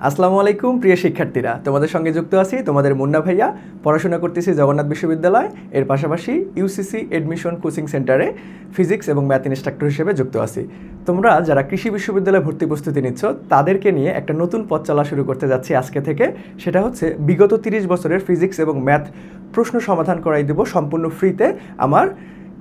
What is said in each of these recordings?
আসসালামু আলাইকুম প্রিয় শিক্ষার্থীরা, তোমাদের সঙ্গে যুক্ত আছি তোমাদের মুন্না ভাইয়া। পড়াশোনা করতেছি জগন্নাথ বিশ্ববিদ্যালয়, এর পাশাপাশি ইউসিসি এডমিশন কোচিং সেন্টারে ফিজিক্স এবং ম্যাথ ইনস্ট্রাক্টর হিসেবে যুক্ত আছি। তোমরা যারা কৃষি বিশ্ববিদ্যালয়ে ভর্তি প্রস্তুতি নিচ্ছ তাদেরকে নিয়ে একটা নতুন পথ চলা শুরু করতে যাচ্ছি আজকে থেকে। সেটা হচ্ছে বিগত 30 বছরের ফিজিক্স এবং ম্যাথ প্রশ্ন সমাধান করাই দেব সম্পূর্ণ ফ্রিতে আমার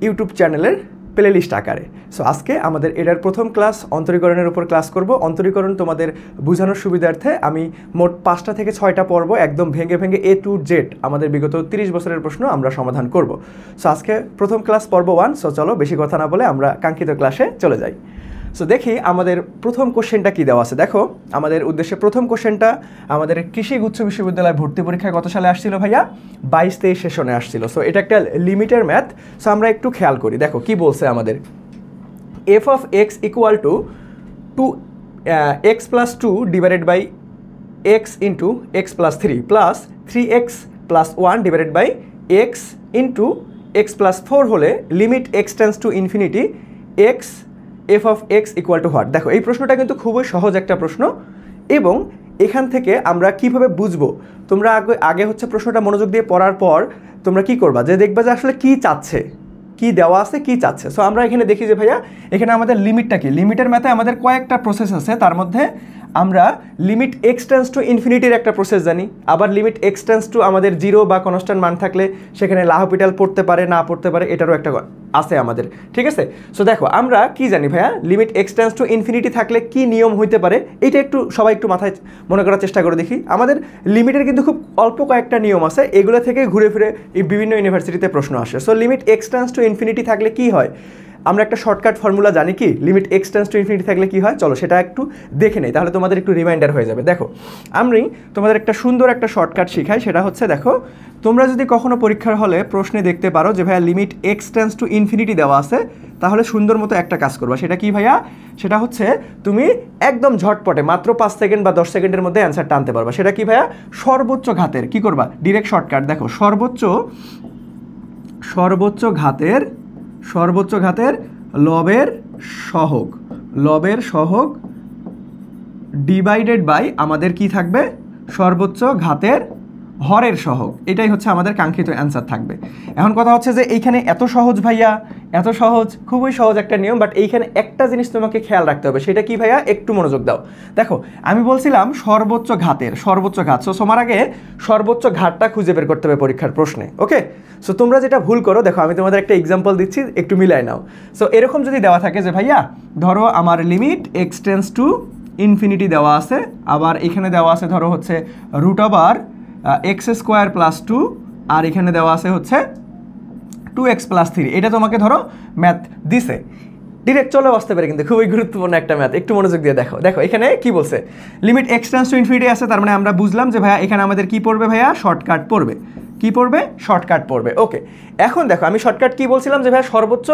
ইউটিউব চ্যানেলের প্লে লিস্ট আকারে। সো আজকে আমাদের এটার প্রথম ক্লাস অন্তরীকরণের উপর ক্লাস করব। অন্তরীকরণ তোমাদের বোঝানোর সুবিধার্থে আমি মোট 5টা থেকে 6টা পর্ব একদম ভেঙে ভেঙে A to Z আমাদের বিগত 30 বছরের প্রশ্ন আমরা সমাধান করব। সো আজকে প্রথম ক্লাস পর্ব 1। সো চলো বেশি কথা না বলে আমরা কাঙ্ক্ষিত ক্লাসে চলে যাই। সো দেখি আমাদের প্রথম কোশ্চেনটা কী দেওয়া আছে। দেখো আমাদের উদ্দেশ্যে প্রথম কোশ্চেনটা আমাদের কৃষি গুচ্ছ বিশ্ববিদ্যালয় ভর্তি পরীক্ষায় কত সালে আসছিল ভাইয়া? 22-23 সেশনে আসছিল। সো এটা একটা লিমিটের ম্যাথ। সো আমরা একটু খেয়াল করি, দেখো কি বলছে আমাদের। f of x equal to 2x plus 2 divided by x into x plus 3 plus 3x plus 1 divided by x into x plus 4 হলে limit x tends to infinity x f of x equal to what? দেখো এই প্রশ্নটা কিন্তু খুবই সহজ একটা প্রশ্ন এবং এখান থেকে আমরা কিভাবে বুঝবো, তোমরা আগে হচ্ছে প্রশ্নটা মনোযোগ দিয়ে পড়ার পর তোমরা কি করবা, যে দেখবা যে আসলে কি চাচ্ছে, কি দেওয়া আছে, কি চাচ্ছে। সো আমরা এখানে দেখি যে ভাইয়া এখানে আমাদের লিমিটটা কি, লিমিটের ম্যাথে আমাদের কয়েকটা প্রসেস আছে, তার মধ্যে আমরা লিমিট এক্স টেন্স টু ইনফিনিটির একটা প্রসেস জানি, আবার লিমিট এক্স টেন্স টু আমাদের 0 বা কনস্ট্যান্ট মান থাকলে সেখানে লাহপিটাল পড়তে পারে না পড়তে পারে, এটারও একটা আছে আমাদের, ঠিক আছে। সো দেখো আমরা কি জানি ভাইয়া, limit x tends to infinity থাকলে কি নিয়ম হইতে পারে এটা একটু সবাই একটু মাথায় মনে করার চেষ্টা করে দেখি। আমাদের লিমিটের কিন্তু খুব অল্প কয়েকটা নিয়ম আছে, এগুলো থেকে ঘুরে ফিরে এই বিভিন্ন ইউনিভার্সিটিতে প্রশ্ন আসে। So limit x tends to infinity থাকলে কি হয়, আমরা একটা শর্টকাট ফর্মুলা জানি কি, limit x tends to infinity থাকলে কি হয়, চলো সেটা একটু দেখে নেই, তাহলে তোমাদের একটু রিমাইন্ডার হয়ে যাবে। দেখো আমি তোমাদের একটা সুন্দর একটা শর্টকাট শিখাই, সেটা হচ্ছে দেখো তোমরা যদি কখনো পরীক্ষার হলে প্রশ্নে দেখতে পারো যে ভাইয়া limit x tends to infinity দেওয়া আছে, তাহলে সুন্দর মতো একটা কাজ করবা। সেটা কি ভাইয়া? সেটা হচ্ছে তুমি একদম ঝটপটে মাত্র 5 সেকেন্ড বা 10 সেকেন্ডের মধ্যে অ্যান্সারটা আনতে পারবা। সেটা কি ভাইয়া? সর্বোচ্চ ঘাতের কি করবা, ডিরেক্ট শর্টকাট। দেখো সর্বোচ্চ ঘাতের লবের সহগ ডিভাইডেড বাই আমাদের কি থাকবে, সর্বোচ্চ ঘাতের হরের সহগ। এটাই হচ্ছে আমাদের কাঙ্ক্ষিত অ্যান্সার থাকবে। এখন কথা হচ্ছে যে এইখানে এত সহজ ভাইয়া, এত সহজ, খুবই সহজ একটা নিয়ম, বাট এইখানে একটা জিনিস তোমাকে খেয়াল রাখতে হবে। সেটা কি ভাইয়া? একটু মনোযোগ দাও। দেখো আমি বলছিলাম সর্বোচ্চ ঘাত। সো তোমার আগে সর্বোচ্চ ঘাতটা খুঁজে বের করতে হবে পরীক্ষার প্রশ্নে, ওকে। সো তোমরা যেটা ভুল করো, দেখো আমি তোমাদের একটা এক্সাম্পল দিচ্ছি, একটু মিলাই নাও। সো এরকম যদি দেওয়া থাকে যে ভাইয়া ধরো আমার limit x tends to infinity দেওয়া আছে, আবার এখানে দেওয়া আছে ধরো হচ্ছে √(x² + 2) আর এখানে দেওয়া আছে হচ্ছে 2x + 3। এটা তোমাকে ধরো ম্যাথ দিছে, ডিরেক্ট চলে আসতে পারে, কিন্তু খুবই গুরুত্বপূর্ণ একটা ম্যাথ, একটু মনোযোগ দিয়ে দেখো। দেখো এখানে কি বলছে, limit x tends to infinity আছে, তার মানে আমরা বুঝলাম যে ভাইয়া এখানে আমাদের কি পড়বে ভাইয়া, শর্টকাট পড়বে, ওকে। এখন দেখো আমি শর্টকাট কি বলছিলাম যে ভাইয়া সর্বোচ্চ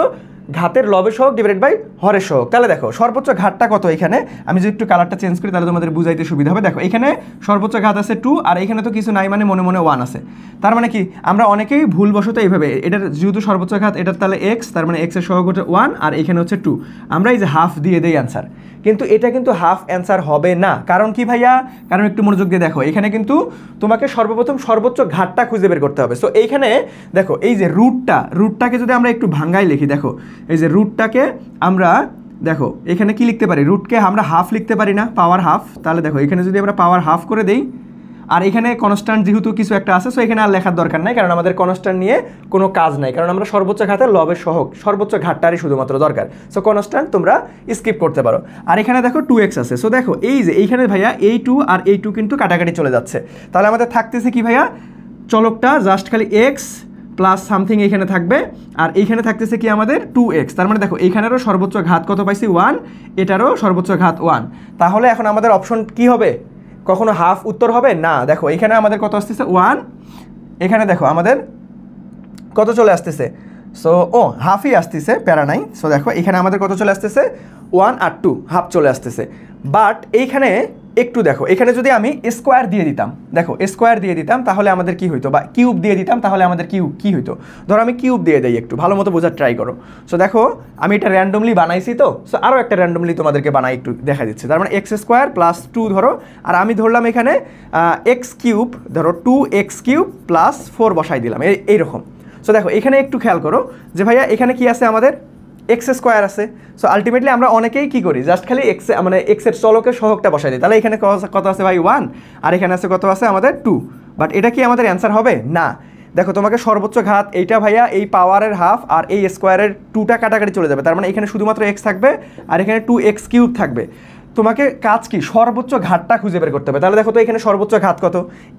ঘাতের লবের সহগ ডিভাইডেড বাই হরের সহগ। তাহলে দেখো সর্বোচ্চ ঘাতটা কত, এখানে আমি যদি একটু কালারটা চেঞ্জ করি তাহলে তোমাদের বুঝাইতে সুবিধা হবে। দেখো এখানে সর্বোচ্চ ঘাত আছে 2, আর এখানে তো কিছু নাই, মানে মনে মনে 1 আছে। তার মানে কি আমরা অনেকেই ভুলবশত এইভাবে, এটার যেহেতু সর্বোচ্চ ঘাত এটার তাহলে x, তার মানে x এর সহগ হচ্ছে 1 আর এখানে হচ্ছে 2, আমরা এই যে হাফ দিয়ে দেই অ্যান্সার, কিন্তু এটা কিন্তু হাফ অ্যান্সার হবে না। কারণ কি ভাইয়া? কারণ একটু মনোযোগ দিয়ে দেখো, এখানে কিন্তু তোমাকে সর্বপ্রথম সর্বোচ্চ ঘাতটা খুঁজে বের করতে হবে। সো এইখানে দেখো এই যে রুটটাকে যদি আমরা একটু ভাঙ্গাই লিখি, দেখো এই যে রুটটাকে আমরা দেখো এখানে কি লিখতে পারি, রুটকে আমরা হাফ লিখতে পারি না, পাওয়ার হাফ। তাহলে দেখো এখানে যদি আমরা পাওয়ার হাফ করে দেই, আর এখানে কনস্ট্যান্ট যেহেতু কিছু একটা আছে, সো এখানে আর লেখার দরকার নাই, কারণ আমাদের কনস্ট্যান্ট নিয়ে কোনো কাজ নাই, কারণ আমরা সর্বোচ্চ ঘাতের লবের সহগ সর্বোচ্চ ঘাতটারই শুধুমাত্র দরকার। সো কনস্ট্যান্ট তোমরা স্কিপ করতে পারো। আর এখানে দেখো 2x আছে। সো দেখো এই যে এইখানে ভাইয়া এই 2 আর এই 2 কিন্তু কাটাকাটি চলে যাচ্ছে, তাহলে আমাদের থাকতেছে কি ভাইয়া, চলকটা জাস্ট খালি x প্লাস সামথিং এখানে থাকবে, আর এইখানে থাকতেছে কি আমাদের 2x। তার মানে দেখো এইখানেরও সর্বোচ্চ ঘাত কত পাইছি, 1, এটারও সর্বোচ্চ ঘাত 1। তাহলে এখন আমাদের অপশন কি হবে, কখনো হাফ উত্তর হবে না। দেখো এখানে আমাদের কত আসতেছে 1, এখানে দেখো আমাদের কত চলে আসতেছে, সো হাফই আসতেছে, প্যারা নাই। সো দেখো এখানে আমাদের কত চলে আসতেছে, 1 আর 2, হাফ চলে আসতেছে। বাট এইখানে একটু দেখো এখানে যদি আমি স্কোয়ার দিয়ে দিতাম, দেখো স্কোয়ার দিয়ে দিতাম তাহলে আমাদের কি হইতো, বা কিউব দিয়ে দিতাম তাহলে আমাদের কি হইতো। ধরো আমি কিউব দিয়ে দিই, একটু ভালো মতো বোঝার ট্রাই করো। সো দেখো আমি এটা র্যান্ডমলি বানাইছি, তো সো আরও একটা র্যান্ডমলি তোমাদেরকে বানাই একটু দেখা দিচ্ছে। তার মানে এক্স স্কোয়ার প্লাস 2 ধরো, আর আমি ধরলাম এখানে এক্স কিউব, ধরো 2x কিউব প্লাস 4 বসাই দিলাম এইরকম। সো দেখো এখানে একটু খেয়াল করো যে ভাইয়া এখানে কি আছে, আমাদের এক্স স্কোয়ার আছে। সো আলটিমেটলি আমরা অনেকেই কী করি, জাস্ট খালি এক্স মানে এক্সের চলকের সহগটা বসাই দিই, তাহলে এখানে কত আছে ভাই 1, আর এখানে আছে কত আছে আমাদের 2। বাট এটা কি আমাদের অ্যান্সার হবে না। দেখো তোমাকে সর্বোচ্চ ঘাত এইটা ভাইয়া, এই পাওয়ারের হাফ আর এই স্কোয়ারের 2টা কাটাকাটি চলে যাবে, তার মানে এখানে শুধুমাত্র এক্স থাকবে আর এখানে 2x কিউব থাকবে। তোমাকে কাজ কি, সর্বোচ্চ ঘাতটা খুঁজে বের করতে হবে। তাহলে দেখো তো এখানে সর্বোচ্চ ঘাত কত,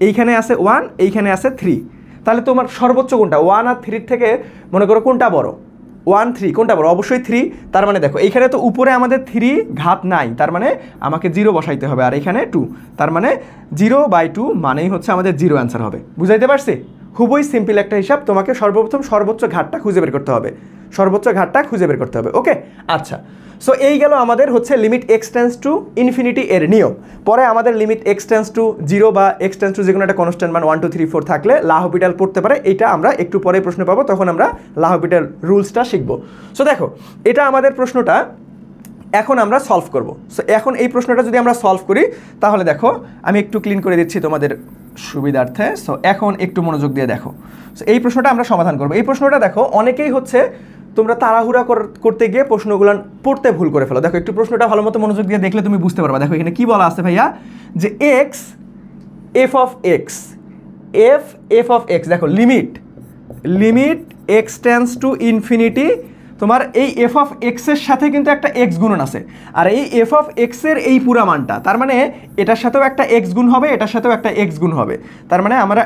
এইখানে আছে 1, এইখানে আছে 3, তাহলে তোমার সর্বোচ্চ কোনটা, 1 আর 3 থেকে মনে করো কোনটা বড়, 1 3 কোনটা বড়, অবশ্যই 3। তার মানে দেখো এইখানে তো উপরে আমাদের 3 ঘাত নাই, তার মানে আমাকে 0 বসাইতে হবে, আর এখানে 2, তার মানে 0/2 মানেই হচ্ছে আমাদের 0 অ্যান্সার হবে। বুঝাইতে পারছি? খুবই সিম্পল একটা হিসাব, তোমাকে সর্বপ্রথম সর্বোচ্চ ঘাতটা খুঁজে বের করতে হবে, সর্বোচ্চ ঘাতটা খুঁজে বের করতে হবে। ওকে আচ্ছা, সো এই গেল আমাদের হচ্ছে limit x tends to infinity এর নিয়ম। পরে আমাদের লিমিট এক্স টেন্স টু 0 বা এক্স টেন্স টু যে কোনো একটা কনস্ট্যান্ট মান 1 2 3 4 থাকলে লা হপিটাল পড়তে পারে, এটা আমরা একটু পরে প্রশ্ন পাবো, তখন আমরা লা হপিটাল রুলসটা শিখবো। সো দেখো এটা আমাদের প্রশ্নটা এখন আমরা সলভ করব। সো এখন এই প্রশ্নটা যদি আমরা সলভ করি তাহলে দেখো আমি একটু ক্লিন করে দিচ্ছি তোমাদের সুবিধার্থে। সো এখন একটু মনোযোগ দিয়ে দেখো। সো এই প্রশ্নটা আমরা সমাধান করব। এই প্রশ্নটা দেখো অনেকেই হচ্ছে তোমরা তাড়াহুড়া করতে গিয়ে প্রশ্নগুলো পড়তে ভুল করে ফেলো। দেখো একটু প্রশ্নটা ভালো মতো মনোযোগ দিয়ে দেখলে তুমি বুঝতে পারবা। দেখো এখানে কি বলা আছে ভাইয়া, যে x f of x, f of x, দেখো limit x tends to infinity, তোমার এই এফ অফ এক্সের সাথে কিন্তু একটা এক্স গুণন আছে, আর এই এফ অফ এক্সের এই পুরা মানটা, তার মানে এটার সাথেও একটা এক্স গুণ হবে, এটার সাথেও একটা এক্স গুণ হবে। তার মানে আমরা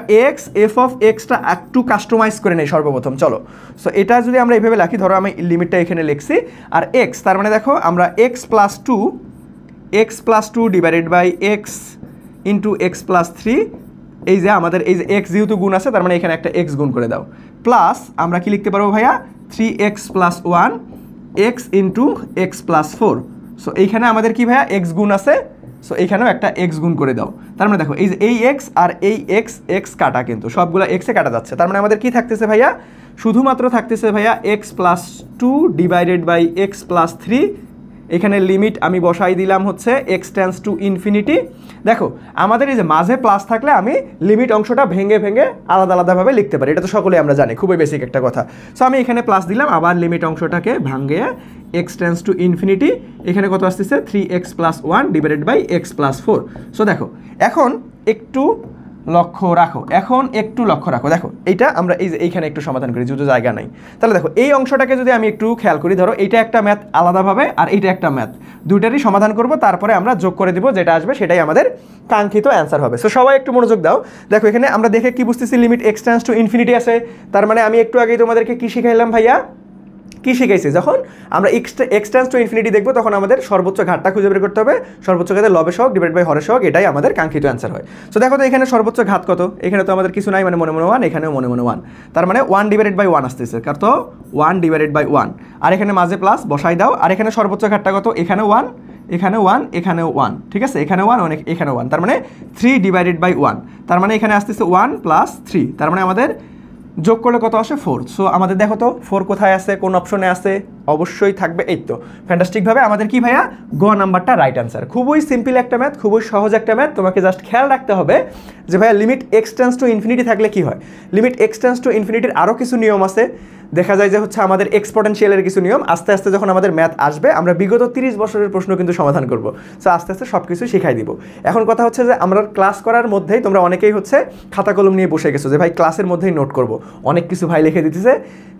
এফ অফ এক্সটা একটু কাস্টমাইজ করে নেই সর্বপ্রথম, চলো। সো এটা যদি আমরা এইভাবে লিখি, ধরো আমি লিমিটটা এখানে লিখছি, আর এক্স, তার মানে দেখো আমরা x plus 2 divided by x into x plus 3, এই যে আমাদের এই যে এক্স যেহেতু গুণ আছে, তার মানে এখানে একটা এক্স গুণ করে দাও, প্লাস আমরা কি লিখতে পারবো ভাইয়া 3x plus 1 x into x plus 4। So এইখানে আমাদের কি ভাইয়া এক্স গুণ আছে, সো এইখানেও একটা এক্স গুণ করে দাও। তার মানে দেখো এই যে এই এক্স আর এই এক্স কাটা, কিন্তু সবগুলো এক্সে কাটা যাচ্ছে, তার মানে আমাদের কি থাকতেছে ভাইয়া, শুধুমাত্র থাকতেছে ভাইয়া x plus 2 divided by x plus 3। এখানে লিমিট আমি বসাই দিলাম হচ্ছে এক্স টেন্স টু ইনফিনিটি। দেখো আমাদের এই যে মাঝে প্লাস থাকলে আমি লিমিট অংশটা ভেঙে আলাদাভাবে লিখতে পারি, এটা তো সকলেই আমরা জানি, খুবই বেসিক একটা কথা। সো আমি এখানে প্লাস দিলাম, আবার লিমিট অংশটাকে ভাঙে এক্স টেন্স টু ইনফিনিটি, এখানে কত আসতেছে 3x plus 1 divided by x plus 4। So দেখো এখন একটু লক্ষ্য রাখো, দেখো এইটা আমরা এই যে এইখানে একটু সমাধান করি যেহেতু জায়গা নাই। তাহলে দেখো এই অংশটাকে যদি আমি একটু খেয়াল করি, ধরো এইটা একটা ম্যাথ আলাদাভাবে আর এইটা একটা ম্যাথ, দুইটারই সমাধান করব, তারপরে আমরা যোগ করে দিব, যেটা আসবে সেটাই আমাদের কাঙ্ক্ষিত অ্যান্সার হবে। সো সবাই একটু মনোযোগ দাও। দেখো এখানে আমরা দেখে কি বুঝতেছি, limit x tends to infinity আছে, তার মানে আমি একটু আগেই তোমাদেরকে কি শিখাইলাম ভাইয়া, কি শিখাইছি, যখন আমরা এক্স টেন্স টু ইনফিনিটি দেখবো তখন আমাদের সর্বোচ্চ ঘাতটা খুঁজে বের করতে হবে, সর্বোচ্চ ঘাতের লবে সহগ ডিভাইড বাই হরের সহগ, এটাই আমাদের কাঙ্ক্ষিত অ্যান্সার হয়। সো দেখো তো এখানে সর্বোচ্চ ঘাত কত, এখানে তো আমাদের কিছু নাই, মানে মনে 1, এখানেও মনে 1, তার মানে 1 ডিভাইডেড বাই 1 আসতেছে, কার তো 1 ডিভাইডেড বাই 1, আর এখানে মাঝে প্লাস বসাই দাও, আর এখানে সর্বোচ্চ ঘাতটা কত, এখানে 1, এখানে 1, এখানেও 1, ঠিক আছে, এখানে 1, এখানে 1, তার মানে 3 ডিভাইডেড বাই 1, তার মানে এখানে আসতেছে 1 প্লাস 3, তার মানে আমাদের যোগ করলে কত আসে 4। সো আমাদের দেখো তো 4 কোথায় আছে, কোন অপশনে আছে, অবশ্যই থাকবে এই তো ফ্যান্টাস্টিকভাবে আমাদের কি ভাইয়া গ নাম্বারটা রাইট অ্যান্সার। খুবই সিম্পল একটা ম্যাথ, খুবই সহজ একটা ম্যাথ, তোমাকে জাস্ট খেয়াল রাখতে হবে যে ভাইয়া limit x tends to infinity থাকলে কি হয়। লিমিট এক্স টেন্স টু ইনফিনিটির আরও কিছু নিয়ম আছে, দেখা যায় যে হচ্ছে আমাদের এক্সপোনেনশিয়ালের কিছু নিয়ম, আস্তে আস্তে যখন আমাদের ম্যাথ আসবে আমরা বিগত 30 বছরের প্রশ্ন কিন্তু সমাধান করব। সো আস্তে আস্তে সব কিছু শিখাই দিব। এখন কথা হচ্ছে যে আমরা ক্লাস করার মধ্যেই তোমরা অনেকেই হচ্ছে খাতা কলম নিয়ে বসে গেছো যে ভাই ক্লাসের মধ্যেই নোট করব, অনেক কিছু ভাই লিখে দিতেছে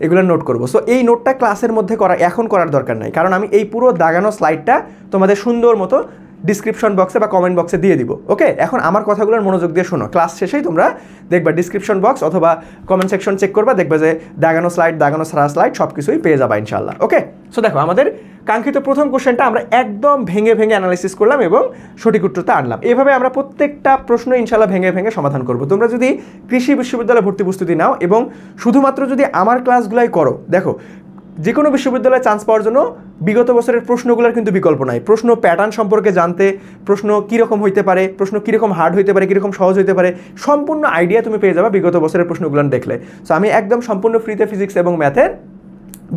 এগুলো নোট করব। সো এই নোটটা ক্লাসের মধ্যে এখন করার দরকার নাই, কারণ আমি এই পুরো দাগানো স্লাইডটা তোমাদের সুন্দর মতো ডিসক্রিপশন বক্সে বা কমেন্ট বক্সে দিয়ে দিব। ওকে, এখন আমার কথাগুলোর মনোযোগ দিয়ে শোনো, ক্লাস শেষেই তোমরা দেখবা ডিসক্রিপশন বক্স অথবা কমেন্ট সেকশন চেক করবা, দেখবা যে দাগানো স্লাইড, দাগানো সারা স্লাইড সব কিছুই পেয়ে যাবা ইনশাল্লাহ। ওকে, সো দেখো আমাদের কাঙ্ক্ষিত প্রথম কোশ্চেনটা আমরা একদম ভেঙে অ্যানালাইসিস করলাম এবং সঠিক উত্তরটা আনলাম। এভাবে আমরা প্রত্যেকটা প্রশ্ন ইনশাল্লাহ ভেঙে সমাধান করব। তোমরা যদি কৃষি বিশ্ববিদ্যালয়ে ভর্তি প্রস্তুতি নাও এবং শুধুমাত্র যদি আমার ক্লাসগুলাই করো, দেখো যে কোনো বিশ্ববিদ্যালয়ে চান্স পাওয়ার জন্য বিগত বছরের প্রশ্নগুলোর কিন্তু বিকল্প নাই। প্রশ্ন প্যাটার্ন সম্পর্কে জানতে, প্রশ্ন কীরকম হইতে পারে, প্রশ্ন কীরকম হার্ড হইতে পারে, কীরকম সহজ হইতে পারে, সম্পূর্ণ আইডিয়া তুমি পেয়ে যাবে বিগত বছরের প্রশ্নগুলো দেখলে। সো আমি একদম সম্পূর্ণ ফ্রিতে ফিজিক্স এবং ম্যাথের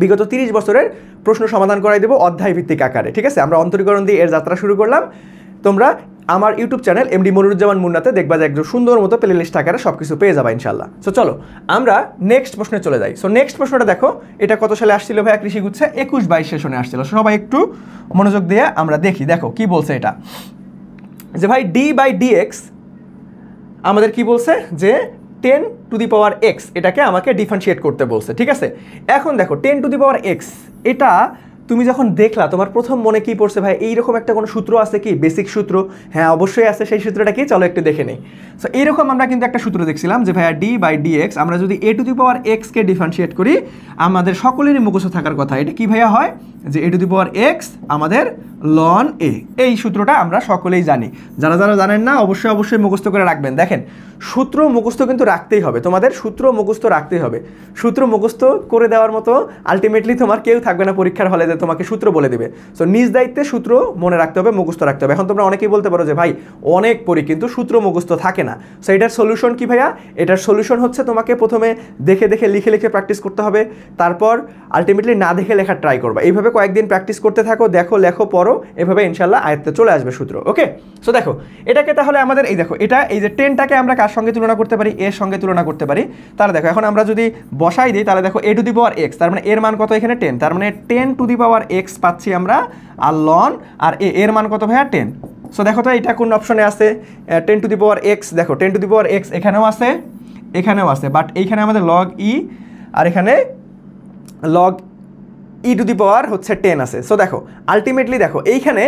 বিগত 30 বছরের প্রশ্ন সমাধান করাই দেবো অধ্যায় ভিত্তিক আকারে। ঠিক আছে, আমরা অন্তরীকরণ দিয়ে এর যাত্রা শুরু করলাম। তোমরা আমার ইউটিউব চ্যানেল এমডি মনিরুজ্জামান মুন্নাতে দেখবা যে একদম সুন্দর মতো প্লে লিস্ট আকারে সব কিছু পেয়ে যাবা ইনশাল্লাহ। সো চলো আমরা নেক্সট প্রশ্নে চলে যাই। সো নেক্সট প্রশ্নটা দেখো, এটা কত সালে আসছিল ভাইয়া? কৃষিগুচ্ছে 21-22 সেশনে আসছিল। সবাই একটু মনোযোগ দিয়ে আমরা দেখি। দেখো কি বলছে এটা, যে ভাই d/dx আমাদের কি বলছে, যে 10⁻x এটাকে আমাকে ডিফারেন্সিয়েট করতে বলছে। ঠিক আছে, এখন দেখো 10⁻x এটা তুমি যখন দেখলা তোমার প্রথম মনে কি পড়ছে ভাই? এইরকম একটা কোনো সূত্র আছে কি, বেসিক সূত্র? হ্যাঁ অবশ্যই আছে। সেই সূত্রটা কি, চলো একটু দেখে নেই। সো এইরকম আমরা কিন্তু একটা সূত্র দেখছিলাম যে ভাইয়া d/dx আমরা যদি a⁻x কে ডিফারেন্সিয়েট করি, আমাদের সকলেরই মুখস্থ থাকার কথা। এটা কি ভাইয়া হয়, যে a⁻x আমাদের ln a। এই সূত্রটা আমরা সকলেই জানি। যারা যারা জানেন না অবশ্যই মুখস্থ করে রাখবেন। দেখেন সূত্র মুখস্থ কিন্তু রাখতেই হবে, তোমাদের সূত্র মুখস্থ রাখতেই হবে। সূত্র মুখস্থ করে দেওয়ার মতো আলটিমেটলি তোমার কেউ থাকবে না পরীক্ষার হলে যে তোমাকে সূত্র বলে দেবে। সো নিজ দায়িত্বে সূত্র মনে রাখতে হবে, মুখস্থ রাখতে হবে। এখন তোমরা অনেকেই বলতে পারো যে ভাই অনেক পড়ি কিন্তু সূত্র মুখস্থ থাকে না। সো এটার সলিউশন কি ভাইয়া? এটার সলিউশন হচ্ছে তোমাকে প্রথমে দেখে লিখে প্র্যাকটিস করতে হবে, তারপর আলটিমেটলি না দেখে লেখার ট্রাই করবা। এইভাবে কয়েকদিন প্র্যাকটিস করতে থাকো, দেখো লেখো পড়ো, এভাবে ইনশাল্লাহ আয়ত্তে চলে আসবে সূত্র। ওকে, সো দেখো এটাকে তাহলে আমাদের এই দেখো এটা এই যে 10টাকে আমরা কার সঙ্গে তুলনা করতে পারি? এর সঙ্গে তুলনা করতে পারি। তাহলে দেখো এখন আমরা যদি বসাই দিই তাহলে দেখো a⁻x, তার মানে এর মান কত এখানে 10, তার মানে 10⁻x পাচ্ছি আমরা, আর ln আর এর মান কত ভাইয়া? 10। সো দেখো তো এটা কোন অপশনে আছে? 10⁻x, দেখো 10⁻x এখানেও আছে, এখানেও আছে, বাট এইখানে আমাদের log e আর এখানে log হচ্ছে 10 আছে। সো দেখো আলটিমেটলি দেখো এইখানে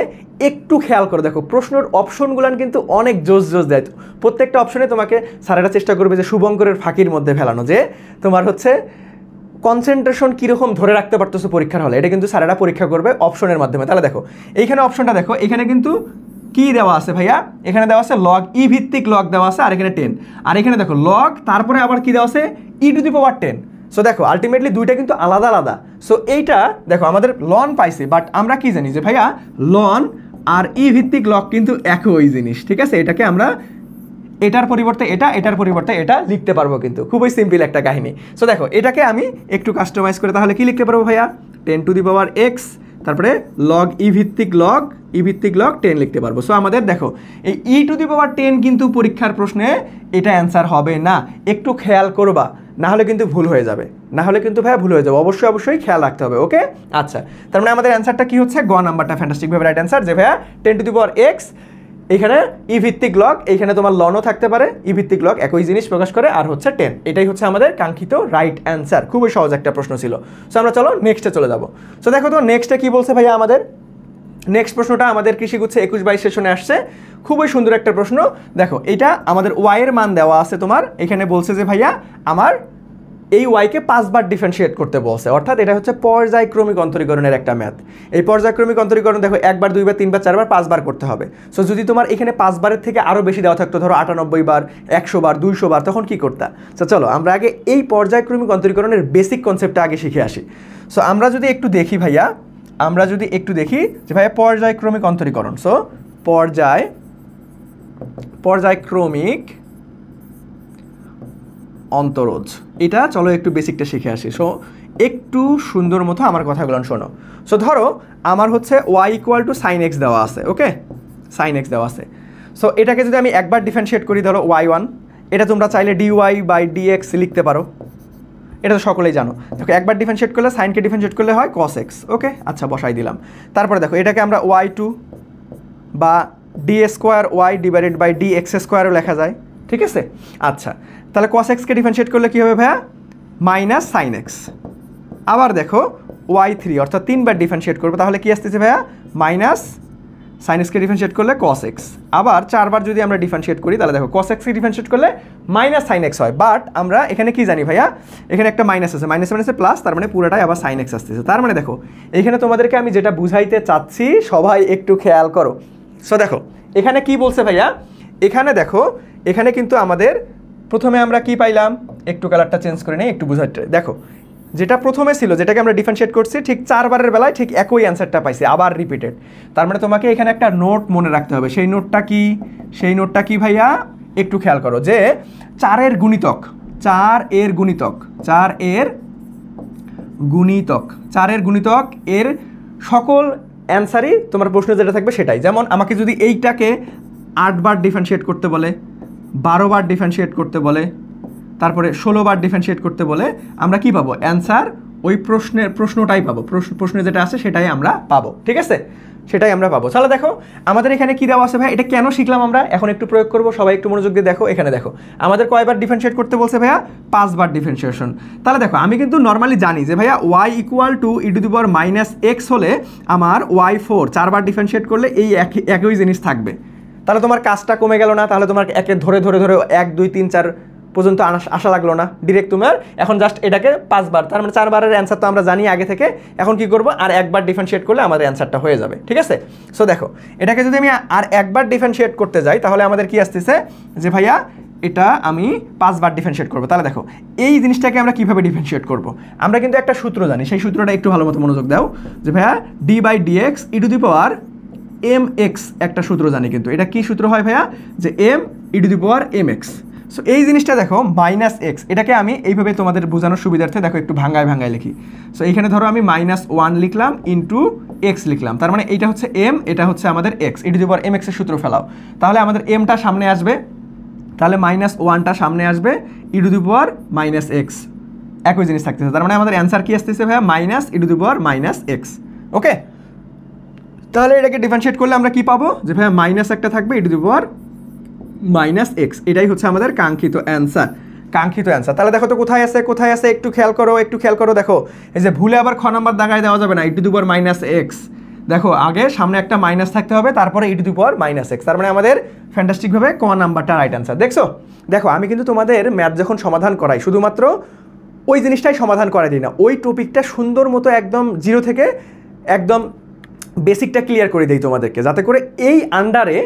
একটু খেয়াল করে দেখো প্রশ্নের অপশনগুলান কিন্তু অনেক জোস দেয়। প্রত্যেকটা অপশনে তোমাকে স্যারেরা চেষ্টা করবে যে শুভঙ্করের ফাঁকির মধ্যে ফেলানো, যে তোমার হচ্ছে কনসেন্ট্রেশন কীরকম ধরে রাখতে পারতেছো পরীক্ষার হলে, এটা কিন্তু স্যারেরা পরীক্ষা করবে অপশনের মাধ্যমে। তাহলে দেখো এইখানে অপশনটা দেখো, এখানে কিন্তু কি দেওয়া আছে ভাইয়া? এখানে দেওয়া আছে log e ভিত্তিক log দেওয়া আছে, আর এখানে 10, আর এখানে দেখো log তারপরে আবার কি দেওয়া আছে? e⁻10। সো দেখো আলটিমেটলি দুইটা কিন্তু আলাদা। সো এইটা দেখো আমাদের লন পাইছে, বাট আমরা কি জানি যে ভাইয়া লন আর ই ভিত্তিক লগ কিন্তু একই জিনিস। ঠিক আছে, এটাকে আমরা এটার পরিবর্তে এটা, এটার পরিবর্তে এটা লিখতে পারবো, কিন্তু খুবই সিম্পল একটা কাহিনী। সো দেখো এটাকে আমি একটু কাস্টমাইজ করে তাহলে কি লিখতে পারবো ভাইয়া? 10⁻x তারপরে log e ভিত্তিক log 10 লিখতে পারবো। সো আমাদের দেখো এই e⁻10 কিন্তু পরীক্ষার প্রশ্নে এটা অ্যান্সার হবে না, একটু খেয়াল করবা, না হলে কিন্তু ভুল হয়ে যাবে, অবশ্যই খেয়াল রাখতে হবে। ওকে, আচ্ছা, তার মানে আমাদের অ্যান্সারটা কি হচ্ছে? গ নাম্বারটা ফ্যান্টাস্টিকভাবে রাইট অ্যান্সার, যে ভাইয়া 10⁻x এইখানে ই ভিত্তিক লগ, এইখানে তোমার লনও থাকতে পারে, ই ভিত্তিক লগ একই জিনিস প্রকাশ করে, আর হচ্ছে 10। এটাই হচ্ছে আমাদের কাঙ্ক্ষিত রাইট অ্যান্সার। খুবই সহজ একটা প্রশ্ন ছিল। সো আমরা চলো নেক্সটে চলে যাবো। সো দেখো তো নেক্সটে কি বলছে ভাইয়া আমাদের? নেক্সট প্রশ্নটা আমাদের কৃষিগুচ্ছে 21-22 সেশনে আসছে। খুবই সুন্দর একটা প্রশ্ন। দেখো এটা আমাদের ওয়াইয়ের মান দেওয়া আছে তোমার, এখানে বলছে যে ভাইয়া আমার এই ওয়াইকে 5 বার ডিফারেন্সিয়েট করতে বলছে, অর্থাৎ এটা হচ্ছে পর্যায়ক্রমিক অন্তরীকরণের একটা ম্যাথ। এই পর্যায়ক্রমিক অন্তরীকরণ দেখো 1 বার 2 বার 3 বার 4 বার 5 বার করতে হবে। সো যদি তোমার এখানে 5 বারের থেকে আরও বেশি দেওয়া থাকতো, ধরো 98 বার, 100 বার, 200 বার, তখন কি করতা? সো চলো আমরা আগে এই পর্যায়ক্রমিক অন্তরীকরণের বেসিক কনসেপ্টটা আগে শিখে আসি। সো আমরা যদি একটু দেখি ভাইয়া, যে ভাইয়া পর্যায়ক্রমিক অন্তরীকরণ, সো পর্যায়ক্রমিক অন্তরজ, এটা চলো একটু বেসিকটা শিখে আসি। সো একটু সুন্দর মতো আমার কথাগুলো শোনো। সো ধরো আমার হচ্ছে y = sin x দেওয়া আছে, ওকে, sin x দেওয়া আছে। সো এটাকে যদি আমি একবার ডিফারেন্সিয়েট করি, ধরো y1, এটা তোমরা চাইলে dy/dx লিখতে পারো, এটা তো সকলেই জানো। দেখো একবার ডিফারেন্সিয়েট করলে, সাইনকে ডিফারেন্সিয়েট করলে হয় cos x, ওকে, আচ্ছা বসাই দিলাম। তারপরে দেখো এটাকে আমরা y2 বা d²y/dx² লেখা যায়, ঠিক আছে। আচ্ছা তাহলে cos x কে ডিফারেন্সিয়েট করলে কী হবে ভাইয়া? -sin x। আবার দেখো y3 অর্থাৎ 3 বার ডিফারেন্সিয়েট করবো, তাহলে কি আসতেছে ভাইয়া? -sin x কে ডিফারেন্সিয়েট করলে cos x। আবার 4 বার যদি আমরা ডিফারেন্সিয়েট করি, তাহলে দেখো cos x কে ডিফারেন্সিয়েট করলে -sin x হয়। বাট আমরা এখানে কি জানি ভাইয়া? এখানে একটা মাইনাস আছে, মাইনাসে প্লাস, তার মানে পুরোটাই আবার sin x আসতেছে। তার মানে দেখো এখানে তোমাদেরকে আমি যেটা বুঝাইতে চাচ্ছি সবাই একটু খেয়াল করো। সো দেখো এখানে কি বলছে ভাইয়া? এখানে দেখো এখানে কিন্তু আমাদের প্রথমে আমরা কি পাইলাম? একটু কালারটা চেঞ্জ করে নেই, একটু বুঝাইতে। দেখো যেটা প্রথমে ছিল, যেটাকে আমরা ডিফারেন্সিয়েট করছি, ঠিক 4 বারের বেলায় ঠিক একই অ্যান্সারটা পাইছি, আবার রিপিটেড। তার মানে তোমাকে এখানে একটা নোট মনে রাখতে হবে। সেই নোটটা কি? সেই নোটটা কি ভাইয়া? একটু খেয়াল করো যে 4 এর গুণিতক, 4 এর গুণিতক, 4 এর গুণিতক, 4 এর গুণিতক এর সকল অ্যান্সারই তোমার প্রশ্ন যেটা থাকবে সেটাই। যেমন আমাকে যদি এইটাকে 8 বার ডিফারেন্সিয়েট করতে বলে, 12 বার ডিফারেন্সিয়েট করতে বলে, তারপরে 16 বার ডিফারেন্সিয়েট করতে বলে, আমরা কি পাবো? অ্যান্সার ওই প্রশ্নটাই পাবো, প্রশ্নে যেটা আছে সেটাই আমরা পাবো। ঠিক আছে, সেটাই আমরা পাবো। তাহলে দেখো আমাদের এখানে কী দেওয়া আছে ভাই, এটা কেন শিখলাম আমরা, এখন একটু প্রয়োগ করবো। সবাই একটু মনোযোগ দিয়ে দেখো। এখানে দেখো আমাদের কয়বার ডিফারেন্সিয়েট করতে বলছে ভাইয়া? 5 বার ডিফারেন্সিয়েশন। তাহলে দেখো আমি কিন্তু নর্মালি জানি যে ভাইয়া y ইকুয়াল টু e⁻⁻x হলে আমার y4 4 বার ডিফারেন্সিয়েট করলে এই একই জিনিস থাকবে। তাহলে তোমার কাজটা কমে গেল না? তাহলে তোমার একে ধরে 1 2 3 4 পর্যন্ত আসা লাগলো না, ডিরেক্ট তোমার এখন জাস্ট এটাকে 5 বার, তার মানে 4 বারের অ্যান্সার তো আমরা জানি আগে থেকে। এখন কি করব? আর একবার ডিফারেন্সিয়েট করলে আমাদের অ্যান্সারটা হয়ে যাবে। ঠিক আছে, সো দেখো এটাকে যদি আমি আর একবার ডিফারেন্সিয়েট করতে যাই তাহলে আমাদের কি আসতেছে যে ভাইয়া এটা আমি 5 বার ডিফারেন্সিয়েট করব। তাহলে দেখো এই জিনিসটাকে আমরা কিভাবে ডিফারেন্সিয়েট করব? আমরা কিন্তু একটা সূত্র জানি, সেই সূত্রটা একটু ভালো মতো মনোযোগ দাও যে ভাইয়া d/dx e⁻mx একটা সূত্র জানি। কিন্তু এটা কি সূত্র হয় ভাইয়া? যে m e⁻mx। সো এই জিনিসটা দেখো -x, এটাকে আমি এইভাবে তোমাদের বোঝানোর সুবিধার্থে দেখো একটু ভাঙায় লিখি। সো এইখানে ধরো আমি -1 লিখলাম ইন্টু x লিখলাম, তার মানে এইটা হচ্ছে m, এটা হচ্ছে আমাদের x, e⁻mx এর সূত্র ফেলাও। তাহলে আমাদের mটা সামনে আসবে, তাহলে -1টা সামনে আসবে, e⁻−x একই জিনিস থাকতেছে। তার মানে আমাদের অ্যান্সার কি আসতেছে ভাইয়া? -e⁻−x। ওকে, তাহলে এটাকে ডিফারেন্সিয়েট করলে আমরা কি পাবো? যে ভাইয়া মাইনাস একটা থাকবে, e⁻−x, এটাই হচ্ছে আমাদের কাঙ্ক্ষিত অ্যান্সার। তাহলে দেখো তো কোথায় আছে একটু খেয়াল করো। দেখো এই যে ভুলে আবার খ নাম্বার দাগায় দেওয়া যাবে না, e⁻−x। দেখো আগে সামনে একটা মাইনাস থাকতে হবে, তারপরে e⁻−x, তার মানে আমাদের ফ্যান্টাস্টিকভাবে ক নাম্বারটা রাইট অ্যান্সার। দেখো আমি কিন্তু তোমাদের ম্যাথ যখন সমাধান করাই শুধুমাত্র ওই জিনিসটাই সমাধান করাই দিই না, ওই টপিকটা সুন্দর মতো একদম 0 থেকে একদম বেসিকটা ক্লিয়ার করে দিই তোমাদেরকে, যাতে করে এই আন্ডারে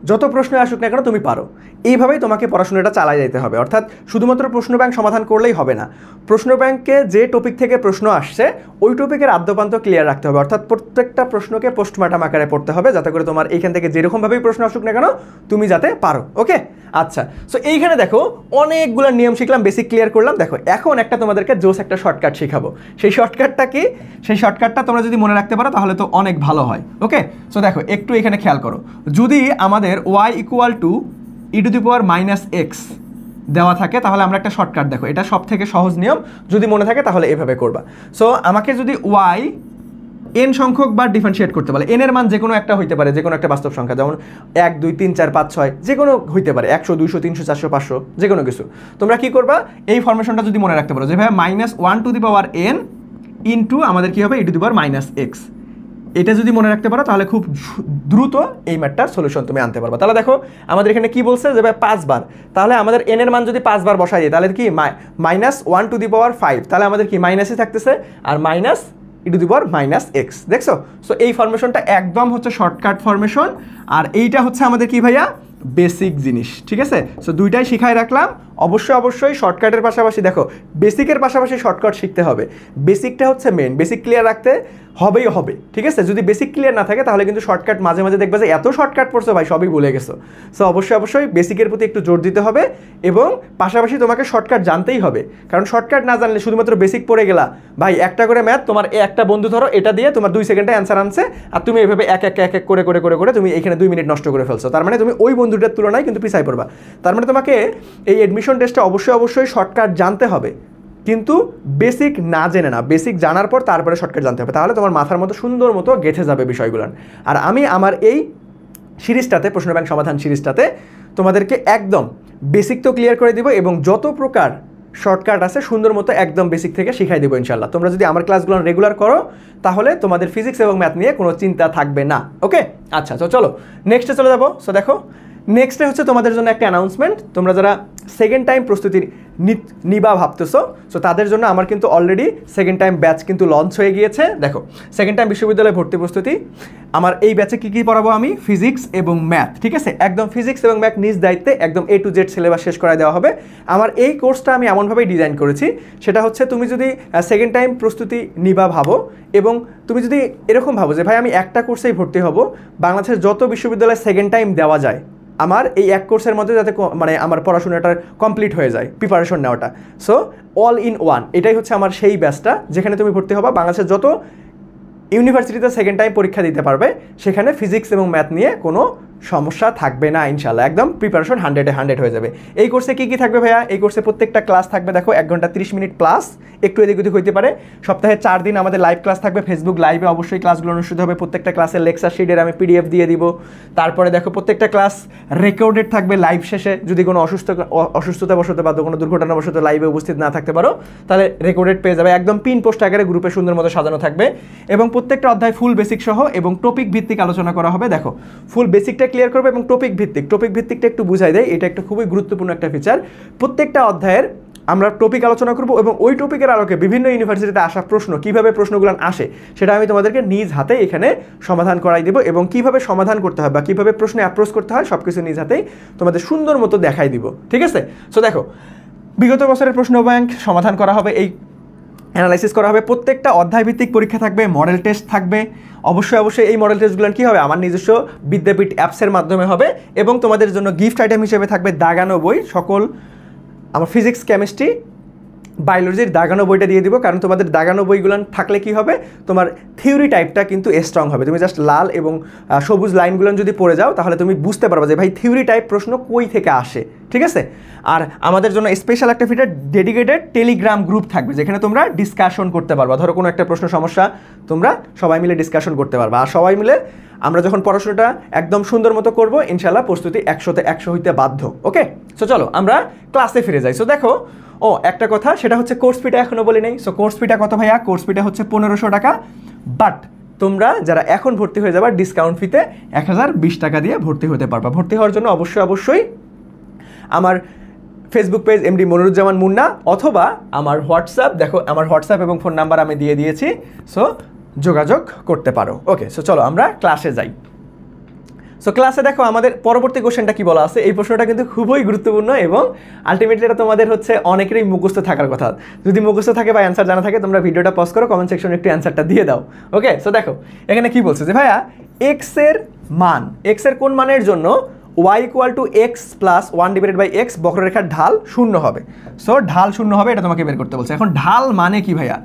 যত প্রশ্ন আসুক না কেন তুমি পারো। এইভাবেই তোমাকে পড়াশোনাটা চালাই যেতে হবে। অর্থাৎ শুধুমাত্র প্রশ্ন ব্যাংক সমাধান করলেই হবে না, প্রশ্ন ব্যাংকে যে টপিক থেকে প্রশ্ন আসছে ওই টপিকের আদ্যপান্ত ক্লিয়ার রাখতে হবে। অর্থাৎ প্রত্যেকটা প্রশ্নকে পোস্টমর্টম আকারে পড়তে হবে, যাতে করে তোমার এইখান থেকে যেরকমভাবেই প্রশ্ন আসুক না কেন তুমি যাতে পারো। ওকে, আচ্ছা, সো এইখানে দেখো অনেকগুলো নিয়ম শিখলাম, বেসিক ক্লিয়ার করলাম। দেখো এখন একটা তোমাদেরকে জোস একটা শর্টকাট শেখাবো। সেই শর্টকাটটা কি? সেই শর্টকাটটা তোমরা যদি মনে রাখতে পারো তাহলে তো অনেক ভালো হয়। ওকে, সো দেখো একটু এখানে খেয়াল করো, যদি আমাদের y ইকুয়াল টু e⁻−x দেওয়া থাকে তাহলে আমরা একটা শর্টকাট, দেখো এটা সব থেকে সহজ নিয়ম, যদি মনে থাকে তাহলে এভাবে করবা। সো আমাকে যদি y n সংখ্যক বার ডিফারেন্সিয়েট করতে বলে, n এর মান যে কোনো একটা হইতে পারে, যে কোনো একটা বাস্তব সংখ্যা, যেমন 1 2 3 4 5 6 যে কোনো হইতে পারে, 100 200 300 400 500 যে কোনো কিছু। তোমরা কি করবা? এই ফরমেশনটা যদি মনে রাখতে পারো যে ভাই -1n ইন্টু আমাদের কি হবে e⁻−x, এটা যদি মনে রাখতে পারো তাহলে খুব দ্রুত এই ম্যাথটার সলিউশন তুমি আনতে পারবা। তাহলে দেখো আমাদের এখানে কি বলছে যে ভাই 5 বার, তাহলে আমাদের n এর মান যদি 5 বার বসাই দিই তাহলে কি -1⁵, তাহলে আমাদের কি মাইনাসই থাকতেছে আর e⁻−x। দেখছো? সো এই ফরমেশনটা একদম হচ্ছে শর্টকাট ফরমেশন, আর এইটা হচ্ছে আমাদের কি ভাইয়া? বেসিক জিনিস। ঠিক আছে, সো দুইটাই শিখাই রাখলাম। অবশ্যই শর্টকাটের পাশাপাশি দেখো বেসিকের পাশাপাশি শর্টকাট শিখতে হবে। বেসিকটা হচ্ছে মেন, বেসিক ক্লিয়ার রাখতে হবে। ঠিক আছে, যদি বেসিক ক্লিয়ার না থাকে তাহলে কিন্তু শর্টকাট মাঝে মাঝে দেখবে যে এত শর্টকাট পড়ছো ভাই সবই ভুলে গেছো। সো অবশ্যই বেসিকের প্রতি একটু জোর দিতে হবে, এবং পাশাপাশি তোমাকে শর্টকাট জানতেই হবে। কারণ শর্টকাট না জানলে শুধুমাত্র বেসিক পড়ে গেলা ভাই, একটা করে ম্যাথ তোমার একটা বন্ধু ধরো এটা দিয়ে তোমার 2 সেকেন্ডে অ্যান্সার আনছে, আর তুমি এইভাবে এক এক করে তুমি এখানে 2 মিনিট নষ্ট করে ফেলছো। তার মানে তুমি ওই বন্ধুটার তুলনায় কিন্তু পিছাই পড়বা। তার মানে তোমাকে এই অ্যাডমিশন টেস্টে অবশ্যই শর্টকাট জানতে হবে, কিন্তু বেসিক না জেনে না, বেসিক জানার পর তারপরে শর্টকাট জানতে হবে, তাহলে তোমার মাথার মতো সুন্দর মতো গেঁথে যাবে বিষয়গুলো। আর আমি আমার এই সিরিজটাতে, প্রশ্ন ব্যাংক সমাধান সিরিজটাতে তোমাদেরকে একদম বেসিক তো ক্লিয়ার করে দিব, এবং যত প্রকার শর্টকাট আছে সুন্দর মতো একদম বেসিক থেকে শিখাই দেবো ইনশাল্লাহ। তোমরা যদি আমার ক্লাসগুলো রেগুলার করো তাহলে তোমাদের ফিজিক্স এবং ম্যাথ নিয়ে কোনো চিন্তা থাকবে না। ওকে, আচ্ছা, তো চলো নেক্সটে চলে যাবো। সো দেখো নেক্সটে হচ্ছে তোমাদের জন্য একটা অ্যানাউন্সমেন্ট, তোমরা যারা সেকেন্ড টাইম প্রস্তুতি নিবা ভাবতেছো, সো তাদের জন্য আমার কিন্তু অলরেডি সেকেন্ড টাইম ব্যাচ কিন্তু লঞ্চ হয়ে গিয়েছে। দেখো সেকেন্ড টাইম বিশ্ববিদ্যালয়ে ভর্তি প্রস্তুতি, আমার এই ব্যাচে কী কী পড়াবো আমি, ফিজিক্স এবং ম্যাথ, ঠিক আছে, একদম ফিজিক্স এবং ম্যাথ নিজ দায়িত্বে একদম A to Z সিলেবাস শেষ করায় দেওয়া হবে। আমার এই কোর্সটা আমি এমনভাবেই ডিজাইন করেছি, সেটা হচ্ছে তুমি যদি সেকেন্ড টাইম প্রস্তুতি নিবা ভাবো এবং তুমি যদি এরকম ভাবো যে ভাই আমি একটা কোর্সেই ভর্তি হব, বাংলাদেশের যত বিশ্ববিদ্যালয়ে সেকেন্ড টাইম দেওয়া যায় আমার এই এক কোর্সের মধ্যে যাতে মানে আমার পড়াশোনাটা কমপ্লিট হয়ে যায়, প্রিপারেশন নেওয়াটা, সো অল ইন ওয়ান, এটাই হচ্ছে আমার সেই ব্যাচটা যেখানে তুমি ভর্তি হবা বাংলাদেশের যত ইউনিভার্সিটিতে সেকেন্ড টাইম পরীক্ষা দিতে পারবে, সেখানে ফিজিক্স এবং ম্যাথ নিয়ে কোনো সমস্যা থাকবে না ইনশাল্লাহ, একদম প্রিপারেশন 100-এ 100 হয়ে যাবে। এই কোর্সে কী কী থাকবে ভাইয়া, এই কোর্সে প্রত্যেকটা ক্লাস থাকবে দেখো 1 ঘন্টা 30 মিনিট প্লাস, একটু এদিক ওদিক হইতে পারে। সপ্তাহে 4 দিন আমাদের লাইভ ক্লাস থাকবে, ফেসবুক লাইভে অবশ্যই ক্লাসগুলো অনুষ্ঠিত হবে। প্রত্যেকটা ক্লাসের লেকচার শিটের আমি PDF দিয়ে দিব। তারপরে দেখো প্রত্যেকটা ক্লাস রেকর্ডেড থাকবে লাইভ শেষে, যদি কোনো অসুস্থতাবশত বা কোনো দুর্ঘটনাবশত লাইভে উপস্থিত না থাকতে পারো তাহলে রেকর্ডেড পেয়ে যাবে, একদম পিন পোস্ট আকারে গ্রুপে সুন্দর মতো সাজানো থাকবে এবং প্রত্যেকটা অধ্যায় ফুল বেসিক সহ এবং টপিক ভিত্তিক আলোচনা করা হবে। দেখো ফুল বেসিকটা ক্লিয়ার করবে এবং টপিক ভিত্তিকটা একটু বুঝাই দেয়, এটা একটা খুবই গুরুত্বপূর্ণ একটা ফিচার। প্রত্যেকটা অধ্যায়ের আমরা টপিক আলোচনা করব এবং ওই টপিকের আলোকে বিভিন্ন ইউনিভার্সিটিতে আসা প্রশ্ন, কিভাবে প্রশ্নগুলো আসে সেটা আমি তোমাদেরকে নিজ হাতে এখানে সমাধান করাই দেবো এবং কিভাবে সমাধান করতে হয় বা কিভাবে প্রশ্নে অ্যাপ্রোচ করতে হয় সব কিছু নিজ হাতেই তোমাদের সুন্দর মতো দেখাই দিব, ঠিক আছে। সো দেখো বিগত বছরের প্রশ্ন ব্যাংক সমাধান করা হবে, এই অ্যানালাইসিস করা হবে, প্রত্যেকটা অধ্যায় ভিত্তিক পরীক্ষা থাকবে, মডেল টেস্ট থাকবে। অবশ্যই এই মডেল টেস্টগুলো কী হবে, আমার নিজস্ব বিদ্যাপীঠ অ্যাপসের মাধ্যমে হবে এবং তোমাদের জন্য গিফট আইটেম হিসেবে থাকবে দাগানো বই, সকল আমার ফিজিক্স কেমিস্ট্রি বায়োলজির দাগানো বইটা দিয়ে দিব, কারণ তোমাদের দাগানো বইগুলো থাকলে কি হবে, তোমার থিওরি টাইপটা কিন্তু স্ট্রং হবে। তুমি জাস্ট লাল এবং সবুজ লাইনগুলো যদি পড়ে যাও তাহলে তুমি বুঝতে পারবে যে ভাই থিওরি টাইপ প্রশ্ন কই থেকে আসে, ঠিক আছে। আর আমাদের জন্য স্পেশাল একটা ফিচার ডেডিকেটেড টেলিগ্রাম গ্রুপ থাকবে, যেখানে তোমরা ডিসকাশন করতে পারবা। ধরো কোনো একটা প্রশ্ন সমস্যা তোমরা সবাই মিলে ডিসকাশন করতে পারবা, আর সবাই মিলে আমরা যখন পড়াশোনাটা একদম সুন্দর মতো করবো ইনশাল্লাহ প্রস্তুতি 100-তে 100 হইতে বাধ্য। ওকে, সো চলো আমরা ক্লাসে ফিরে যাই। সো দেখো একটা কথা, সেটা হচ্ছে কোর্স ফিটা এখনও বলি নেই। সো কোর্স ফিটা কত ভাইয়া, কোর্স ফিটা হচ্ছে 1500 টাকা, বাট তোমরা যারা এখন ভর্তি হয়ে যাবা ডিসকাউন্ট ফিতে 1020 টাকা দিয়ে ভর্তি হতে পারবা। ভর্তি হওয়ার জন্য অবশ্যই আমার Facebook page MD Moniruzzaman Munna অথবা আমার হোয়াটসঅ্যাপ, দেখো আমার হোয়াটসঅ্যাপ এবং ফোন নাম্বার আমি দিয়ে দিয়েছি, সো যোগাযোগ করতে পারো। ওকে, সো চলো আমরা ক্লাসে যাই। সো ক্লাসে দেখো আমাদের পরবর্তী কোশ্চেনটা কি বলা আছে, এই প্রশ্নটা কিন্তু খুবই গুরুত্বপূর্ণ এবং আলটিমেটলি এটা তোমাদের হচ্ছে অনেকেরই মুখস্থ থাকার কথা। যদি মুখস্থ থাকে বা অ্যান্সার জানা থাকে তোমরা ভিডিওটা পজ করো, কমেন্ট সেকশনে একটু অ্যান্সারটা দিয়ে দাও। ওকে, সো দেখো এখানে কি বলছে যে ভাইয়া এক্স এর কোন মানের জন্য y = x + 1/x বক্ররেখার ঢাল 0 হবে। সো ঢাল 0 হবে, এটা তোমাকে বের করতে বলছে। এখন ঢাল মানে কি ভাইয়া,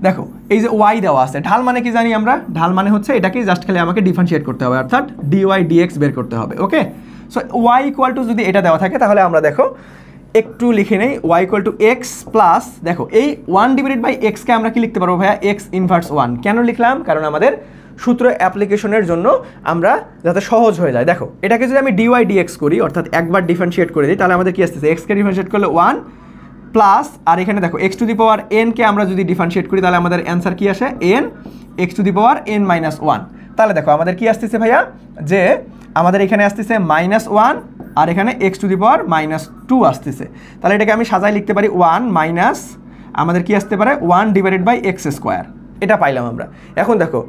দেখো এই যে y দেওয়া আছে, ঢাল মানে কি জানি আমরা, ঢাল মানে হচ্ছে এটাকে জাস্ট খালি আমাকে ডিফারেন্সিয়েট করতে হবে, অর্থাৎ dy dx বের করতে হবে। ওকে, সো y = যদি এটা দেওয়া থাকে তাহলে আমরা দেখো একটু লিখে নেই, y = x প্লাস, দেখো এই 1/x কে আমরা কি লিখতে পারবো ভাইয়া, x ইনভার্স 1। কেন লিখলাম, কারণ আমাদের সূত্র অ্যাপ্লিকেশনের জন্য আমরা যাতে সহজ হয়ে যায়। দেখো এটাকে যদি আমি dy dx করি, অর্থাৎ একবার ডিফারেন্সিয়েট করে দিই, তাহলে আমাদের কি আসতেছে, x কে ডিফারেন্সিয়েট করলে 1 প্লাস, আর এখানে দেখো x⁻n কে আমরা যদি ডিফারেন্সিয়েট করি তাহলে আমাদের অ্যান্সার কি আসে, n x⁻n - 1। তাহলে দেখো আমাদের কি আসতেছে ভাইয়া, যে আমাদের এখানে আসতেছে -1 আর এখানে x⁻2 আসতেছে। তাহলে এটাকে আমি সাজায় লিখতে পারি 1 মাইনাস আমাদের কি আসতে পারে 1/x², এটা পাইলাম আমরা। এখন দেখো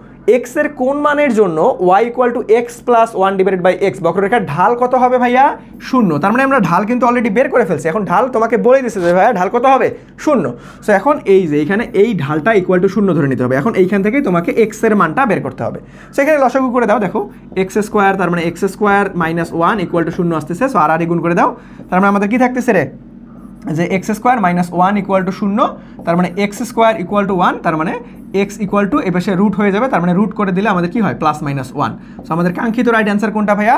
x এর কোন মানের জন্য y = x + 1/x বক্ররেখার ঢাল কত হবে ভাইয়া, 0। তার মানে আমরা ঢাল কিন্তু অলরেডি বের করে ফেলছি, এখন ঢাল তোমাকে বলে দিচ্ছে যে ভাইয়া ঢাল কত হবে, 0। সো এখন এই যে এখানে এই ঢালটা = 0 ধরে নিতে হবে। এখন এইখান থেকেই তোমাকে x এর মানটা বের করতে হবে। সো এখানে লসাগু করে দাও, দেখো x², তার মানে x² - 1 = 0 আসতেছে। সো আর গুণ করে দাও, তার মানে আমাদের কি থাকতেছে রে, যে x² - 1 = 0, তার মানে x² = 1, তার মানে x = এপাশে রুট হয়ে যাবে, তার মানে রুট করে দিলে আমাদের কি হয়, +-1। সো আমাদের কাঙ্ক্ষিত রাইট অ্যান্সার কোনটা ভাইয়া,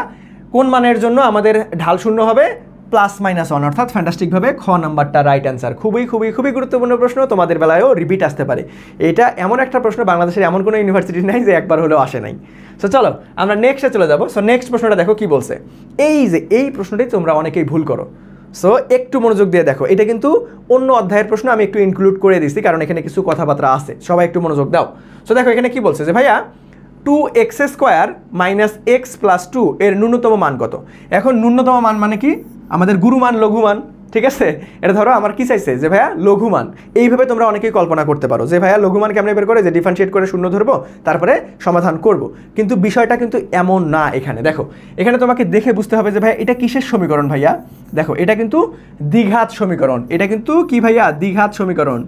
কোন মানের জন্য আমাদের ঢাল 0 হবে, +-1, অর্থাৎ ফ্যান্টাস্টিকভাবে খ নাম্বারটা রাইট অ্যান্সার। খুবই গুরুত্বপূর্ণ প্রশ্ন, তোমাদের বেলায়ও রিপিট আসতে পারে। এটা এমন একটা প্রশ্ন বাংলাদেশের এমন কোনো ইউনিভার্সিটি নাই যে একবার হলেও আসে নাই। সো চলো আমরা নেক্সটে চলে যাবো। সো নেক্সট প্রশ্নটা দেখো কি বলছে, এই প্রশ্নটি তোমরা অনেকেই ভুল করো। সো একটু মনোযোগ দিয়ে দেখো, এটা কিন্তু অন্য অধ্যায়ের প্রশ্ন, আমি একটু ইনক্লুড করে দিচ্ছি কারণ এখানে কিছু কথাবার্তা আছে, সবাই একটু মনোযোগ দাও। সো দেখো এখানে কি বলছে যে ভাইয়া 2x² মাইনাস এক্স প্লাস 2 এর ন্যূনতম মান কত? এখন ন্যূনতম মান মানে কি? আমাদের গুরুমান লঘুমান, ঠিক আছে? এটা ধরো আমার কি চাইছে যে ভাইয়া লঘুমান, এইভাবে তোমরা অনেকেই কল্পনা করতে পারো যে ভাইয়া লঘুমান কেমনে বের করে, যে ডিফারেন্সিয়েট করে শূন্য ধরবো তারপরে সমাধান করব, কিন্তু বিষয়টা কিন্তু এমন না। এখানে দেখো, এখানে তোমাকে দেখে বুঝতে হবে যে ভাইয়া এটা কিসের সমীকরণ ভাইয়া। দেখো এটা কিন্তু দ্বিঘাত সমীকরণ, এটা কিন্তু কি ভাইয়া? দ্বিঘাত সমীকরণ।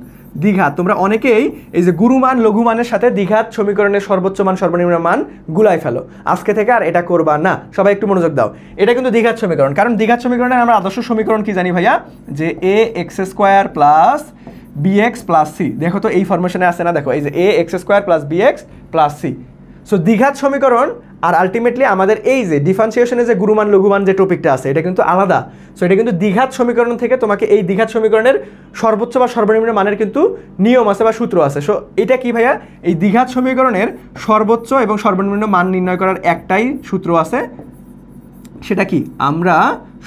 দ্বিঘাত, তোমরা অনেকেই এই যে গুরুমান লঘুমানের সাথে দ্বিঘাত সমীকরণের সর্বোচ্চ মান সর্বনিম্ন মান গুলাই ফেলো, আজকে থেকে আর এটা করবা না। সবাই একটু মনোযোগ দাও, এটা কিন্তু দ্বিঘাত সমীকরণ। কারণ দ্বিঘাত সমীকরণের আমরা আদর্শ সমীকরণ কি জানি ভাইয়া? যে ax² plus bx plus c। দেখো তো এই ফরমেশনে আছে না? দেখো এই যে ax² plus bx plus c। So দ্বিঘাত সমীকরণ আর আলটিমেটলি আমাদের এই যে ডিফারেন্সিয়েশনে যে গুরুমান লঘুমান যে টপিকটা আছে এটা কিন্তু আলাদা। সো এটা কিন্তু দ্বিঘাত সমীকরণ থেকে তোমাকে এই দ্বিঘাত সমীকরণের সর্বোচ্চ বা সর্বনিম্ন মানের কিন্তু নিয়ম আছে বা সূত্র আছে। সো এটা কি ভাইয়া? এই দ্বিঘাত সমীকরণের সর্বোচ্চ এবং সর্বনিম্ন মান নির্ণয় করার একটাই সূত্র আছে, সেটা কি? আমরা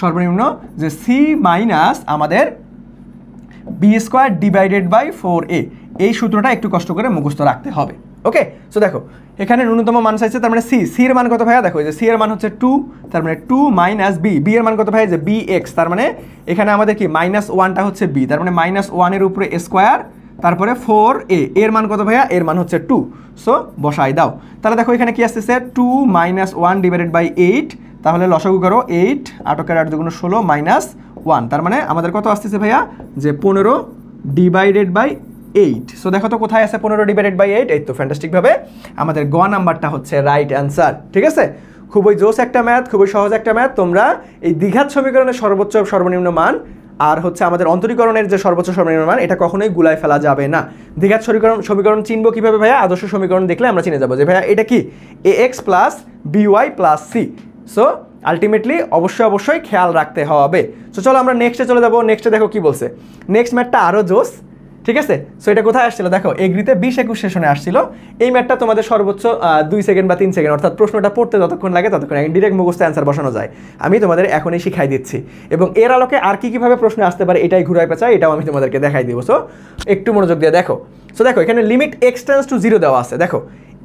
সর্বনিম্ন যে c মাইনাস আমাদের b² ডিভাইডেড বাই 4a, এই সূত্রটা একটু কষ্ট করে মুখস্থ রাখতে হবে। ওকে, সো দেখো এখানে ন্যূনতম মান চাইছে, তার মানে c এর মান কত ভাইয়া? দেখো এই যে c এর মান হচ্ছে 2, তার মানে 2 মাইনাস b, b এর মান কত ভাইয়া? যে bx, তার মানে এখানে আমাদের কি -1টা হচ্ছে b, তার মানে -1 এর উপরে স্কোয়ার, তারপরে 4a, এর মান কত ভাইয়া? এর মান হচ্ছে 2। সো বসাই দাও। তাহলে দেখো এখানে কি আসতেছে? 2 - 1 ডিভাইডেড বাই 8, তাহলে লসাগু করো 8, 8 × 8 = 16 -1, তার মানে আমাদের কত আসতেছে ভাইয়া? যে 15 ডিভাইডেড বাই 8। সো দেখো তো কোথায় আছে 15 ডিভাইডেড বাই 8? এই তো ফ্যান্টাস্টিকভাবে আমাদের গ নাম্বারটা হচ্ছে রাইট অ্যান্সার। ঠিক আছে, খুবই জোস একটা ম্যাথ, খুবই সহজ একটা ম্যাথ। তোমরা এই দ্বিঘাত সমীকরণের সর্বোচ্চ সর্বনিম্ন মান আর হচ্ছে আমাদের অন্তরীকরণের যে সর্বোচ্চ সর্বনিম্ন মান, এটা কখনোই গুলায় ফেলা যাবে না। দ্বিঘাত সমীকরণ চিনবো কিভাবে ভাইয়া? আদর্শ সমীকরণ দেখলে আমরা চিনে যাবো যে ভাইয়া এটা কি ax plus by plus c। So ultimately অবশ্যই খেয়াল রাখতে হবে। সো চলো আমরা নেক্সটে চলে যাবো। নেক্সটে দেখো কি বলছে, নেক্সট ম্যাথটা আরও জোস। ঠিক আছে, সো এটা কোথায় আসছিল? দেখো এগ্রিতে 20-21 সেশনে আসছিল। এই ম্যাথটা তোমাদের সর্বোচ্চ 2 সেকেন্ড বা 3 সেকেন্ড, অর্থাৎ প্রশ্নটা পড়তে যতক্ষণ লাগে ততক্ষণ ডিরেক্ট মুখস্থ অ্যান্সার বসানো যায়। আমি তোমাদের এখনই শিখাই দিচ্ছি, এবং এর আলোকে আর কীভাবে প্রশ্ন আসতে পারে এটাই ঘুরাই পেঁচাই, এটাও আমি তোমাদেরকে দেখাই দিব। সো একটু মনোযোগ দিয়ে দেখো। সো দেখো এখানে লিমিট x টেন্ডস টু 0 দেওয়া আছে। দেখো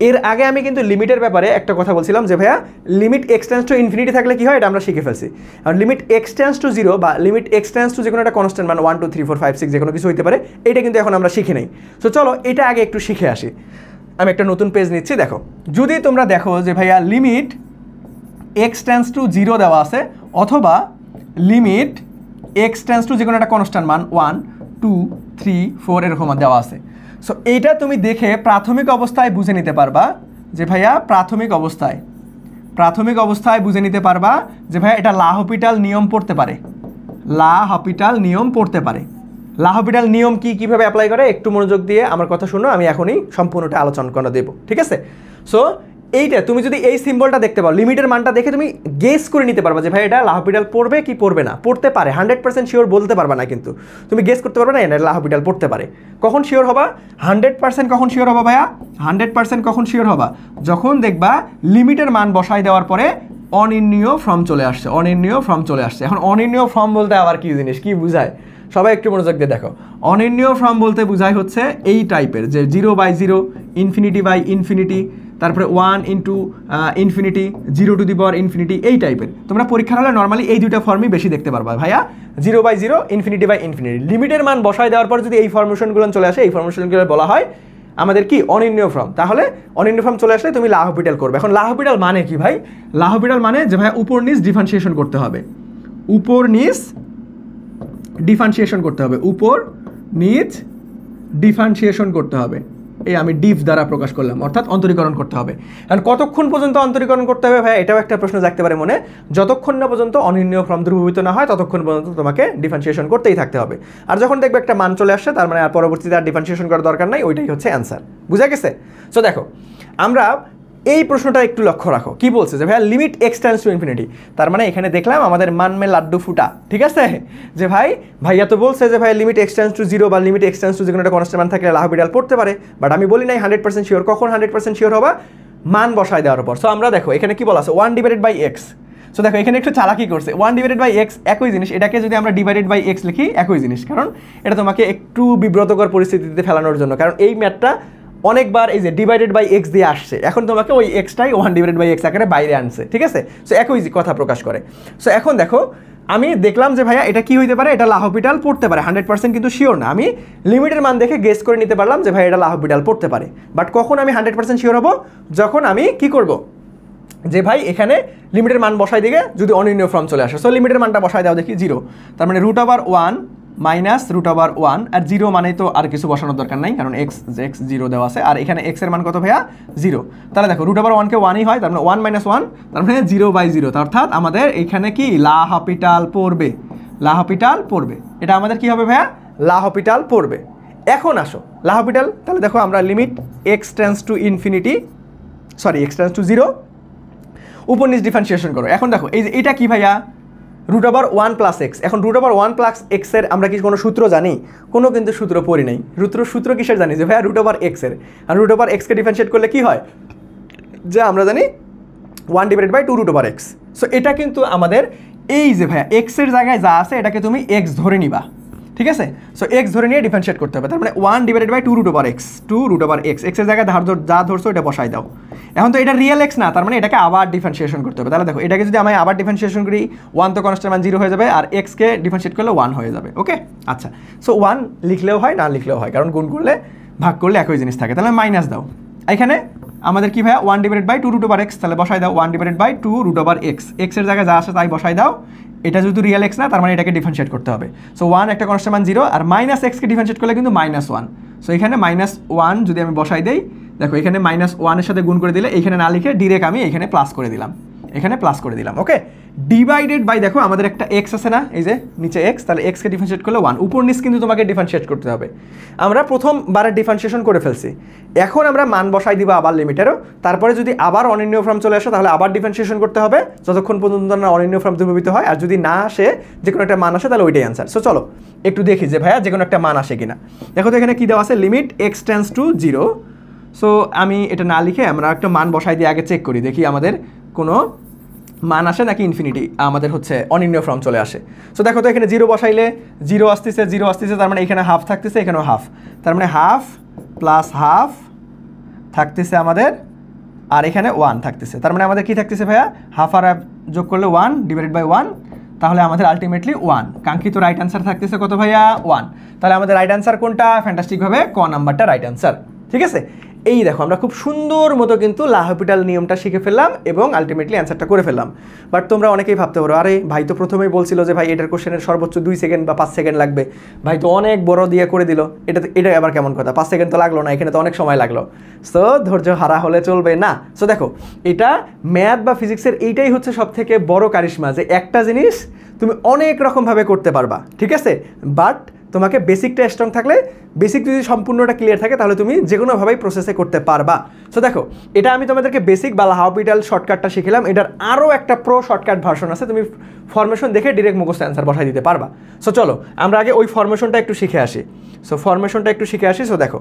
এর আগে আমি কিন্তু লিমিটের ব্যাপারে একটা কথা বলছিলাম যে ভাইয়া limit x tends to infinity থাকলে কি হয়, এটা আমরা শিখে ফেলছি। আর লিমিট x টেন্ডস টু 0 বা লিমিট x টেন্ডস টু যে কোনো একটা কনস্ট্যান্ট মান 1 2 3 4 5 6 যে কোনো কিছু হতে পারে, এটা কিন্তু এখন আমরা শিখি নাই। সো চলো এটা আগে একটু শিখে আসি। আমি একটা নতুন পেজ নিচ্ছি। দেখো যদি তোমরা দেখো যে ভাইয়া লিমিট x টেন্ডস টু 0 দেওয়া আছে, অথবা লিমিট x টেন্ডস টু যে কোনো একটা কনস্ট্যান্ট মান 1 2 3 4 এরকম দেওয়া আছে। সো এইটা তুমি দেখে প্রাথমিক অবস্থায় বুঝে নিতে পারবা যে ভাইয়া প্রাথমিক অবস্থায় বুঝে নিতে পারবা যে ভাইয়া এটা লাহপিটাল নিয়ম পড়তে পারে। লাহপিটাল নিয়ম কিভাবে অ্যাপ্লাই করে একটু মনোযোগ দিয়ে আমার কথা শুনো, আমি এখনই সম্পূর্ণটা আলোচনা করে দেবো। ঠিক আছে, সো এইটা তুমি যদি এই সিম্বলটা দেখতে পাও, লিমিটের মানটা দেখে তুমি গেস করে নিতে পারবা যে ভাই এটা লাহপিটাল পড়বে কি পড়বে না। পড়তে পারে, 100% শিওর বলতে পারবা না, কিন্তু তুমি গেস করতে পারবে না এটা লাহপিটাল পড়তে পারে। কখন শিওর হবা? 100% কখন শিওর হবা ভাইয়া? 100% কখন শিওর হবা? যখন দেখবা লিমিটের মান বসাই দেওয়ার পরে অনির্ণীয় ফর্ম চলে আসছে। এখন অনির্ণীয় ফর্ম বলতে আবার কি জিনিস, কি বুঝায়? সবাই একটু মনোযোগ দিয়ে দেখো। অনির্ণীয় ফর্ম বলতে বোঝায় হচ্ছে এই টাইপের, যে 0/0, ইনফিনিটি, তারপরে 1 into infinity, 0 two the power infinity, এই টাইপের। তোমরা পরীক্ষার হলে নর্মালি এই দুইটা ফর্মই বেশি দেখতে পারবা ভাইয়া, 0/0, ইনফিনিটি। লিমিটের মান বসায় দেওয়ার পর যদি এই ফর্মেশনগুলো চলে আসে, এই ফর্মেশনগুলো বলা হয় আমাদের কি অনির্ণীয় ফর্ম। তাহলে অনির্ণীয় ফর্ম চলে আসলে তুমি লাহপিটাল করবে। এখন লাহপিটাল মানে কি ভাই? লাহপিটাল মানে যে ভাই উপর নিচ ডিফারেন্সিয়েশন করতে হবে। উপর নিচ ডিফারেন্সিয়েশন করতে হবে। এই আমি ডিফ দ্বারা প্রকাশ করলাম, অর্থাৎ অন্তরীকরণ করতে হবে। কারণ কতক্ষণ পর্যন্ত অন্তরীকরণ করতে হবে ভাই? এটাও একটা প্রশ্ন জাগতে পারে মনে। যতক্ষণ না পর্যন্ত অনির্ণীয় ফর্ম ধ্রুবীভূত না হয় ততক্ষণ পর্যন্ত তোমাকে ডিফারেন্সিয়েশন করতেই থাকতে হবে। আর যখন দেখবে একটা মান চলে আসছে, তার মানে আর পরবর্তীতে আর ডিফারেন্সিয়েশন করার দরকার নাই, ওইটাই হচ্ছে অ্যান্সার। বুঝা গেছে? সো দেখো আমরা এই প্রশ্নটা একটু লক্ষ্য রাখো, কি বলছে যে ভাইয়া limit x tends to infinity. তার মানে এখানে দেখলাম আমাদের মান মে লাড্ডু ফুটা। ঠিক আছে, যে ভাইয়া তো বলছে যে ভাই লিমিট x টেন্ডস টু 0 বা লিমিট x টেন্ডস টু যে কোনো একটা কনস্ট্যান্ট মান থাকলে লাহপিটাল পড়তে পারে, বাট আমি বলি নাই 100% শিওর। কখন 100% শিওর হবা? মান বসায় দেওয়ার পর। সো আমরা দেখো এখানে কি বলা আছে, 1/x। সো দেখো এখানে একটু চালাকি করছে, 1/x একই জিনিস, এটাকে যদি আমরা / x লিখি একই জিনিস, কারণ এটা তোমাকে একটু বিব্রতকর পরিস্থিতিতে ফেলানোর জন্য। কারণ এই ম্যাথটা অনেকবার এই যে ডিভাইডেড বাই এক্স দিয়ে আসছে, এখন তোমাকে ওই এক্সটাই 1 ডিভাইডেড বাই এক্স আকারে বাইরে আনছে, ঠিক আছে? সো একই কথা প্রকাশ করে। সো এখন দেখো আমি দেখলাম যে ভাইয়া এটা কি হইতে পারে, এটা লাহপিটাল পড়তে পারে, 100% কিন্তু শিওর না, আমি লিমিটের মান দেখে গেস করে নিতে পারলাম যে ভাই এটা লাহপিটাল পড়তে পারে। বাট কখন আমি 100% শিওর হব, যখন আমি কি করব, যে ভাই এখানে লিমিটের মান বসাই দিকে যদি অনির্ণীয় ফর্ম চলে আসে। সো লিমিটের মানটা বসাই দাও দেখি 0, তার মানে √1 মাইনাস √1, আর 0 মানে তো আর কিছু বসানোর দরকার নাই, কারণ এক্স 0 দেওয়া আছে, আর এখানে এক্স এর মান কত ভাইয়া 0। তাহলে দেখো √1 কে 1ই হয়, তার মানে 1 - 1, তার মানে 0/0, অর্থাৎ আমাদের এখানে কি লাহপিটাল পড়বে, লাহপিটাল পড়বে। এটা আমাদের কি হবে ভাইয়া, লাহপিটাল পড়বে। এখন আসো লাহপিটাল, তাহলে দেখো আমরা limit x tends to infinity, sorry x tends to 0, উপর নিচ ডিফারেন্সিয়েশন করো। এখন দেখো এই যে এটা কি ভাইয়া, √1 + x। এখন √1 + x এর আমরা কি কোনো সূত্র জানি? কোনো কিন্তু সূত্র পড়ি নাই। সূত্র কিসের জানি, যে ভাইয়া √x এর, আর √x কে ডিফারেন্সিয়েট করলে কি হয়, যে আমরা জানি 1 / 2√x। সো এটা কিন্তু আমাদের এই যে ভাইয়া x এর জায়গায় যা আছে এটাকে তুমি x ধরে নিবা, ঠিক আছে? সো x ধরে নিয়ে ডিফারেন্সিয়েট করতে হবে, তার মানে 1 / 2√x, 2√x, x এর জায়গায় যা ধরছো এটা বসাই দাও। এখন তো এটা রিয়েল x না, তার মানে এটাকে আবার ডিফারেন্সিয়েশন করতে হবে। তাহলে দেখো এটাকে যদি আমি আবার ডিফারেন্সিয়েশন করি, 1 তো কনস্ট্যান্ট মান 0 হয়ে যাবে, আর x কে ডিফারেন্সিয়েট করলে 1 হয়ে যাবে। ওকে, আচ্ছা। সো 1 লিখলেও হয়, না লিখলেও হয়, কারণ গুণ করলে ভাগ করলে একই জিনিস থাকে। তাহলে মাইনাস দাও, এখানে আমাদের কি ভাইয়া 1 / 2√x, তাহলে বসাই দাও 1 / 2√x, x এর জায়গায় যা আছে তাই বসাই দাও। এটা যেহেতু রিয়েল x না, তার মানে এটাকে ডিফারেন্সিয়েট করতে হবে। সো 1 একটা কনস্ট্যান্ট মান 0, আর -x কে ডিফারেন্সিয়েট করলে কিন্তু -1। সো এখানে -1 যদি আমি বসাই দেই, দেখো এখানে -1 এর সাথে গুণ করে দিলে, এখানে না লিখে ডিরেক্ট আমি এখানে প্লাস করে দিলাম, এখানে প্লাস করে দিলাম। ওকে, ডিভাইডেড বাই, দেখো আমাদের একটা x আছে না, এই যে নিচে x, তাহলে x কে ডিফারেন্সিয়েট করলে 1, উপর নিচ কিন্তু তোমাকে ডিফারেন্সিয়েট করতে হবে। আমরা প্রথমবারে ডিফারেন্সিয়েশন করে ফেলছি, এখন আমরা মান বসাই দিব আবার লিমিটেরও, তারপরে যদি আবার অনির্ণীয় ফর্ম চলে আসে তাহলে আবার ডিফারেন্সিয়েশন করতে হবে যতক্ষণ পর্যন্ত না অনির্ণীয় ফর্ম দ্রবীভূত হয়, আর যদি না আসে, যে কোনো একটা মান আসে, তাহলে ওইটাই অ্যান্সার। সো চলো একটু দেখি যে ভাইয়া যে কোনো একটা মান আসে কিনা। দেখো তো এখানে কি দেওয়া আছে, limit x tends to 0। So আমি এটা না লিখে আমরা একটা মান বসাই দিয়ে আগে চেক করি, দেখি আমাদের কোনো মান আসে নাকি ইনফিনিটি আমাদের হচ্ছে অনির্ণীয় ফর্ম চলে আসে। সো দেখো তো এখানে 0 বসাইলে 0 আসতেছে, 0 আসতেছে, তার মানে এখানে হাফ থাকতেছে, এখানেও হাফ, তার মানে হাফ প্লাস হাফ থাকতেছে আমাদের, আর এখানে 1 থাকতেছে, তার মানে আমাদের কি থাকতেছে ভাইয়া, হাফ আর হাফ যোগ করলে 1 / 1, তাহলে আমাদের আলটিমেটলি 1। কাঙ্ক্ষিত রাইট অ্যান্সার থাকতেছে কত ভাইয়া, 1। তাহলে আমাদের রাইট অ্যান্সার কোনটা, ফ্যান্টাস্টিকভাবে ক নাম্বারটা রাইট অ্যান্সার, ঠিক আছে? এই দেখো আমরা খুব সুন্দর মতো কিন্তু লাহপিটাল নিয়মটা শিখে ফেললাম এবং আলটিমেটলি অ্যান্সারটা করে ফেললাম। বাট তোমরা অনেকেই ভাবতে পারো, আরে ভাই তো প্রথমেই বলছিল যে ভাই এটার কোশ্চেনের সর্বোচ্চ 2 সেকেন্ড বা 5 সেকেন্ড লাগবে, ভাই তো অনেক বড় দিয়ে করে দিল, এটা আবার কেমন কথা, 5 সেকেন্ড তো লাগলো না, এখানে তো অনেক সময় লাগলো। সো ধৈর্য হারা হলে চলবে না। সো দেখো এটা ম্যাথ বা ফিজিক্সের এইটাই হচ্ছে সব থেকে বড় কারিশমা, যে একটা জিনিস তুমি অনেক রকমভাবে করতে পারবা, ঠিক আছে? বাট তোমাকে বেসিকটা স্ট্রং থাকলে, বেসিক যদি সম্পূর্ণটা ক্লিয়ার থাকে, তাহলে তুমি যে কোনোভাবেই প্রসেসে করতে পারবা। সো দেখো এটা আমি তোমাদেরকে বেসিক বা লাহপিটাল শর্টকাটটা শিখলাম, এটার আরও একটা প্রো শর্টকাট ভার্সন আছে, তুমি ফরমেশন দেখে ডিরেক্ট মুখস্থ অ্যান্সার বসাই দিতে পারবা। সো চলো আমরা আগে ওই ফরমেশনটা একটু শিখে আসি। সো দেখো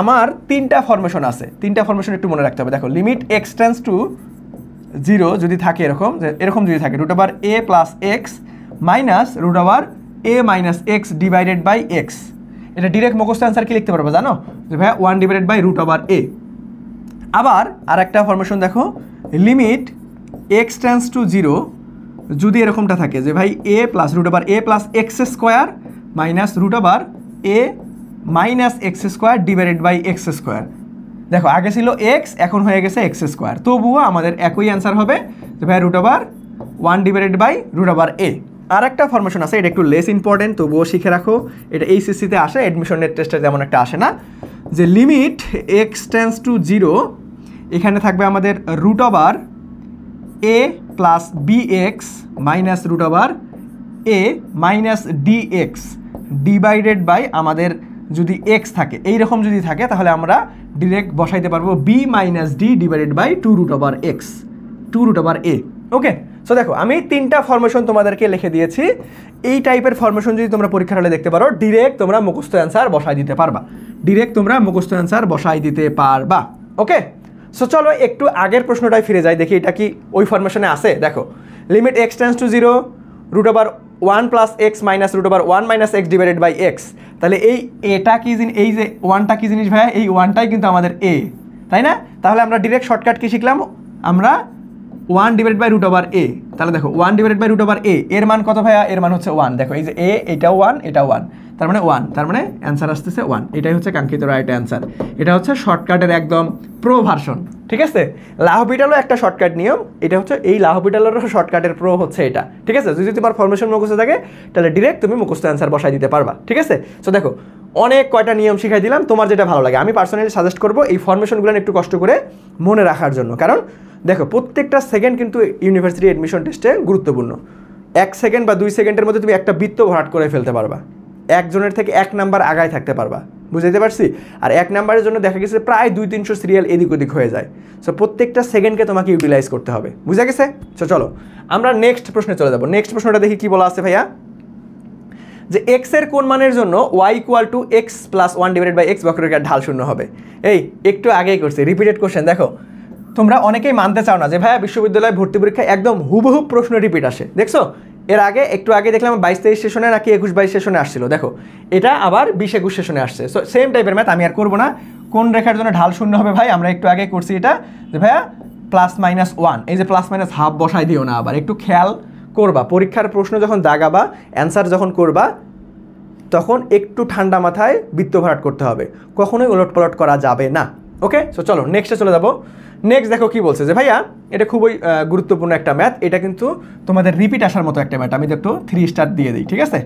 আমার 3টা ফরমেশন আছে, 3টা ফরমেশন একটু মনে রাখতে হবে। দেখো লিমিট x টেন্ডস টু 0 যদি থাকে এরকম যদি থাকে, √a + x minus √a - x divided by x, এটা ডিরেক্ট মুখস্থ অ্যান্সার কি লিখতে পারবো জানো, যে ভাইয়া 1 / √a। আবার আর একটা ফরমেশন দেখো, লিমিট x টেন্ডস টু 0 যদি এরকমটা থাকে, যে ভাই a + √a + x² minus √a - x² divided by x²। দেখো আগে ছিল x, এখন হয়ে গেছে x², তবুও আমাদের একই অ্যান্সার হবে, যে ভাই √1 / √a। আর একটা ফরমেশন আছে, এটা একটু লেস ইম্পর্টেন্ট, তবুও শিখে রাখো, এটা এইচএসসিতে আসে, অ্যাডমিশন নেট টেস্টে যেমন একটা আসে না, যে লিমিট x টেন্ডস টু 0, এখানে থাকবে আমাদের √a + bx minus √a - dx divided by আমাদের যদি x থাকে, এইরকম যদি থাকে, তাহলে আমরা ডিরেক্ট বসাইতে পারবো b - d divided by 2√x 2√a। Okay, so দেখো আমি 3টা ফরমেশন তোমাদেরকে লিখে দিয়েছি। এই টাইপের ফরমেশন যদি তোমরা পরীক্ষার হলে দেখতে পারো, ডিরেক্ট তোমরা মুখস্থ অ্যান্সার বসাই দিতে পারবা, ওকে। সো চলো একটু আগের প্রশ্নটায় ফিরে যাই, দেখি এটা কি ওই ফরমেশনে আছে। দেখো limit x tends to 0, √1 + x minus √1 - x divided by x, তাহলে এই এটা কি জিনিস, এই যে ওয়ানটা কি জিনিস ভাইয়া, এই ওয়ানটাই কিন্তু আমাদের এ, তাই না? তাহলে আমরা ডিরেক্ট শর্টকাট কি শিখলাম, আমরা 1 divided by root over a. তাহলে দেখো 1 divided by root over a, এর মান কত ভাইয়া, এর মান হচ্ছে 1। দেখো এই যে এ, এটাও 1, এটাও 1, তার মানে 1, তার মানে অ্যান্সার আসতেছে 1। এটাই হচ্ছে কাঙ্ক্ষিত রাইট অ্যান্সার। এটা হচ্ছে শর্টকাটের একদম প্রো ভার্সন, ঠিক আছে? লাহপিটালও একটা শর্টকাট নিয়ম, এটা হচ্ছে এই লাহপিটালেরও শর্টকাটের প্রো হচ্ছে এটা, ঠিক আছে? যদি তোমার ফরমেশন মুখস্থ থাকে তাহলে ডিরেক্ট তুমি মুখস্থ অ্যান্সার বসাই দিতে পারবা, ঠিক আছে? সো দেখো অনেক কয়টা নিয়ম শিখাই দিলাম, তোমার যেটা ভালো লাগে। আমি পার্সোনালি সাজেস্ট করবো এই ফরমেশনগুলো একটু কষ্ট করে মনে রাখার জন্য, কারণ দেখো প্রত্যেকটা সেকেন্ড কিন্তু ইউনিভার্সিটি অ্যাডমিশন টেস্টে গুরুত্বপূর্ণ। 1 সেকেন্ড বা 2 সেকেন্ডের মধ্যে তুমি একটা বৃত্ত ভরাট করে ফেলতে পারবা, একজনের থেকে 1 নাম্বার আগায় থাকতে পারবা, বুঝাইতে পারছি? আর 1 নাম্বারের জন্য দেখা গেছে প্রায় 200-300 সিরিয়াল এদিক ওদিক হয়ে যায়। সো প্রত্যেকটা সেকেন্ডকে তোমাকে ইউটিলাইজ করতে হবে, বুঝা গেছে? সো চলো আমরা নেক্সট প্রশ্নে চলে যাবো। নেক্সট প্রশ্নটা দেখি কি বলা আছে ভাইয়া, যে এক্স এর কোন মানের জন্য y equal to x plus 1 divided by x বক্ররেখার ঢাল শূন্য হবে। এই একটু আগেই করছি, রিপিটেড কোশ্চেন। দেখো তোমরা অনেকেই মানতে চাও না যে ভাইয়া বিশ্ববিদ্যালয় ভর্তি পরীক্ষায় একদম হুবহু প্রশ্ন রিপিট আসে, দেখছো? এর আগে একটু আগে দেখলাম 22-23 সেশনে নাকি 21-22 সেশনে আসছিল, দেখো এটা আবার 20-21 সেশনে আসছে। সো সেম টাইপের ম্যাথ আমি আর করবো না। কোন রেখার জন্য ঢাল শূন্য হবে ভাই, আমরা একটু আগে করছি এটা, যে ভাইয়া +-1, এই যে +-1/2 বসাই দিও না, আবার একটু খেয়াল করবা। পরীক্ষার প্রশ্ন যখন দাগাবা, অ্যান্সার যখন করবা, তখন একটু ঠান্ডা মাথায় বৃত্ত ভরাট করতে হবে, কখনোই ওলটপালট করা যাবে না। ওকে, সো চলো নেক্সটে চলে যাবো। নেক্সট দেখো কি বলছে, যে ভাইয়া এটা খুবই গুরুত্বপূর্ণ একটা ম্যাথ, এটা কিন্তু তোমাদের রিপিট আসার মতো একটা ম্যাথ। আমি একটু 3 স্টার দিয়ে দিই, ঠিক আছে?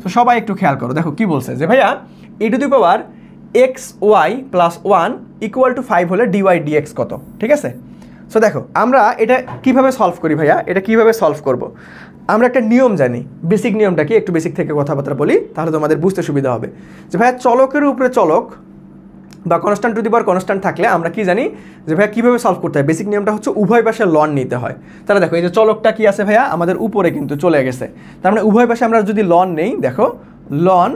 তো সবাই একটু খেয়াল করো, দেখো কি বলছে, যে ভাইয়া e⁻xy + 1 = 5 হলে dy dx কত, ঠিক আছে? সো দেখো আমরা এটা কিভাবে সলভ করি ভাইয়া, এটা কিভাবে সলভ করব। আমরা একটা নিয়ম জানি, বেসিক নিয়মটা কি, একটু বেসিক থেকে কথাবার্তা বলি, তাহলে তোমাদের বুঝতে সুবিধা হবে। যে ভাইয়া চলকের উপরে চলক বা constant two the power constant থাকলে আমরা কি জানি যে ভাইয়া কীভাবে সলভ করতে হয়। বেসিক নিয়মটা হচ্ছে উভয় পাশে লন নিতে হয়। তাহলে দেখো এই যে চলকটা কি আছে ভাইয়া, আমাদের উপরে কিন্তু চলে গেছে, তার মানে উভয় পাশে আমরা যদি লন নেই, দেখো লন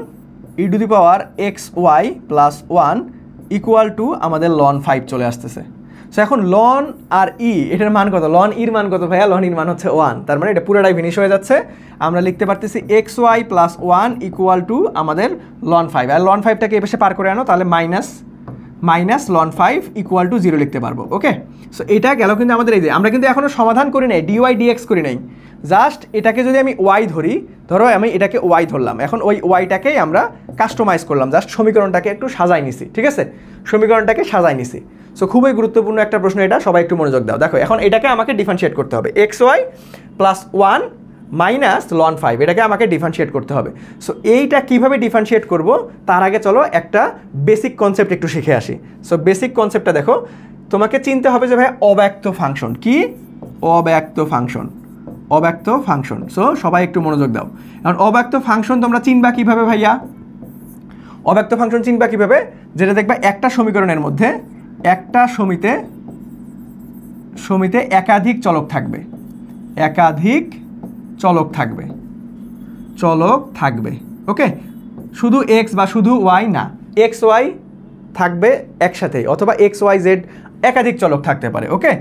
e⁻xy + 1 = আমাদের লন 5 চলে আসতেছে। সো এখন লন আর ই এটার মান কত, লন ইর মান কত ভাইয়া, লন ইর মান হচ্ছে 1, তার মানে এটা পুরোটাই ফিনিশ হয়ে যাচ্ছে। আমরা লিখতে পারতেছি xy + 1 = আমাদের লন 5, আর লন 5টাকে এ পাশে পার করে আনো, তাহলে মাইনাস লন 5 = 0 লিখতে পারবো। ওকে, সো এটা গেল কিন্তু আমাদের। এই যে আমরা কিন্তু এখনও সমাধান করি নাই, dy dx করি নাই, জাস্ট এটাকে যদি আমি ওয়াই ধরি, ধরো আমি এটাকে ওয়াই ধরলাম, এখন ওই ওয়াইটাকেই আমরা কাস্টমাইজ করলাম, জাস্ট সমীকরণটাকে একটু সাজাই নিছি, ঠিক আছে? সমীকরণটাকে সাজাই নিছি। সো খুবই গুরুত্বপূর্ণ একটা প্রশ্ন এটা, সবাই একটু মনোযোগ দাও। দেখো এখন এটাকে আমাকে ডিফারেন্সিয়েট করতে হবে, xy + 1 - ln 5, এটাকে আমাকে ডিফারেন্সিয়েট করতে হবে। সো এইটা কিভাবে ডিফারেন্সিয়েট করব তার আগে চলো একটা বেসিক কনসেপ্ট একটু শিখে আসি। সো বেসিক কনসেপ্টটা দেখো, তোমাকে চিনতে হবে যে ভাই অব্যক্ত ফাংশন কি, অব্যক্ত ফাংশন। সো সবাই একটু মনোযোগ দাও। এখন অব্যক্ত ফাংশন তোমরা চিনবা কিভাবে ভাইয়া, অব্যক্ত ফাংশন চিনবা কিভাবে, যেটা দেখবা একটা সমীকরণের মধ্যে একটা সমিতে একাধিক চলক থাকবে, ওকে? শুধু এক্স বা শুধু ওয়াই না, এক্স ওয়াই থাকবে একসাথেই, অথবা এক্স ওয়াই জেড একাধিক চলক থাকতে পারে। ওকে,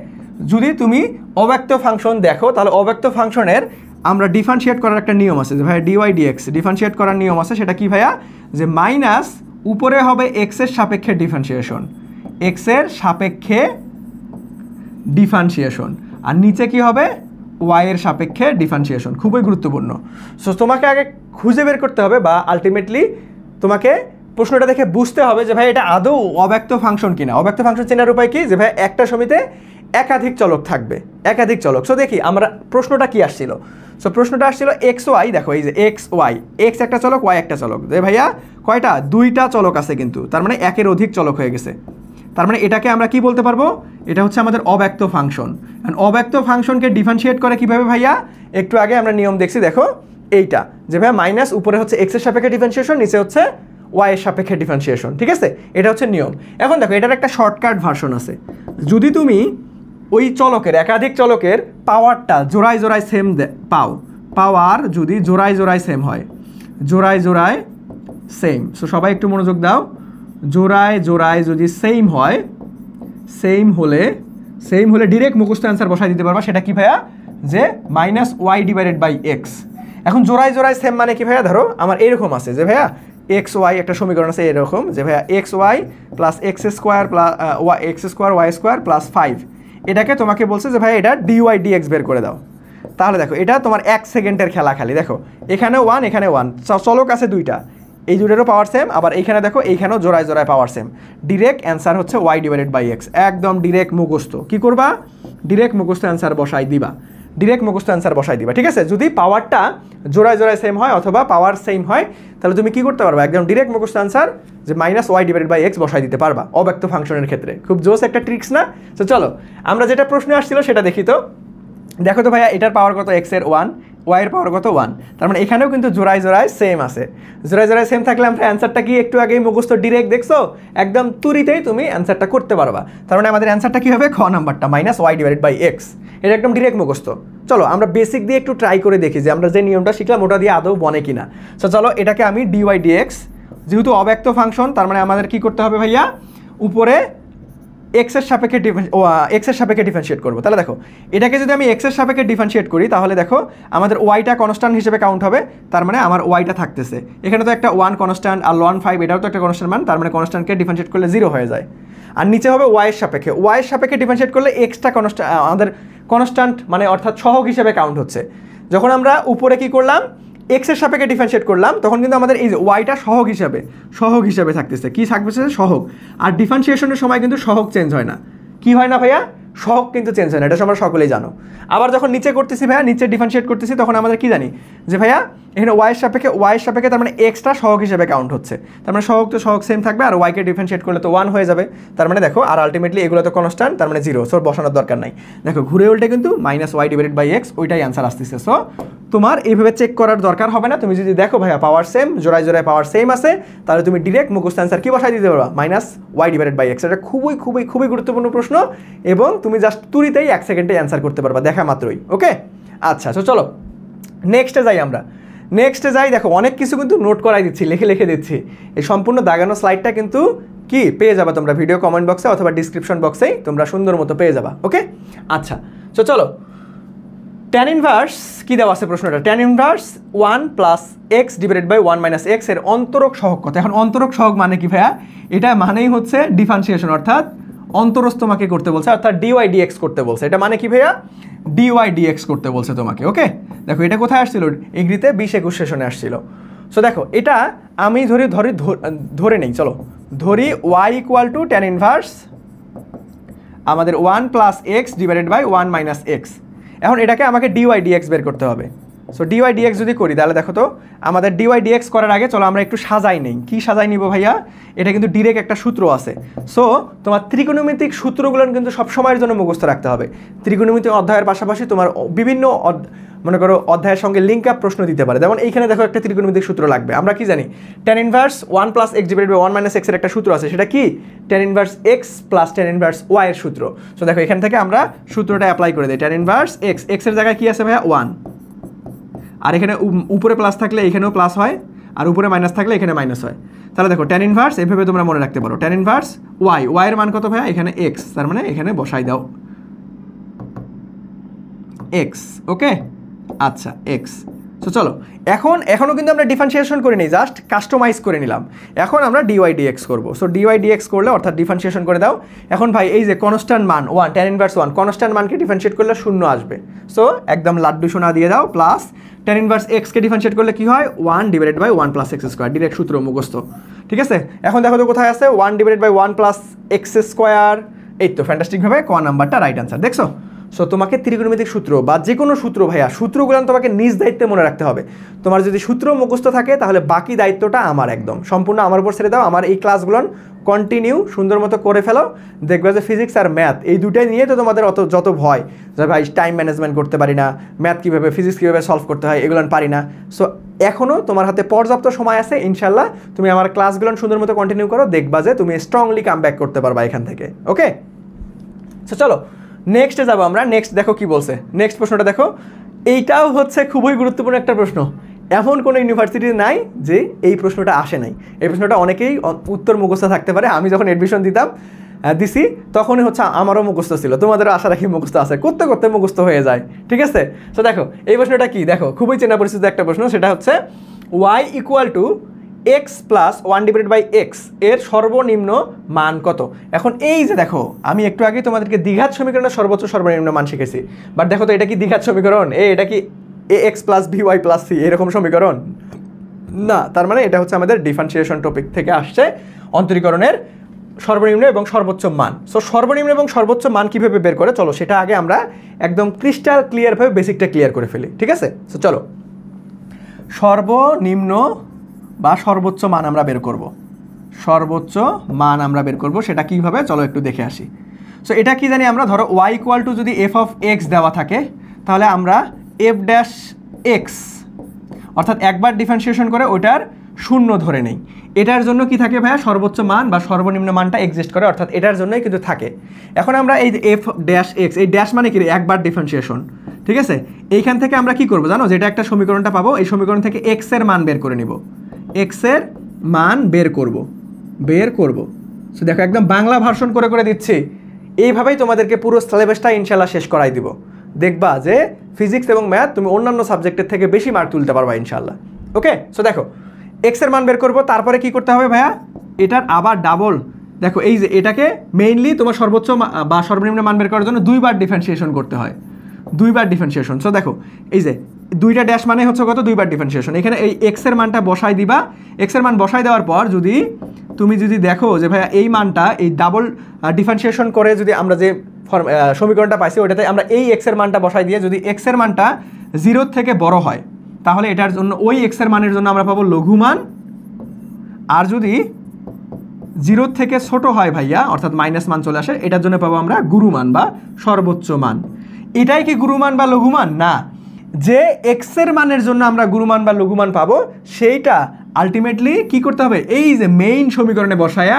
যদি তুমি অব্যক্ত ফাংশন দেখো, তাহলে অব্যক্ত ফাংশনের আমরা ডিফারেন্সিয়েট করার একটা নিয়ম আছে, যে ভাইয়া ডিওয়াই ডিএক্স ডিফারেন্সিয়েট করার নিয়ম আছে। সেটা কি ভাইয়া, যে মাইনাস উপরে হবে এক্সের সাপেক্ষে ডিফারেন্সিয়েশন, আর নিচে কি হবে ওয়াই এর সাপেক্ষে ডিফারেন্সিয়েশন। খুবই গুরুত্বপূর্ণ। সো তোমাকে আগে খুঁজে বের করতে হবে, বা আলটিমেটলি তোমাকে প্রশ্নটা দেখে বুঝতে হবে যে ভাই এটা আদৌ অব্যক্ত ফাংশন কিনা। অব্যক্ত ফাংশন চেনার উপায় কি, যে ভাই একটা সমিতে একাধিক চলক থাকবে, একাধিক চলক। সো দেখি আমরা প্রশ্নটা কি আসছিল। সো প্রশ্নটা আসছিল এক্স ওয়াই, দেখো এই যে এক্স ওয়াই, এক্স একটা চলক, ওয়াই একটা চলক, যে ভাইয়া কয়টা, 2টা চলক আছে কিন্তু, তার মানে একের অধিক চলক হয়ে গেছে। তার মানে এটাকে আমরা কি বলতে পারবো, এটা হচ্ছে আমাদের অব্যক্ত ফাংশন। অ্যান্ড অব্যক্ত ফাংশনকে ডিফারেন্সিয়েট করে কিভাবে ভাইয়া, একটু আগে আমরা নিয়ম দেখছি, দেখো এইটা, যে ভাইয়া মাইনাস উপরে হচ্ছে এক্সের সাপেক্ষে ডিফারেন্সিয়েশন, নিচে হচ্ছে ওয়াই এর সাপেক্ষে ডিফারেন্সিয়েশন, ঠিক আছে? এটা হচ্ছে নিয়ম। এখন দেখো এটার একটা শর্টকাট ভার্সন আছে। যদি তুমি ওই চলকের, একাধিক চলকের পাওয়ারটা জোড়ায় সেম পাও, পাওয়ার যদি জোড়ায় সেম হয়, জোড়ায় সেম। সো সবাই একটু মনোযোগ দাও, জোড়ায় যদি সেম হয়, সেম হলে ডিরেক্ট মুখস্থ অ্যান্সার বসাই দিতে পারবা। সেটা কি ভাইয়া, যে -y/x। এখন জোড়ায় সেম মানে কি ভাইয়া, ধরো আমার এরকম আছে যে ভাইয়া এক্স ওয়াই একটা সমীকরণ আছে এরকম যে ভাইয়া x y plus x square plus x square y square plus 5, এটাকে তোমাকে বলছে যে ভাইয়া এটা ডিওয়াই ডিএক্স বের করে দাও। তাহলে দেখো এটা তোমার 1 সেকেন্ডের খেলা খালি, দেখো এখানে 1 এখানে 1, চলক আছে দুইটা, এই দুটোরও পাওয়ার সেম, আবার এইখানে দেখো এইখানেও জোড়ায় জোড়ায় পাওয়ার সেম। ডিরেক্ট অ্যান্সার হচ্ছে ওয়াই ডিভাইডেড বাই এক্স, একদম ডিরেক্ট মুখস্থ। কী করবা? ডিরেক্ট মুখস্থ অ্যান্সার বসাই দিবা, ডিরেক্ট মুখস্থ অ্যান্সার বসাই দিবা, ঠিক আছে? যদি পাওয়ারটা জোড়ায় জোড়ায় সেম হয় অথবা পাওয়ার সেম হয় তাহলে তুমি কী করতে পারবা? একদম ডিরেক্ট মুখস্থ অ্যান্সার যে minus y divided by x বসাই দিতে পারবা অব্যক্ত ফাংশনের ক্ষেত্রে। খুব জোস একটা ট্রিক্স না? তো চলো আমরা যেটা প্রশ্ন আসছিল সেটা দেখি। তো দেখো তো ভাইয়া এটার পাওয়ার কত? এক্সের 1, ওয়াইয়ের পাওয়ার কত? 1। তার মানে এখানেও কিন্তু জোড়ায় জোড়ায় সেম আছে। জোড়ায় জোড়ায় সেম থাকলে আমরা অ্যান্সারটা কি একটু আগেই মুখস্থ ডিরেক্ট দেখছো, একদম তুরিতেই তুমি অ্যান্সারটা করতে পারবা। তার মানে আমাদের অ্যান্সারটা কী হবে? খ নাম্বারটা, minus y divided by x. এটা একদম ডিরেক্ট মুখস্থ। চলো আমরা বেসিক দিয়ে একটু ট্রাই করে দেখি যে আমরা যে নিয়মটা শিখলাম ওটা দিয়ে আদৌ বনে কিনা। সো চলো এটাকে আমি ডিওয়াই ডিএক্স, যেহেতু অব্যক্ত ফাংশন তার মানে আমাদের কি করতে হবে ভাইয়া? উপরে এক্সের সাপেক্ষে ডিফারেন্সিয়েট করবো। তাহলে দেখো এটাকে যদি আমি এক্সের সাপেক্ষে ডিফারেন্সিয়েট করি তাহলে দেখো আমাদের ওয়াইটা কনস্ট্যান্ট হিসেবে কাউন্ট হবে, তার মানে আমার ওয়াইটা থাকতেছে। এখানে তো একটা 1 কনস্ট্যান্ট আর ln 5 এটাও তো একটা কনস্ট্যান্ট মান, তার মানে কনস্ট্যান্টকে ডিফারেন্সিয়েট করলে 0 হয়ে যায়। আর নিচে হবে ওয়াইয়ের সাপেক্ষে ডিফারেন্সিয়েট করলে এক্সটা কনস্ট্যান্ট আমাদের কনস্ট্যান্ট মানে অর্থাৎ সহগ হিসেবে কাউন্ট হচ্ছে। যখন আমরা উপরে কি করলাম? এক্সের সাপেক্ষে ডিফারেন্সিয়েট করলাম তখন কিন্তু আমাদের এই যে ওয়াইটা সহগ হিসাবে থাকতেছে। কি থাকতেছে? সহগ। আর ডিফারেন্সিয়েশনের সময় কিন্তু সহগ চেঞ্জ হয় না। কি হয় না ভাইয়া? সহগ কিন্তু চেঞ্জ হয় না, এটা আমরা সকলেই জানো। আবার যখন নিচে করতেছি ভাইয়া, নিচে ডিফারেন্সিয়েট করতেছি তখন আমাদের কি জানি যে ভাইয়া এখানে ওয়াইয়ের সাপেক্ষে তার মানে এক্সটা সহগ হিসেবে কাউন্ট হচ্ছে, তার মানে সহগ সেম থাকবে আর ওয়াইকে ডিফারেন্সিয়েট করলে তো 1 হয়ে যাবে। তার মানে দেখো আর আলটিমেটলি এগুলো তো কনস্ট্যান্ট, তার মানে 0, সো বসানোর দরকার নাই। দেখো ঘুরে উল্টে কিন্তু minus y divided by x ওইটাই অ্যান্সার আসতেছে। সো তোমার এইভাবে চেক করার দরকার হবে না। তুমি যদি দেখো ভাইয়া পাওয়ার সেম, জোড়ায় জোড়ায় পাওয়ার সেম আছে, তাহলে তুমি ডিরেক্ট মুখস্থ অ্যান্সার কি বসাই দিতে পারবা? Minus y divided by x. এটা খুবই গুরুত্বপূর্ণ প্রশ্ন এবং তুমি জাস্ট তুরিতেই 1 সেকেন্ডে অ্যান্সার করতে পারবা দেখা মাত্রই। ওকে আচ্ছা, তো চলো নেক্সটে যাই আমরা। দেখো অনেক কিছু কিন্তু নোট করাই দিচ্ছি, লিখে দিচ্ছি। এই সম্পূর্ণ দাগানো স্লাইডটা কিন্তু কি পেয়ে যাবা তোমরা ভিডিও কমেন্ট বক্সে অথবা ডিসক্রিপশন বক্সেই তোমরা সুন্দর মতো পেয়ে যাবা। ওকে আচ্ছা, তো চলো ট্যান ইনভার্স কি দেওয়া আছে প্রশ্নটা? Tan inverse 1 plus x divided by 1 minus x এর অন্তরক সহগ কত? এখন অন্তরক সহগ মানে কি ভাইয়া? এটা মানেই হচ্ছে ডিফারেন্সিয়েশন, অর্থাৎ অন্তরজ তোমাকে করতে বলছে, অর্থাৎ ডিওয়াই ডিএক্স করতে বলছে। এটা মানে কি ভাইয়া? ডিওয়াই ডিএক্স করতে বলছে তোমাকে। ওকে দেখো এটা কোথায় আসছিল? এগ্রিতে 20-21 সেশনে আসছিল। সো দেখো এটা আমি ধরে নেই, চলো ধরি y equal to tan inverse আমাদের 1 plus x divided by 1 minus x. এখন এটাকে আমাকে ডিওয়াই ডিএক্স বের করতে হবে। সো ডিওয়াই ডিএক্স যদি করি তাহলে দেখো তো আমাদের ডিওয়াই ডিএক্স করার আগে চলো আমরা একটু সাজাই নেই। কি সাজাই নিব ভাইয়া? এটা কিন্তু ডিরেক্ট একটা সূত্র আছে। সো তোমার ত্রিকোণমিতিক সূত্রগুলো কিন্তু সব সময়ের জন্য মুখস্থ রাখতে হবে। ত্রিকোণমিতিক অধ্যায়ের পাশাপাশি তোমার বিভিন্ন মনে করো অধ্যায়ের সঙ্গে লিঙ্ক আপ প্রশ্ন দিতে পারে। যেমন এইখানে দেখো একটা ত্রিকোণমিতিক সূত্র লাগবে। আমরা কি জানি? Tan inverse 1 plus x divided by 1 minus x এর একটা সূত্র আছে, সেটা কি? Tan inverse x plus tan inverse y এর সূত্র। সো দেখো এখান থেকে আমরা সূত্রটা অ্যাপ্লাই করে দিই। ট্যান ইনভার্স এক্স এর জায়গায় কি আছে ভাইয়া? 1। আর এখানে উপরে প্লাস থাকলে এখানেও প্লাস হয়, আর উপরে মাইনাস থাকলে এখানে মাইনাস হয়। তাহলে দেখো ট্যান ইনভার্স এভাবে তোমরা মনে রাখতে পারো। ট্যান ইনভার্স ওয়াই এর মান কত ভাইয়া? এখানে এক্স, তার মানে এখানে বসাই দাও এক্স। ওকে আচ্ছা এক্স। সো চলো এখনও কিন্তু আমরা ডিফারেন্সিয়েশন করে নিই, জাস্ট কাস্টমাইজ করে নিলাম। এখন আমরা ডিওয়াই ডিএক্স করবো। সো ডিওয়াই ডিএক্স করলে অর্থাৎ ডিফারেন্সিয়েশন করে দাও। এখন ভাই এই যে কনস্ট্যান্ট মান 1, ট্যান ইনভার্স 1 কনস্ট্যান্ট মানকে ডিফারেন্সিয়েট করলে 0 আসবে। সো একদম লাড্ডু সোনা দিয়ে দাও। প্লাস ট্যান ইনভার্স এক্সকে ডিফারেন্সিয়েট করলে কি হয়? 1 divided by 1 plus x square, direct সূত্র মুখস্থ। ঠিক আছে, এখন দেখো তো কোথায় আছে? 1 divided by 1 plus x square. এই তো ফ্যান্টাস্টিকভাবে ক নাম্বারটা রাইট অ্যান্সার। দেখছো? সো তোমাকে ত্রিকোণমিতিক সূত্র বা যে কোনো সূত্র ভাইয়া, সূত্রগুলো তোমাকে নিজ দায়িত্বে মনে রাখতে হবে। তোমার যদি সূত্র মুখস্থ থাকে তাহলে বাকি দায়িত্বটা আমার, একদম সম্পূর্ণ আমার উপর ছেড়ে দাও। আমার এই ক্লাসগুলো কন্টিনিউ সুন্দর মতো করে ফেলো। দেখবে যে ফিজিক্স আর ম্যাথ এই দুটাই নিয়ে তো তোমাদের যত ভয় যে ভাই টাইম ম্যানেজমেন্ট করতে পারি না, ম্যাথ কীভাবে ফিজিক্স কীভাবে সলভ করতে হয় এগুলো পারি না। সো এখনও তোমার হাতে পর্যাপ্ত সময় আছে। ইনশাল্লাহ তুমি আমার ক্লাসগুলো সুন্দর মতো কন্টিনিউ করো, দেখবা যে তুমি স্ট্রংলি কাম ব্যাক করতে পারবা এখান থেকে। ওকে সো চলো নেক্সটে যাবো আমরা। নেক্সট দেখো কি বলছে। নেক্সট প্রশ্নটা দেখো, এইটাও হচ্ছে খুবই গুরুত্বপূর্ণ একটা প্রশ্ন। এমন কোনো ইউনিভার্সিটি নাই যে এই প্রশ্নটা আসে নাই। এই প্রশ্নটা অনেকেই উত্তর মুখস্থ থাকতে পারে। আমি যখন অ্যাডমিশন দিছি তখনই হচ্ছে আমারও মুখস্থ ছিল, তোমাদেরও আশা রাখি মুখস্থ আছে, করতে করতে মুখস্থ হয়ে যায়। ঠিক আছে, তো দেখো এই প্রশ্নটা কি? দেখো খুবই চেনা পরিচিত একটা প্রশ্ন। সেটা হচ্ছে y equal to x plus 1/x এর সর্বনিম্ন মান কত। এখন এই যে দেখো আমি একটু আগে তোমাদেরকে দ্বিঘাত সমীকরণের সর্বোচ্চ সর্বনিম্ন মান শিখেছি, বাট দেখো তো এটা কি দ্বিঘাত সমীকরণ? এটা কি ax + by + c এরকম সমীকরণ না, তার মানে এটা হচ্ছে আমাদের ডিফারেন্সিয়েশন টপিক থেকে আসছে, অন্তরীকরণের সর্বনিম্ন এবং সর্বোচ্চ মান। সো সর্বনিম্ন এবং সর্বোচ্চ মান কীভাবে বের করে, চলো সেটা আগে আমরা একদম ক্রিস্টাল ক্লিয়ারভাবে বেসিকটা ক্লিয়ার করে ফেলি, ঠিক আছে? সো চলো সর্বনিম্ন বা সর্বোচ্চ মান আমরা বের করব, সর্বোচ্চ মান আমরা বের করব, সেটা কীভাবে চলো একটু দেখে আসি। সো এটা কি জানি আমরা, ধরো y = যদি f(x) দেওয়া থাকে, তাহলে আমরা f'(x) অর্থাৎ একবার ডিফারেন্সিয়েশন করে ওটার শূন্য ধরে নেই। এটার জন্য কি থাকে ভাইয়া, সর্বোচ্চ মান বা সর্বনিম্ন মানটা এক্সিস্ট করে, অর্থাৎ এটার জন্যই কিন্তু থাকে। এখন আমরা এই যে f'(x), এই ড্যাশ মানে কি, একবার ডিফারেন্সিয়েশন, ঠিক আছে? এইখান থেকে আমরা কি করব জানো, যেটা একটা সমীকরণটা পাবো, এই সমীকরণ থেকে x এর মান বের করে নিব, x এর মান বের করব। সো দেখো একদম বাংলা ভার্সন করে করে দিচ্ছি, এইভাবেই তোমাদেরকে পুরো সিলেবাসটা ইনশাল্লাহ শেষ করাই দিব। দেখবা যে ফিজিক্স এবং ম্যাথ তুমি অন্যান্য সাবজেক্টের থেকে বেশি মার্ক তুলতে পারবা ইনশাল্লাহ। ওকে, সো দেখো x এর মান বের করব, তারপরে কি করতে হবে ভাইয়া, এটার আবার ডাবল, দেখো এই যে এটাকে মেইনলি তোমার সর্বোচ্চ বা সর্বনিম্ন মান বের করার জন্য দুইবার ডিফারেন্সিয়েশন করতে হয়, দুইবার ডিফারেন্সিয়েশন। সো দেখো এই যে দুইটা ড্যাশ মানে হচ্ছে কত, দুইবার ডিফারেন্সিয়েশন। এখানে এই x এর মানটা বসাই দিবা, x এর মান বসাই দেওয়ার পর তুমি যদি দেখো যে ভাইয়া এই মানটা এই ডাবল ডিফারেন্সিয়েশন করে যদি আমরা যে সমীকরণটা পাইছি ওটাতে আমরা এই x এর মানটা বসাই দিয়ে যদি x এর মানটা 0 থেকে বড় হয়, তাহলে এটার জন্য ওই x এর মানের জন্য আমরা পাবো লঘু মান, আর যদি 0 থেকে ছোট হয় ভাইয়া অর্থাৎ মাইনাস মান চলে আসে, এটার জন্য পাবো আমরা গুরুমান বা সর্বোচ্চ মান। এটাই কি গুরুমান বা লঘুমান? না, যে x এর মানের জন্য আমরা গুরুমান বা লঘুমান পাবো সেইটা আলটিমেটলি কি করতে হবে, এই যে মেইন সমীকরণে বসায়া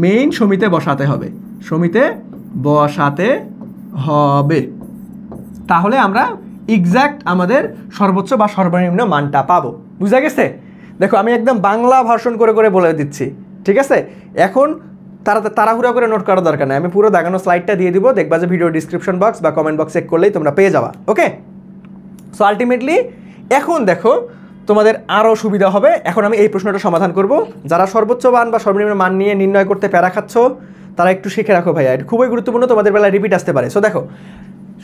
মেইন সমিতে বসাতে হবে, সমিতে বসাতে হবে, তাহলে আমরা এক্স্যাক্ট আমাদের সর্বোচ্চ বা সর্বনিম্ন মানটা পাবো। বুঝা গেছে? দেখো আমি একদম বাংলা ভার্সন করে করে বলে দিচ্ছি, ঠিক আছে? এখন তাড়াহুড়া করে নোট করার দরকার নেই, আমি পুরো দাগানো স্লাইডটা দিয়ে দিব, দেখবা যে ভিডিও ডিসক্রিপশন বক্স বা কমেন্ট বক্স চেক করলেই তোমরা পেয়ে যাবা। ওকে, সো আলটিমেটলি এখন দেখো তোমাদের আরও সুবিধা হবে। এখন আমি এই প্রশ্নটা সমাধান করব। যারা সর্বোচ্চ মান বা সর্বনিম্ন মান নিয়ে নির্ণয় করতে প্যারা খাচ্ছ তারা একটু শিখে রাখো ভাইয়া, এটা খুবই গুরুত্বপূর্ণ, তোমাদের বেলায় রিপিট আসতে পারে। সো দেখো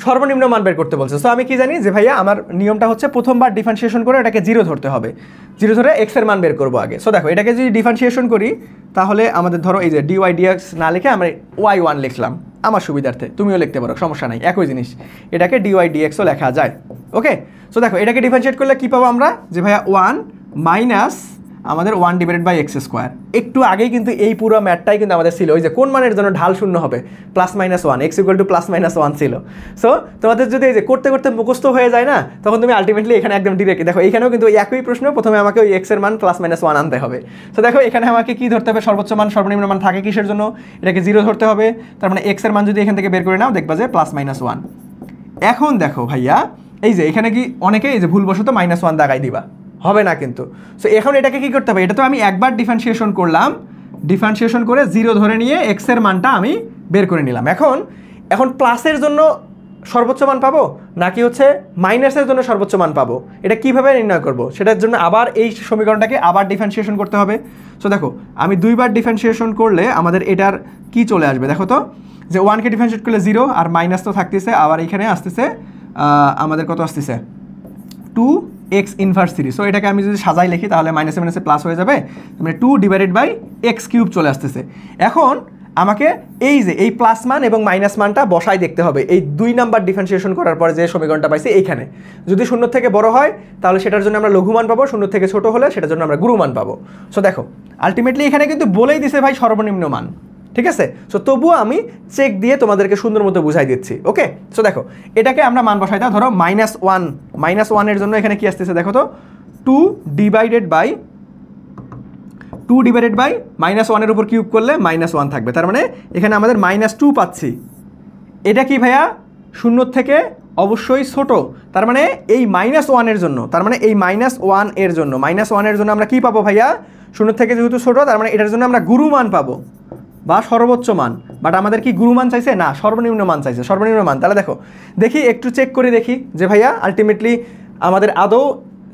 সর্বনিম্ন মান বের করতে বলছে। সো আমি কি জানি যে ভাইয়া আমার নিয়মটা হচ্ছে প্রথমবার ডিফারেন্সিয়েশন করে এটাকে 0 ধরতে হবে, 0 ধরে x এর মান বের করবো আগে। সো দেখো এটাকে যদি ডিফারেন্সিয়েশন করি তাহলে আমাদের ধরো এই যে dy dx না লিখে আমরা y1 লিখলাম আমার সুবিধার্থে, তুমিও লিখতে পারো, সমস্যা নাই, একই জিনিস, এটাকে dy dxও লেখা যায়। ওকে, সো দেখো এটাকে ডিফারেন্সিয়েট করলে কি পাবো আমরা, যে ভাইয়া 1 মাইনাস আমাদের 1/x²। একটু আগেই কিন্তু এই পুরো ম্যাথটাই কিন্তু আমাদের ছিল, ওই যে কোন মানের জন্য ঢাল শূন্য হবে, +-1, x = +-1 ছিল। সো তোমাদের যদি এই যে করতে করতে মুখস্থ হয়ে যায় না, তখন তুমি আলটিমেটলি এখানে একদম ডিরেক্ট দেখো, এখানেও কিন্তু একই প্রশ্ন, প্রথমে আমাকে ওই x এর মান +-1 আনতে হবে। সো দেখো এখানে আমাকে কি ধরতে হবে, সর্বোচ্চ মান সর্বনিম্ন মান থাকে কিসের জন্য, এটাকে 0 ধরতে হবে, তার মানে x এর মান যদি এখান থেকে বের করে নাও দেখবা যে +-1। এখন দেখো ভাইয়া এই যে এখানে কি অনেকে এই যে ভুলবশত -1 দাগাই দিবা, হবে না কিন্তু। সো এখন এটাকে কি করতে হবে, এটা তো আমি একবার ডিফারেন্সিয়েশন করলাম, ডিফারেন্সিয়েশন করে 0 ধরে নিয়ে x এর মানটা আমি বের করে নিলাম। এখন প্লাসের জন্য সর্বোচ্চ মান পাবো নাকি হচ্ছে মাইনাসের জন্য সর্বোচ্চ মান পাবো, এটা কিভাবে নির্ণয় করব, সেটার জন্য আবার এই সমীকরণটাকে আবার ডিফারেন্সিয়েশন করতে হবে। সো দেখো আমি দুইবার ডিফারেন্সিয়েশন করলে আমাদের এটার কি চলে আসবে, দেখো তো যে 1কে ডিফারেন্সিয়েট করলে 0 আর মাইনাস তো থাকতেছে, আবার এখানে আসতেছে আমাদের কত আসতেছে 2x ইনভার্স 3। সো এটাকে আমি যদি সাজাই লিখি তাহলে মাইনাসে মাইনাসে প্লাস হয়ে যাবে, মানে 2/x³ চলে আসতেছে। এখন আমাকে এই যে এই প্লাস মান এবং মাইনাস মানটা বসাই দেখতে হবে এই 2 নাম্বার ডিফারেন্সিয়েশন করার পরে যে সমীকরণটা পাইছি এইখানে, যদি 0 থেকে বড় হয় তাহলে সেটার জন্য আমরা লঘুমান পাবো, 0 থেকে ছোট হলে সেটার জন্য আমরা গুরুমান পাবো। সো দেখো আলটিমেটলি এখানে কিন্তু বলেই দিছে ভাই সর্বনিম্ন মান, ঠিক আছে? সো তবুও আমি চেক দিয়ে তোমাদেরকে সুন্দর মতো বুঝাই দিচ্ছি। ওকে, সো দেখো এটাকে আমরা মান বসাই দাও, ধরো -1 এর জন্য এখানে কি আসতেছে দেখো তো 2 ডিভাইডেড বাই -1 এর উপর কিউব করলে -1 থাকবে, তার মানে এখানে আমাদের -2 পাচ্ছি। এটা কি ভাইয়া 0 থেকে অবশ্যই ছোট, তার মানে এই -1 এর জন্য, তার মানে এই -1 এর জন্য আমরা কি পাবো ভাইয়া, 0 থেকে যেহেতু ছোট তার মানে এটার জন্য আমরা গুরুমান পাবো বা সর্বোচ্চ মান, বাট আমাদের কি গুরুমান চাইছে না, সর্বনিম্ন মান চাইছে, সর্বনিম্ন মান। তাহলে দেখো দেখি একটু চেক করে দেখি যে ভাইয়া আলটিমেটলি আমাদের আদৌ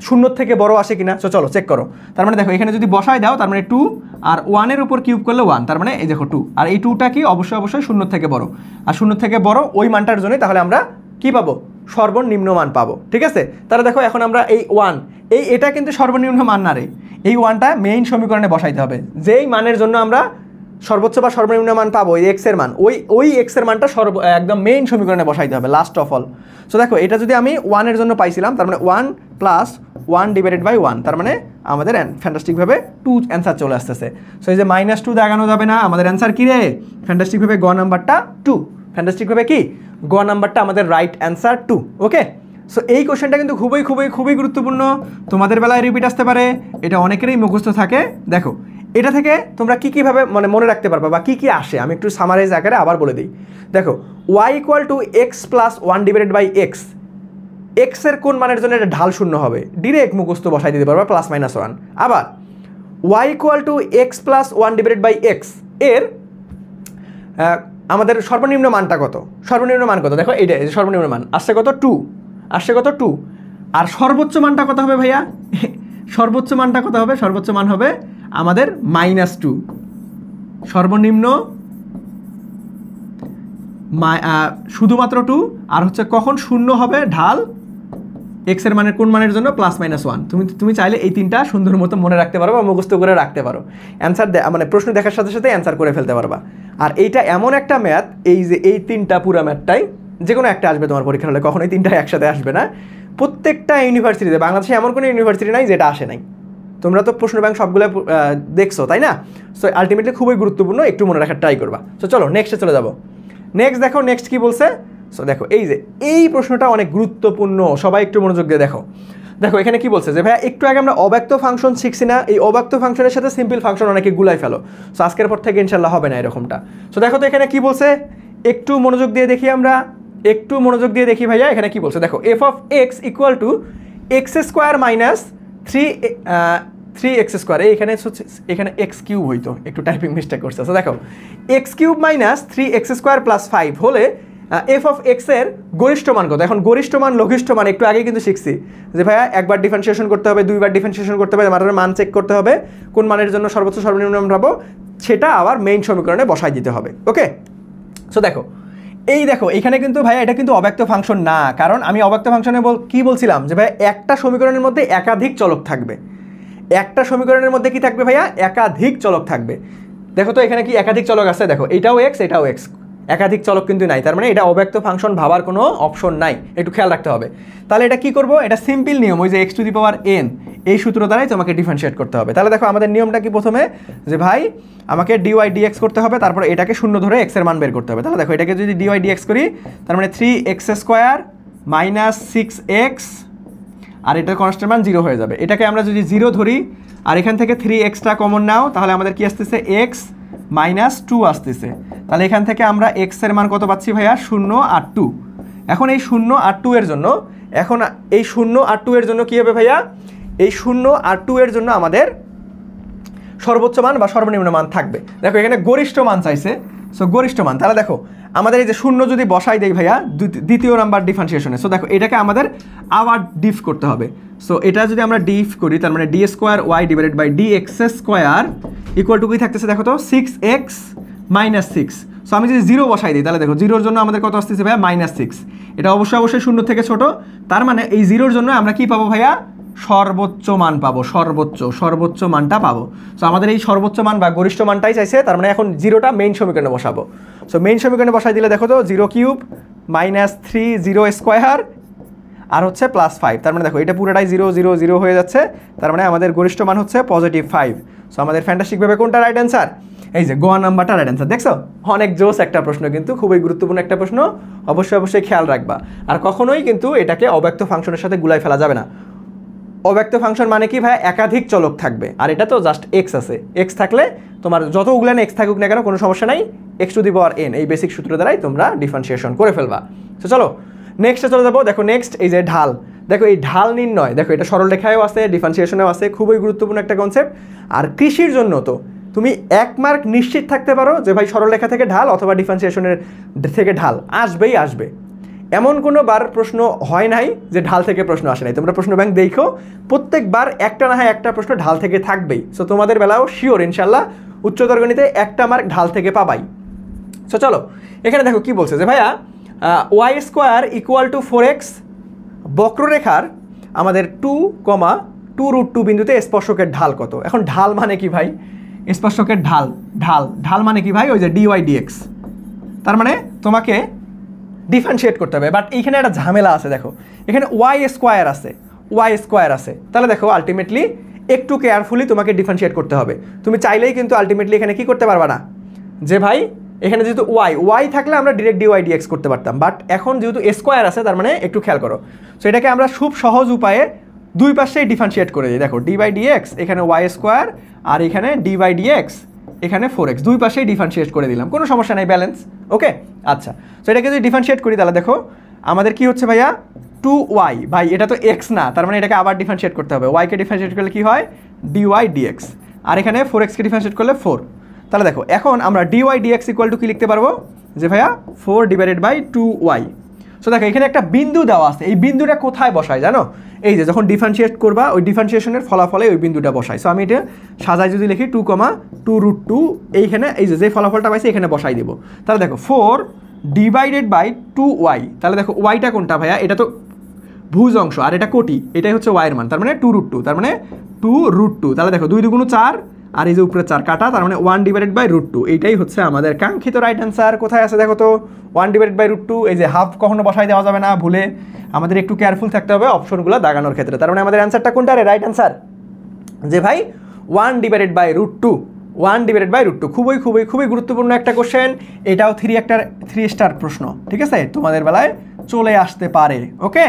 শূন্যর থেকে বড় আসে কিনা। সো চলো চেক করো। তার মানে দেখো এখানে যদি বসায় দাও তার মানে 2 আর 1-এর উপর কিউব করলে 1, তার মানে এই দেখো 2, আর এই 2টা কি অবশ্যই শূন্যর থেকে বড়, আর শূন্যর থেকে বড় ওই মানটার জন্য তাহলে আমরা কি পাবো, সর্বনিম্ন মান পাবো। ঠিক আছে, তাহলে দেখো এখন আমরা এই 1 এটা কিন্তু সর্বনিম্ন মান না রে, এই 1টা মেইন সমীকরণে বসাইতে হবে, যেই মানের জন্য আমরা সর্বোচ্চ বা সর্বনিম্ন মান পাবো এই এক্স এর মান, ওই এক্স এর মানটা একদম মেইন সমীকরণে বসাইতে হবে লাস্ট অফ অল। সো দেখো এটা যদি আমি 1 এর জন্য পাইছিলাম, তার মানে 1 + 1 ডিভাইডেড বাই 1, তার মানে আমাদের ফ্যান্টাস্টিকভাবে 2 অ্যান্সার চলে আসতেছে। সো এই যে -2 দাগানো যাবে না, আমাদের অ্যান্সার কী রে, ফ্যান্টাস্টিকভাবে গ নাম্বারটা 2, ফ্যান্টাস্টিকভাবে কি গ নাম্বারটা আমাদের রাইট অ্যান্সার 2। ওকে, সো এই কোশ্চেনটা কিন্তু খুবই গুরুত্বপূর্ণ, তোমাদের বেলায় রিপিট আসতে পারে, এটা অনেকেরই মুখস্থ থাকে। দেখো এটা থেকে তোমরা কীভাবে মানে মনে রাখতে পারবা বা কী আসে আমি একটু সামারাইজ আকারে আবার বলে দিই। দেখো y = x + 1 divided by x, x এর কোন মানের জন্য এটা ঢাল শূন্য হবে, ডিরেক্ট মুখস্থ বসাই দিতে পারবা +-1। আবার y = x + 1 divided by x এর আমাদের সর্বনিম্ন মানটা কত, সর্বনিম্ন মান কত, দেখো এইটা সর্বনিম্ন মান আসছে কত 2, আসছে কত 2, আর সর্বোচ্চ মানটা কত হবে ভাইয়া, সর্বোচ্চ মানটা কত হবে, সর্বোচ্চ মান হবে আমাদের -2, সর্বনিম্ন শুধুমাত্র 2, আর হচ্ছে কখন শূন্য হবে ঢাল এক্স এর মানের কোন মানের জন্য, +-1। তুমি চাইলে এই তিনটা সুন্দর মতো মনে রাখতে পারো বা মুখস্থ করে রাখতে পারো, অ্যান্সার মানে প্রশ্ন দেখার সাথে সাথে অ্যান্সার করে ফেলতে পারবা। আর এইটা এমন একটা ম্যাথ, এই যে এই তিনটা পুরো ম্যাথটাই যে কোনো একটা আসবে তোমার পরীক্ষা হলে, কখনোই তিনটা একসাথে আসবে না। প্রত্যেকটা ইউনিভার্সিটিতে, বাংলাদেশে এমন কোনো ইউনিভার্সিটি নাই যেটা আসে নাই, তোমরা তো প্রশ্ন ব্যাংক সবগুলো দেখছো তাই না। সো আলটিমেটলি খুবই গুরুত্বপূর্ণ, একটু মনে রাখার ট্রাই করবা। সো চলো নেক্সটে চলে যাবো। নেক্সট দেখো, নেক্সট কি বলছে। সো দেখো এই যে এই প্রশ্নটা অনেক গুরুত্বপূর্ণ, সবাই একটু মনোযোগ দিয়ে দেখো। দেখো এখানে কি বলছে যে ভাইয়া একটু আগে আমরা অব্যক্ত ফাংশন শিখছি না, এই অব্যক্ত ফাংশনের সাথে সিম্পল ফাংশন অনেকে গুলাই ফেলো। সো আজকের পর থেকে ইনশাল্লাহ হবে না এরকমটা। সো দেখো তো এখানে কি বলছে, একটু মনোযোগ দিয়ে দেখি আমরা, একটু মনোযোগ দিয়ে দেখি ভাইয়া এখানে কি বলছে। দেখো f(x) = x² - 3x², এখানে x³ হইতো, একটু টাইপিং মিস্টেক করছে। সো দেখো x³ - 3x² + 5 হলে f(x) এর গরিষ্ঠ মান কত। এখন গরিষ্ঠ মান লঘিষ্ঠ মান একটু আগেই কিন্তু শিখছি যে ভাইয়া একবার ডিফারেন্সিয়েশন করতে হবে, দুইবার ডিফারেন্সিয়েশন করতে হবে, মানের মান চেক করতে হবে, কোন মানের জন্য সর্বোচ্চ সর্বনিম্ন মান পাবো সেটা আবার মেইন সমীকরণে বসাই দিতে হবে। ওকে, সো দেখো এই দেখো এখানে কিন্তু ভাইয়া এটা কিন্তু অব্যক্ত ফাংশন না, কারণ আমি অব্যক্ত ফাংশনে কি বলছিলাম যে ভাইয়া একটা সমীকরণের মধ্যে একাধিক চলক থাকবে, একটা সমীকরণের মধ্যে কি থাকবে ভাইয়া, একাধিক চলক থাকবে। দেখো তো এখানে কি একাধিক চলক আছে, দেখো এটাও x এটাও x, একাধিক চলক কিন্তু নাই, তার মানে এটা অব্যক্ত ফাংশন ভাবার কোনো অপশন নাই, একটু খেয়াল রাখতে হবে। তাহলে এটা কি করব, এটা সিম্পল নিয়ম, ওই যে x⁴n এই সূত্র দ্বারাই তোমাকে ডিফারেন্সিয়েট করতে হবে। তাহলে দেখো আমাদের নিয়মটা কি, প্রথমে যে ভাই আমাকে dy dx করতে হবে, তারপর এটাকে শূন্য ধরে x এর মান বের করতে হবে। তাহলে দেখো এটাকে যদি dy dx করি তার মানে 3x² - 6x, আর এটার কনস্ট্যান্ট মান 0 হয়ে যাবে। এটাকে আমরা যদি 0 ধরি আর এখান থেকে 3xটা কমন নাও, তাহলে আমাদের কি আসতেছে, x - 2 আসতেছে। তাহলে এখান থেকে আমরা x এর মান কত পাচ্ছি ভাইয়া, 0 আর 2। এখন এই 0 আর 2 এর জন্য, এখন এই 0 আর 2 এর জন্য কী হবে ভাইয়া, এই 0 আর 2 এর জন্য আমাদের সর্বোচ্চ মান বা সর্বনিম্ন মান থাকবে। দেখো এখানে গরিষ্ঠ মান চাইছে, সো গরিষ্ঠ মান, তাহলে দেখো আমাদের এই যে 0 যদি বসাই দেই ভাইয়া দ্বিতীয় নাম্বার ডিফারেন্সিয়েশনে, সো দেখো এটাকে আমাদের আবার ডিফ করতে হবে। সো এটা যদি আমরা ডিফ করি তার মানে d² y divided by dx² equal to কি থাকতেছে, দেখো তো 6x - 6। সো আমি যদি 0 বসাই দিই তাহলে দেখো 0-র জন্য আমাদের কত আসতেছে ভাইয়া, -6। এটা অবশ্যই 0 থেকে ছোট, তার মানে এই 0-র জন্য আমরা কি পাবো ভাইয়া, সর্বোচ্চ মান পাবো, সর্বোচ্চ মানটা পাবো। সো আমাদের এই সর্বোচ্চ মান বা গরিষ্ঠ মানটাই চাইছে, তার মানে এখন 0টা মেইন সমীকরণে বসাবো। সো মেইন সমীকরণে বসাই দিলে দেখো তো 0³ - 3 আর হচ্ছে +5, তার মানে দেখো এটা পুরোটাই 0 0 0 হয়ে যাচ্ছে, তার মানে আমাদের গরিষ্ঠ মান হচ্ছে +5। সো আমাদের ফ্যান্টাস্টিকভাবে কোনটা রাইট অ্যান্সার, এই যে গ নাম্বারটা রাইট অ্যান্সার। দেখছো অনেক জোস একটা প্রশ্ন, কিন্তু খুবই গুরুত্বপূর্ণ একটা প্রশ্ন, অবশ্যই খেয়াল রাখবা। আর কখনোই কিন্তু এটাকে অব্যক্ত ফাংশনের সাথে গুলাই ফেলা যাবে না। অব্যক্ত ফাংশন মানে কি ভাই, একাধিক চলক থাকবে, আর এটা তো জাস্ট x আছে, x থাকলে তোমার যত উগলেন x থাকুক না কেন কোনো সমস্যা নাই, x⁴n এই বেসিক সূত্র দ্বারাই তোমরা ডিফারেন্সিয়েশন করে ফেলবা। তো চলো নেক্সটে চলে যাবো। দেখো নেক্সট এই যে ঢাল, দেখো এই ঢাল নির্ণয়, দেখো এটা সরল রেখায়ও আছে, ডিফারেন্সিয়েশনেও আছে, খুবই গুরুত্বপূর্ণ একটা কনসেপ্ট। আর কৃষির জন্য তো তুমি 1 মার্ক নিশ্চিত থাকতে পারো যে ভাই সরল রেখা থেকে ঢাল অথবা ডিফারেন্সিয়েশনের থেকে ঢাল আসবেই আসবে। এমন কোনো বার প্রশ্ন হয় নাই যে ঢাল থেকে প্রশ্ন আসে নাই। তোমরা প্রশ্ন ব্যাংক দেখো, প্রত্যেকবার একটা না হয় একটা প্রশ্ন ঢাল থেকে থাকবেই। সো তোমাদের বেলাও শিওর ইনশাল্লাহ উচ্চতর গণিতে একটা মার্ক ঢাল থেকে পাবাই। সো চলো এখানে দেখো কি বলছে যে ভাইয়া Y square equal two 4x বক্ররেখার আমাদের 2,2√2 বিন্দুতে স্পর্শকের ঢাল কত। এখন ঢাল মানে কি ভাই? স্পর্শকের ঢাল ঢাল ঢাল মানে কি ভাই? ওই যে ডিওয়াই ডিএক্স। তার মানে তোমাকে ডিফারেন্সিয়েট করতে হবে। বাট এইখানে একটা ঝামেলা আছে, দেখো এখানে ওয়াই স্কোয়ার আছে। তাহলে দেখো আলটিমেটলি একটু কেয়ারফুলি তোমাকে ডিফারেন্সিয়েট করতে হবে। তুমি চাইলেই কিন্তু আলটিমেটলি এখানে কি করতে পারবা না যে ভাই এখানে যেহেতু ওয়াই থাকলে আমরা ডিরেক্ট ডিওয়াই ডিএক্স করতে পারতাম, বাট এখন যেহেতু স্কোয়ার আছে তার মানে একটু খেয়াল করো। সো এটাকে আমরা খুব সহজ উপায়ে দুই পাশেই ডিফারেন্সিয়েট করে দিই। দেখো ডি বাই ডিএক্স এখানে ওয়াই স্কোয়ার আর এখানে ডি বাই ডিএক্স এখানে 4x, দুই পাশেই ডিফারেন্সিয়েট করে দিলাম, কোনো সমস্যা নাই, ব্যালেন্স। ওকে আচ্ছা, সো এটাকে যদি ডিফারেন্সিয়েট করি তাহলে দেখো আমাদের কি হচ্ছে ভাইয়া 2y, ভাই এটা তো x না, তার মানে এটাকে আবার ডিফারেন্সিয়েট করতে হবে। y কে ডিফারেন্সিয়েট করলে কি হয় dy dx, আর এখানে 4x কে ডিফারেন্সিয়েট করলে 4। তাহলে দেখো এখন আমরা dy dx ইকুয়াল টু কি লিখতে পারবো যে ভাইয়া 4 ডিভাইডেড বাই 2y। সো দেখো এখানে একটা বিন্দু দেওয়া আছে, এই বিন্দুটা কোথায় বসায় জানো? এই যে যখন ডিফারেন্সিয়েট করবা ওই ডিফারেন্সিয়েশনের ফলাফলে ওই বিন্দুটা বসাই। সো আমি এটা সাজায় যদি লিখি 2,2√2 এইখানে এই যে ফলাফলটা পাইছি এখানে বসাই দেবো। তাহলে দেখো 4 ডিভাইডেড বাই 2y, তাহলে দেখো ওয়াইটা কোনটা ভাইয়া? এটা তো ভুজ অংশ আর এটা কোটি, এটাই হচ্ছে ওয়াইয়ের মান, তার মানে 2√2, তার মানে 2√2। তাহলে দেখো 2 2 4 আর এই যে উপরে 4 কাটা, তার মানে 1 ডিভাইডেড বাই √2, এইটাই হচ্ছে আমাদের কাঙ্ক্ষিত রাইট অ্যান্সার। কোথায় আছে দেখো তো 1 ডিভাইডেড বাই √2, এই যে হাফ কখনো বসাই দেওয়া যাবে না ভুলে, আমাদের একটু কেয়ারফুল থাকতে হবে অপশনগুলো দাগানোর ক্ষেত্রে। তার মানে আমাদের অ্যান্সারটা কোনটা রে? রাইট অ্যান্সার যে ভাই 1 ডিভাইডেড বাই √2, 1 ডিভাইডেড বাই √2। খুবই খুবই খুবই গুরুত্বপূর্ণ একটা কোশ্চেন, এটাও 3 স্টার প্রশ্ন, ঠিক আছে, তোমাদের বেলায় চলে আসতে পারে। ওকে,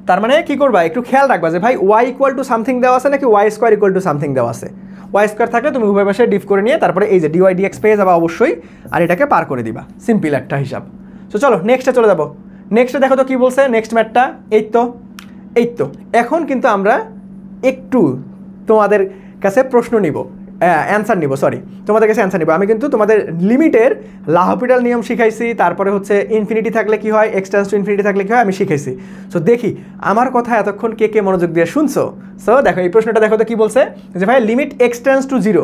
তার মানে কি করবা একটু খেয়াল রাখবা যে ভাই ওয়াই ইকুয়াল টু সামথিং দেওয়া আছে নাকি y square equal to something দেওয়া আছে। ওয়াই স্কোয়ার থাকলে তুমি উভয় পাশে ডিফ করে নিয়ে তারপরে এই যে ডিওয়াই ডিএক্স পেয়ে যাবা অবশ্যই, আর এটাকে পার করে দিবা, সিম্পল একটা হিসাব। তো চলো নেক্সটে চলে যাবো। নেক্সটে দেখো তো কি বলছে নেক্সট ম্যাথটা। এই তো এখন কিন্তু আমরা একটু তোমাদের কাছে প্রশ্ন নিব, অ্যান্সার নিব, তোমাদের কাছে অ্যান্সার নিব। আমি কিন্তু তোমাদের লিমিটের লাহপিটাল নিয়ম শিখাইছি, তারপরে হচ্ছে ইনফিনিটি থাকলে কি হয়, এক্সটেন্স টু ইনফিনিটি থাকলে কি হয় আমি শিখাইছি। সো দেখি আমার কথা এতক্ষণ কে কে মনোযোগ দিয়ে শুনছো। সো দেখো এই প্রশ্নটা দেখো তো কি বলছে যে ভাই লিমিট এক্সটেন্স টু 0,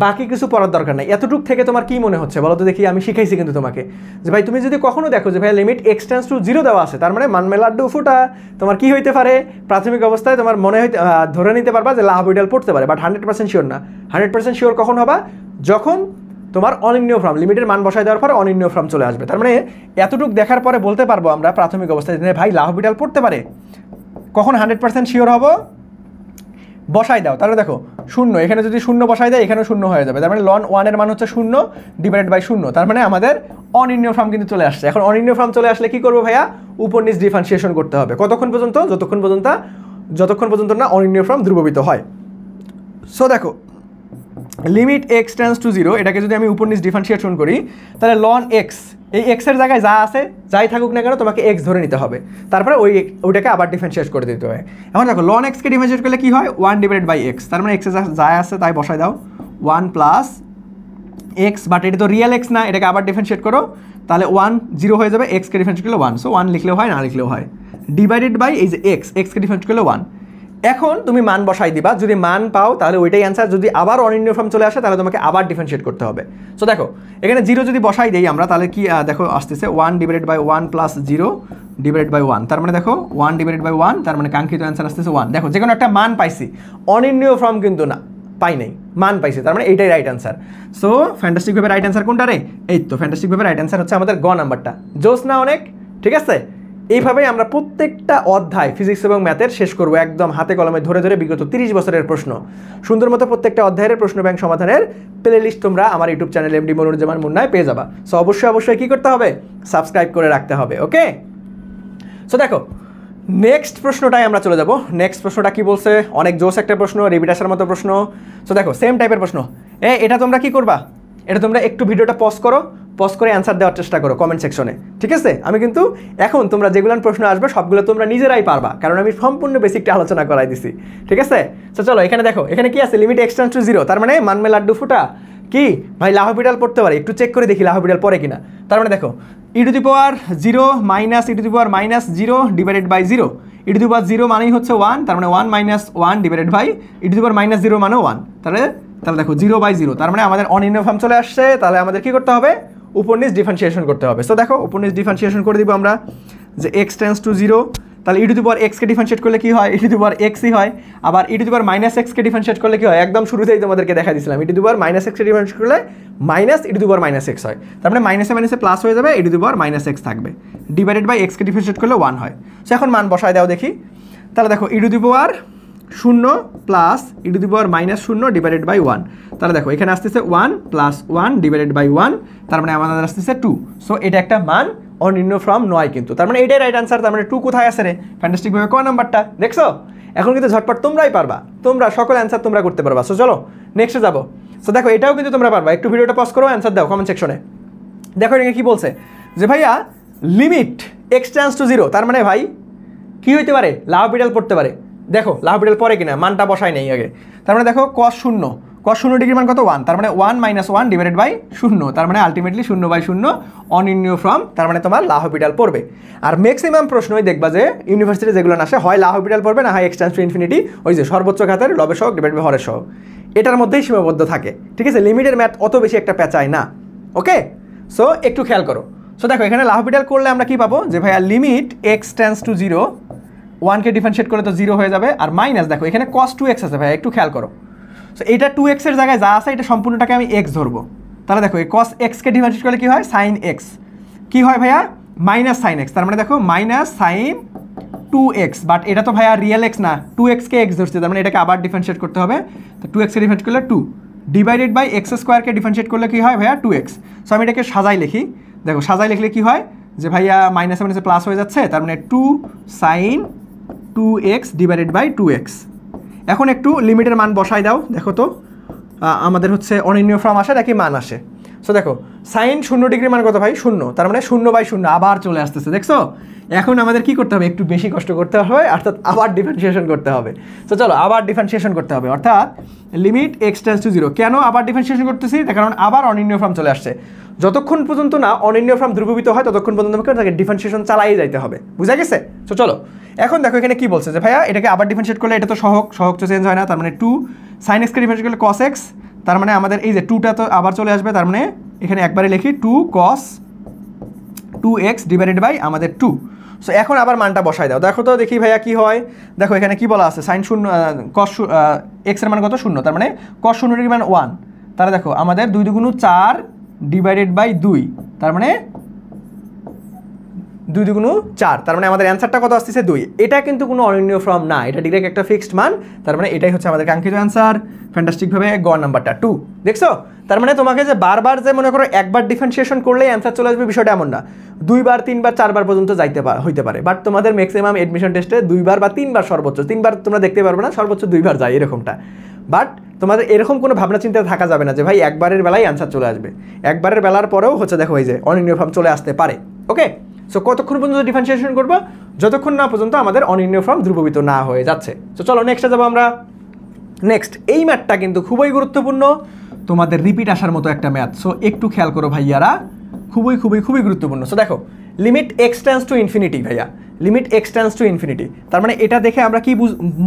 বাকি কিছু পড়ার দরকার নাই। এতটুক থেকে তোমার কি মনে হচ্ছে বলো তো দেখি? আমি শিখাইছি কিন্তু তোমাকে যে ভাই তুমি যদি কখনো দেখো যে ভাই লিমিট এক্সটেন্স টু 0 দেওয়া আছে, তার মানে মানমে লাড্ডু ফুটা, তোমার কি হইতে পারে প্রাথমিক অবস্থায় তোমার মনে হইতে ধরে নিতে পারবা যে লাহপিটাল পড়তে পারে, বাট 100% শিওর না। 100% শিওর কখন হবা? যখন তোমার অনির্ণীয় ফর্ম, লিমিটের মান বসায় দেওয়ার পরে অনির্ণীয় ফর্ম চলে আসবে। তার মানে এতটুক দেখার পরে বলতে পারবো আমরা প্রাথমিক অবস্থায় যে ভাই লাহপিটাল পড়তে পারে। কখন 100% শিওর হবো? বসাই দাও, তাহলে দেখো 0, এখানে যদি 0 বসাই দেয় এখানেও 0 হয়ে যাবে, তার মানে ln 1 এর মান হচ্ছে 0 ডিভাইডেড বাই 0, তার মানে আমাদের অনির্ণীয় ফর্ম কিন্তু চলে আসছে। এখন অনির্ণীয় ফর্ম চলে আসলে কি করবো ভাইয়া? উপর নিচ ডিফারেন্সিয়েশন করতে হবে। কতক্ষণ পর্যন্ত? যতক্ষণ পর্যন্ত না অনির্ণীয় ফর্ম ধ্রুববিত হয়। সো দেখো লিমিট এক্স টেন্ডস টু 0, এটাকে যদি আমি উপর নিচ ডিফারেন্সিয়েশন করি তাহলে ln x, এই এক্সের জায়গায় যা আছে যাই থাকুক না কেন তোমাকে এক্স ধরে নিতে হবে, তারপরে ওইটাকে আবার ডিফারেন্সিয়েট করে দিতে হবে। এখন দেখো ln x কে ডিফারেন্সিয়েট করলে কি হয়? 1 ডিভাইডেড বাই x, তার মানে এক্সে যা আছে তাই বসাই দাও, 1 প্লাস এক্স, বাট এটা তো রিয়েল এক্স না, এটাকে আবার ডিফারেন্সিয়েট করো, তাহলে 1 0 হয়ে যাবে, এক্সকে ডিফারেন্সিয়েট করলে 1, সো 1 লিখলেও হয় না লিখলেও হয়, ডিভাইডেড বাই এই যে এক্সকে ডিফারেন্সিয়েট করলে 1। এখন তুমি মান বসাই দিবা, যদি মান পাও তাহলে ওইটাই অ্যান্সার, যদি আবার অনির্ণীয় ফর্ম চলে আসে তাহলে তোমাকে আবার ডিফারেন্সিয়েট করতে হবে। সো দেখো এখানে 0 যদি বসাই দেই আমরা তাহলে কি দেখো আসতেছে 1 divided by 1 plus 0 divided by 1, তার মানে দেখো 1 ডিভাইডেড বাই 1, তার মানে কাঙ্ক্ষিত অ্যান্সার আসতেছে 1। দেখো যে কোনো একটা মান পাইছি, অনির্ণীয় ফর্ম কিন্তু না, পাই নাই, মান পাইছি, তার মানে এইটাই রাইট অ্যান্সার। সো ফ্যান্টাস্টিকভাবে রাইট অ্যান্সার কোনটা রে? এই তো ফ্যান্টাস্টিকভাবে রাইট অ্যান্সার হচ্ছে আমাদের গ নাম্বারটা। জোস না অনেক? ঠিক আছে, এইভাবেই আমরা প্রত্যেকটা অধ্যায় ফিজিক্স এবং ম্যাথের শেষ করবো, একদম হাতে কলমে ধরে ধরে বিগত 30 বছরের প্রশ্ন সুন্দর মতো প্রত্যেকটা অধ্যায়ের প্রশ্ন ব্যাংক সমাধানের প্লে লিস্ট তোমরা আমার ইউটিউব চ্যানেল এমডি মনিরুজ্জামান মুন্নায় পেয়ে যাবা। সো অবশ্যই কী করতে হবে? সাবস্ক্রাইব করে রাখতে হবে। ওকে, সো দেখো নেক্সট প্রশ্নটাই আমরা চলে যাব। নেক্সট প্রশ্নটা কি বলছে? অনেক জোস একটা প্রশ্ন, রিপিট আসার মতো প্রশ্ন। সো দেখো সেম টাইপের প্রশ্ন, এটা তোমরা কি করবা? এটা তোমরা একটু ভিডিওটা পজ করে অ্যান্সার দেওয়ার চেষ্টা করো কমেন্ট সেকশনে, ঠিক আছে? আমি কিন্তু এখন তোমরা যেগুলো প্রশ্ন আসবে সবগুলো তোমরা নিজেরাই পারবা, কারণ আমি সম্পূর্ণ বেসিকটা আলোচনা করাই দিছি, ঠিক আছে? তো চলো এখানে দেখো, এখানে কি আছে? লিমিট এক্সটেন্স টু 0, তার মানে মানমে লাড্ডু ফুটা, কি ভাই লাহোপিটাল পড়তে পারে, একটু চেক করে দেখি লাহোপিটাল পড়ে কিনা। তার মানে দেখো e to the power 0 minus e to the power minus 0 divided by 0, e to the power 0 মানেই হচ্ছে 1, তার মানে 1 minus 1 divided by e to the power minus 0 মানে 1, তাহলে দেখো 0/0, তার মানে আমাদের অনির্ণয় ফর্ম চলে আসছে। তাহলে আমাদের কি করতে হবে, উপর নিচ ডিফারেন্সিয়েশন করতে হবে। সো দেখো উপর নিচ ডিফারেন্সিয়েশন করে দিব আমরা, যে x টেন্ডস টু 0, তাহলে ই টু দি পাওয়ার এক্সকে ডিফারেন্সিয়েট করলে কি হয়, ই টু দি পাওয়ার এক্সই হয়। আবার e to the power minus এক্সকে ডিফারেন্সিয়েট করলে কি হয়, একদম শুরুতেই তোমাদেরকে দেখা দিয়েছিলাম, e to the power minus এক্সকে ডিফারেন্সিয়েট করলে minus e to the power minus x হয়। তার মানে মাইনাসে মাইনাসে প্লাস হয়ে যাবে, e to the power minus x থাকবে, ডিভাইডেড বাই এক্সকে ডিফারেন্সিয়েট করলে 1 হয়। সো এখন মান বসায় দাও দেখি। তাহলে দেখো e to the power 0 plus e to the power minus 0 divided by 1, তাহলে দেখো এখানে আসতেছে 1 প্লাস 1 ডিভাইডেড বাই 1, তার মানে আমাদের আসতেছে 2। সো এটা একটা মান অনির্ণয় ফর্ম নয় কিন্তু, তার মানে এটাই রাইট আনসার। তার মানে 2 কোথায় আছে রে, ফ্যান্টাস্টিকভাবে ক নাম্বারটা দেখছো। এখন কিন্তু ঝটপট তোমরাই পারবা, তোমরা সকল অ্যান্সার তোমরা করতে পারবা। সো চলো নেক্সটে যাবো। সো দেখো এটাও কিন্তু তোমরা পারবা, একটু ভিডিওটা পজ করো, অ্যান্সার দাও কমেন্ট সেকশনে। দেখো এটা কি বলছে, যে ভাইয়া লিমিট x টেন্ডস টু 0, তার মানে ভাই কি হইতে পারে, লাহোপিটাল পড়তে পারে। দেখো লাহোপিটাল পরে কিনা, মানটা বসাই নেই আগে। তার মানে দেখো cos 0 ডিগ্রির মান কত 1, তার মানে 1 মাইনাস 1 ডিভাইডেড বাই 0, তার মানে আলটিমেটলি 0/0 অনির্ণয় ফর্ম, তার মানে তোমার লাহোপিটাল পড়বে। আর ম্যাক্সিমাম প্রশ্নই দেখবা যে ইউনিভার্সিটি যেগুলো আসে হয় লাহোপিটাল পড়বে, না হয় x টেন্ডস টু ইনফিনিটি, ওই যে সর্বোচ্চ ঘাতের লবের সহগ ডিভাইড বাই হরের সহগ, এটার মধ্যেই সীমাবদ্ধ থাকে। ঠিক আছে, লিমিটের ম্যাথ অত বেশি একটা পেঁচায় না। ওকে, সো একটু খেয়াল করো। সো দেখো এখানে লাহোপিটাল করলে আমরা কি পাবো, যে ভাইয়া লিমিট x টেন্ডস টু 0, 1কে ডিফারেন্সিয়েট করলে তো 0 হয়ে যাবে, আর মাইনাস দেখো এখানে cos 2x আছে ভাইয়া, একটু খেয়াল করো। সো এটা 2x এর জায়গায় যা আছে এটা সম্পূর্ণটাকে আমি x ধরবো। তাহলে দেখো এই cos x-কে ডিফারেন্সিয়েট করলে কি হয়, sin x, কি হয় ভাইয়া মাইনাস sin x, তার মানে দেখো মাইনাস sin 2x, বাট এটা তো ভাইয়া রিয়েল x না, 2x-কে x ধরছে, তার মানে এটাকে আবার ডিফারেন্সিয়েট করতে হবে। তো 2x-কে ডিফারেন্সিয়েট করলে 2 ডিভাইডেড বাই x²-কে ডিফারেন্সিয়েট করলে কি হয় ভাইয়া 2x। সো আমি এটাকে সাজাই লিখি, দেখো সাজাই লিখলে কি হয়, যে ভাইয়া মাইনাসে মাইনাসে প্লাস হয়ে যাচ্ছে, তার মানে 2 sin 2x divided by 2x। এখন একটু লিমিটের মান বসাই দাও, দেখো তো আমাদের হচ্ছে অনির্ণয় ফর্ম আসে নাকি মান আসে। সো দেখো সাইন 0 ডিগ্রির মান কত ভাই 0, তার মানে 0/0 আবার চলে আসতেছে, দেখছো। এখন আমাদের কি করতে হবে, একটু বেশি কষ্ট করতে হবে, অর্থাৎ আবার ডিফারেন্সিয়েশন করতে হবে। তো চলো আবার ডিফারেন্সিয়েশন করতে হবে, অর্থাৎ লিমিট x টেন্ডস টু 0। কেন আবার ডিফারেন্সিয়েশন করতেছি, তার কারণ আবার অনির্ণয় ফর্ম চলে আসছে। যতক্ষণ পর্যন্ত না অনির্ণয় ফর্ম দ্রবীভূত হয় ততক্ষণ পর্যন্ত আমাকে তাকে ডিফারেন্সিয়েশন চালাই যাইতে হবে, বুঝা গেছে। তো চলো এখন দেখো এখানে কি বলছে, যে ভাইয়া এটাকে আবার ডিফারেন্সিয়েট করলে এটা তো সহগ তো চেঞ্জ হয় না, তার মানে 2 sin x কে ডিফারেন্সিয়েট করলে cos x, তার মানে আমাদের এই যে 2টা তো আবার চলে আসবে, তার মানে এখানে একবারে লিখি 2 cos 2x ডিভাইডেড বাই আমাদের 2। সো এখন আবার মানটা বসাই দাও, দেখো তো দেখি ভাইয়া কি হয়। দেখো এখানে কি বলা আছে, sin 0 cos x এর মান কত 0, তার মানে cos 0 ডিগ্রি মান 1, তাহলে দেখো আমাদের 2 2 4 ডিভাইডেড বাই 2, তার মানে 2 2 4, তার মানে আমাদের অ্যান্সারটা কত আসতেছে 2। এটা কিন্তু কোনো অনির্ণয় ফর্ম না, এটা ডিরেক্ট একটা ফিক্সড মান, তার মানে এটাই হচ্ছে আমাদের কাঙ্ক্ষিত অ্যান্সার। ফ্যান্টাস্টিকভাবে গ নাম্বারটা 2, দেখছো। তার মানে তোমাকে যে বারবার যে মনে করো একবার ডিফারেন্সিয়েশন করলেই অ্যান্সার চলে আসবে, বিষয়টা এমন না। 2 বার 3 বার 4 বার পর্যন্ত হইতে পারে, বাট তোমাদের ম্যাক্সিমাম এডমিশন টেস্টে 2 বার বা 3 বার, সর্বোচ্চ 3 বার তোমরা দেখতে পারবে না, সর্বোচ্চ 2 বার যায় এরকমটা। বাট তোমাদের এরকম কোনো ভাবনা চিন্তা থাকা যাবে না যে ভাই একবারের বেলায় অ্যান্সার চলে আসবে। একবারের বেলার পরেও হচ্ছে দেখো এই যে অনির্ণয় ফর্ম চলে আসতে পারে। ওকে, সো কতক্ষণ পর্যন্ত ডিফারেন্সিয়েশন করবো, যতক্ষণ না পর্যন্ত আমাদের অনির্ণয় ফর্ম ধ্রুবীভূত না হয়ে যাচ্ছে। তো চলো নেক্সটে যাবো আমরা। নেক্সট এই ম্যাথটা কিন্তু খুবই গুরুত্বপূর্ণ, তোমাদের রিপিট আসার মতো একটা ম্যাথ। সো একটু খেয়াল করো ভাইয়ারা, খুবই গুরুত্বপূর্ণ। সো দেখো limit x tends to infinity, ভাইয়া limit x tends to infinity, তার মানে এটা দেখে আমরা কি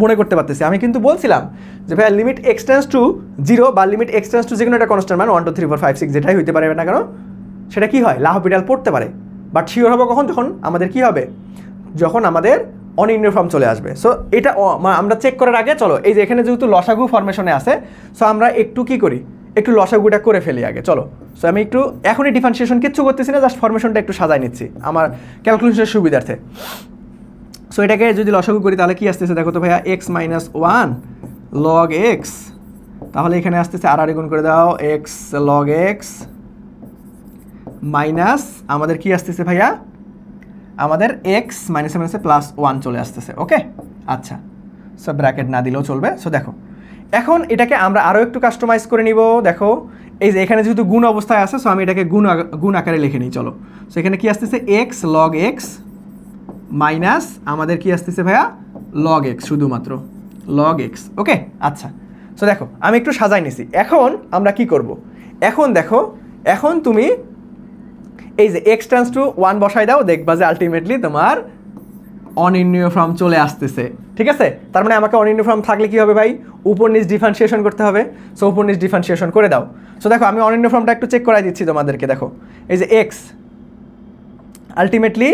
মনে করতে পারতেছি, আমি কিন্তু বলছিলাম যে ভাইয়া লিমিট x টেন্ডস টু 0 বা লিমিট x টেন্ডস টু যে কোনো একটা কনস্ট্যান্ট মান 1 2 3 4 5 6 যেটাই হইতে পারে না কেন, সেটা কি হয় লাহোপিটাল পড়তে পারে। বাট শিওর হবো কখন, যখন আমাদের কি হবে, যখন আমাদের অনির্ণয় ফর্ম চলে আসবে। সো এটা আমরা চেক করার আগে চলো এই যে এখানে যেহেতু লসাগু ফরমেশনে আছে, সো আমরা একটু কি করি, একটু লসাগুটা করে ফেলি আগে, চলো। সো আমি একটু এখনই ডিফারেন্সিয়েশন কিচ্ছু করতেছি না, জাস্ট ফরমেশনটা একটু সাজাই নিচ্ছি আমার ক্যালকুলেশনের সুবিধার্থে। সো এটাকে যদি লসাগু করি তাহলে কি আসতেছে, দেখো তো ভাইয়া x মাইনাস 1 লগ x, তাহলে এখানে আসতেছে আর গুণ করে দাও x লগ x মাইনাস আমাদের কি আসতেছে ভাইয়া, আমাদের x মাইনাসে মাইনাসে প্লাস 1 চলে আসতেছে। ওকে, আচ্ছা, সো ব্র্যাকেট না দিলেও চলবে। সো দেখো এখন এটাকে আমরা আরও একটু কাস্টমাইজ করে নিব। দেখো এই যে এখানে যেহেতু গুণ অবস্থায় আছে, সো আমি এটাকে গুণ আকারে লিখে নিই, চলো। সো এখানে কি আসতেছে x লগ x মাইনাস আমাদের কি আসতেছে ভাইয়া লগ x, শুধুমাত্র লগ x। ওকে, আচ্ছা। সো দেখো আমি একটু সাজাই নিছি, এখন আমরা কি করব, এখন দেখো, এখন তুমি এই যে x টেন্ডস টু 1 বসাই দাও, দেখবা যে আলটিমেটলি তোমার অনির্ণীয় ফর্ম চলে আসতেছে। ঠিক আছে, তার মানে আমাকে অনির্ণীয় ফর্ম থাকলে কি হবে ভাই, উপর নিচ ডিফারেন্সিয়েশন করতে হবে। সো উপর নিচ ডিফারেন্সিয়েশন করে দাও। সো দেখো আমি অনির্ণীয় ফর্মটা একটু চেক করাই দিচ্ছি তোমাদেরকে। দেখো এই যে x আলটিমেটলি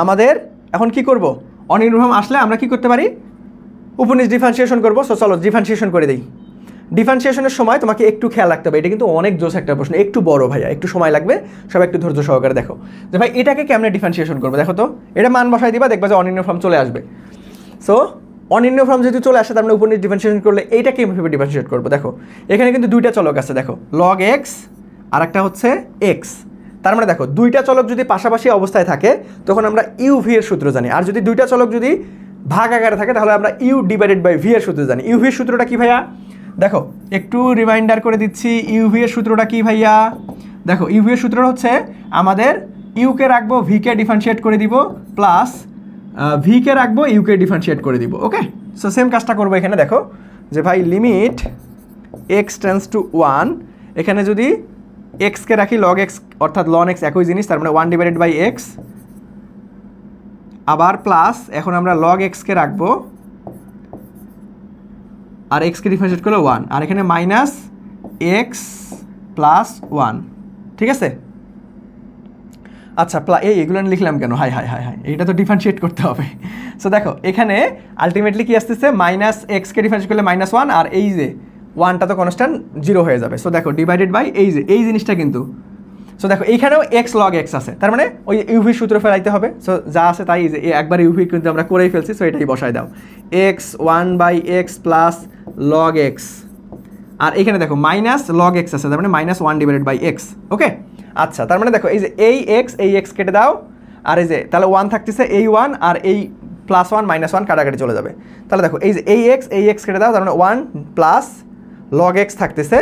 আমাদের এখন কি করব, অনির্ণীয় ফর্ম আসলে আমরা কি করতে পারি, উপর নিচ ডিফারেন্সিয়েশন করবো। সো চলো ডিফারেন্সিয়েশন করে দিই। ডিফারেন্সিয়েশনের সময় তোমাকে একটু খেয়াল রাখতে হবে, এটা কিন্তু অনেক জোস একটা প্রশ্ন, একটু বড় ভাইয়া, একটু সময় লাগবে, সবাই একটু ধৈর্য সহকারে দেখো যে ভাই এটাকে কেমনে ডিফারেন্সিয়েশন করবো। দেখো তো এটা মান বসাই দিবা, দেখবা যে অনির্ণীয় ফর্ম চলে আসবে। সো অনির্ণীয় ফর্ম যদি চলে আসে তার মানে উপর নিচ ডিফারেন্সিয়েশন করলে এইটাকে কীভাবে ডিফারেন্সিয়েট করবো। দেখো এখানে কিন্তু দুইটা চলক আছে, দেখো লগ এক্স আর একটা হচ্ছে এক্স। তার মানে দেখো দুইটা চলক যদি পাশাপাশি অবস্থায় থাকে তখন আমরা ইউভি এর সূত্র জানি, আর যদি দুইটা চলক যদি ভাগ আকারে থাকে তাহলে আমরা ইউ ডিভাইডেড বাই ভি এর সূত্র জানি। ইউভি এর সূত্রটা কি ভাইয়া, দেখো একটু রিমাইন্ডার করে দিচ্ছি। ইউভি এর সূত্রটা কি ভাইয়া, দেখো ইউভি এর সূত্রটা হচ্ছে আমাদের ইউকে রাখবো, ভিকে ডিফারেন্সিয়েট করে দিব, প্লাস ভিকে রাখবো, ইউকে ডিফারেন্সিয়েট করে দিব। ওকে, সো সেম কাজটা করবো এখানে। দেখো যে ভাই লিমিট এক্স টেন্ডস টু 1, এখানে যদি এক্সকে রাখি লগ এক্স অর্থাৎ লন এক্স একই জিনিস, তার মানে 1 ডিভাইডেড বাই এক্স, আবার প্লাস এখন আমরা লগ এক্সকে রাখবো আর এক্সকে ডিফারেন্সিয়েট করলে 1, আর এখানে মাইনাস এক্স প্লাস 1। ঠিক আছে, আচ্ছা এইগুলো লিখলাম কেন, হাই হাই হাই হাই, এইটা তো ডিফারেন্সিয়েট করতে হবে। সো দেখো এখানে আলটিমেটলি কি আসতেছে, মাইনাস এক্সকে ডিফারেন্সিয়েট করলে -1, আর এই যে 1টা তো কনস্ট্যান্ট 0 হয়ে যাবে। সো দেখো ডিভাইডেড বাই এই যে এই জিনিসটা কিন্তু, সো দেখো এইখানেও এক্স লগ এক্স আছে, তার মানে ওই ইউভি সূত্র ফেলাইতে হবে। সো যা আছে তাই, যে একবার ইউভি কিন্তু আমরা করেই ফেলছি, সো এটাই বসাই দাও, x 1 by x plus log x, আর এখানে দেখো মাইনাস লগ এক্স আছে, তার মানে -1 ডিভাইডেড বাই এক্স। ওকে, আচ্ছা তার মানে দেখো এই যে এই এক্স কেটে দাও, আর এই যে তাহলে 1 থাকতেছে, এই 1 আর এই +1 -1 কাটাকাটি চলে যাবে। তাহলে দেখো এই যে এই এক্স কেটে দাও, তার মানে 1 প্লাস লগ এক্স থাকতেছে,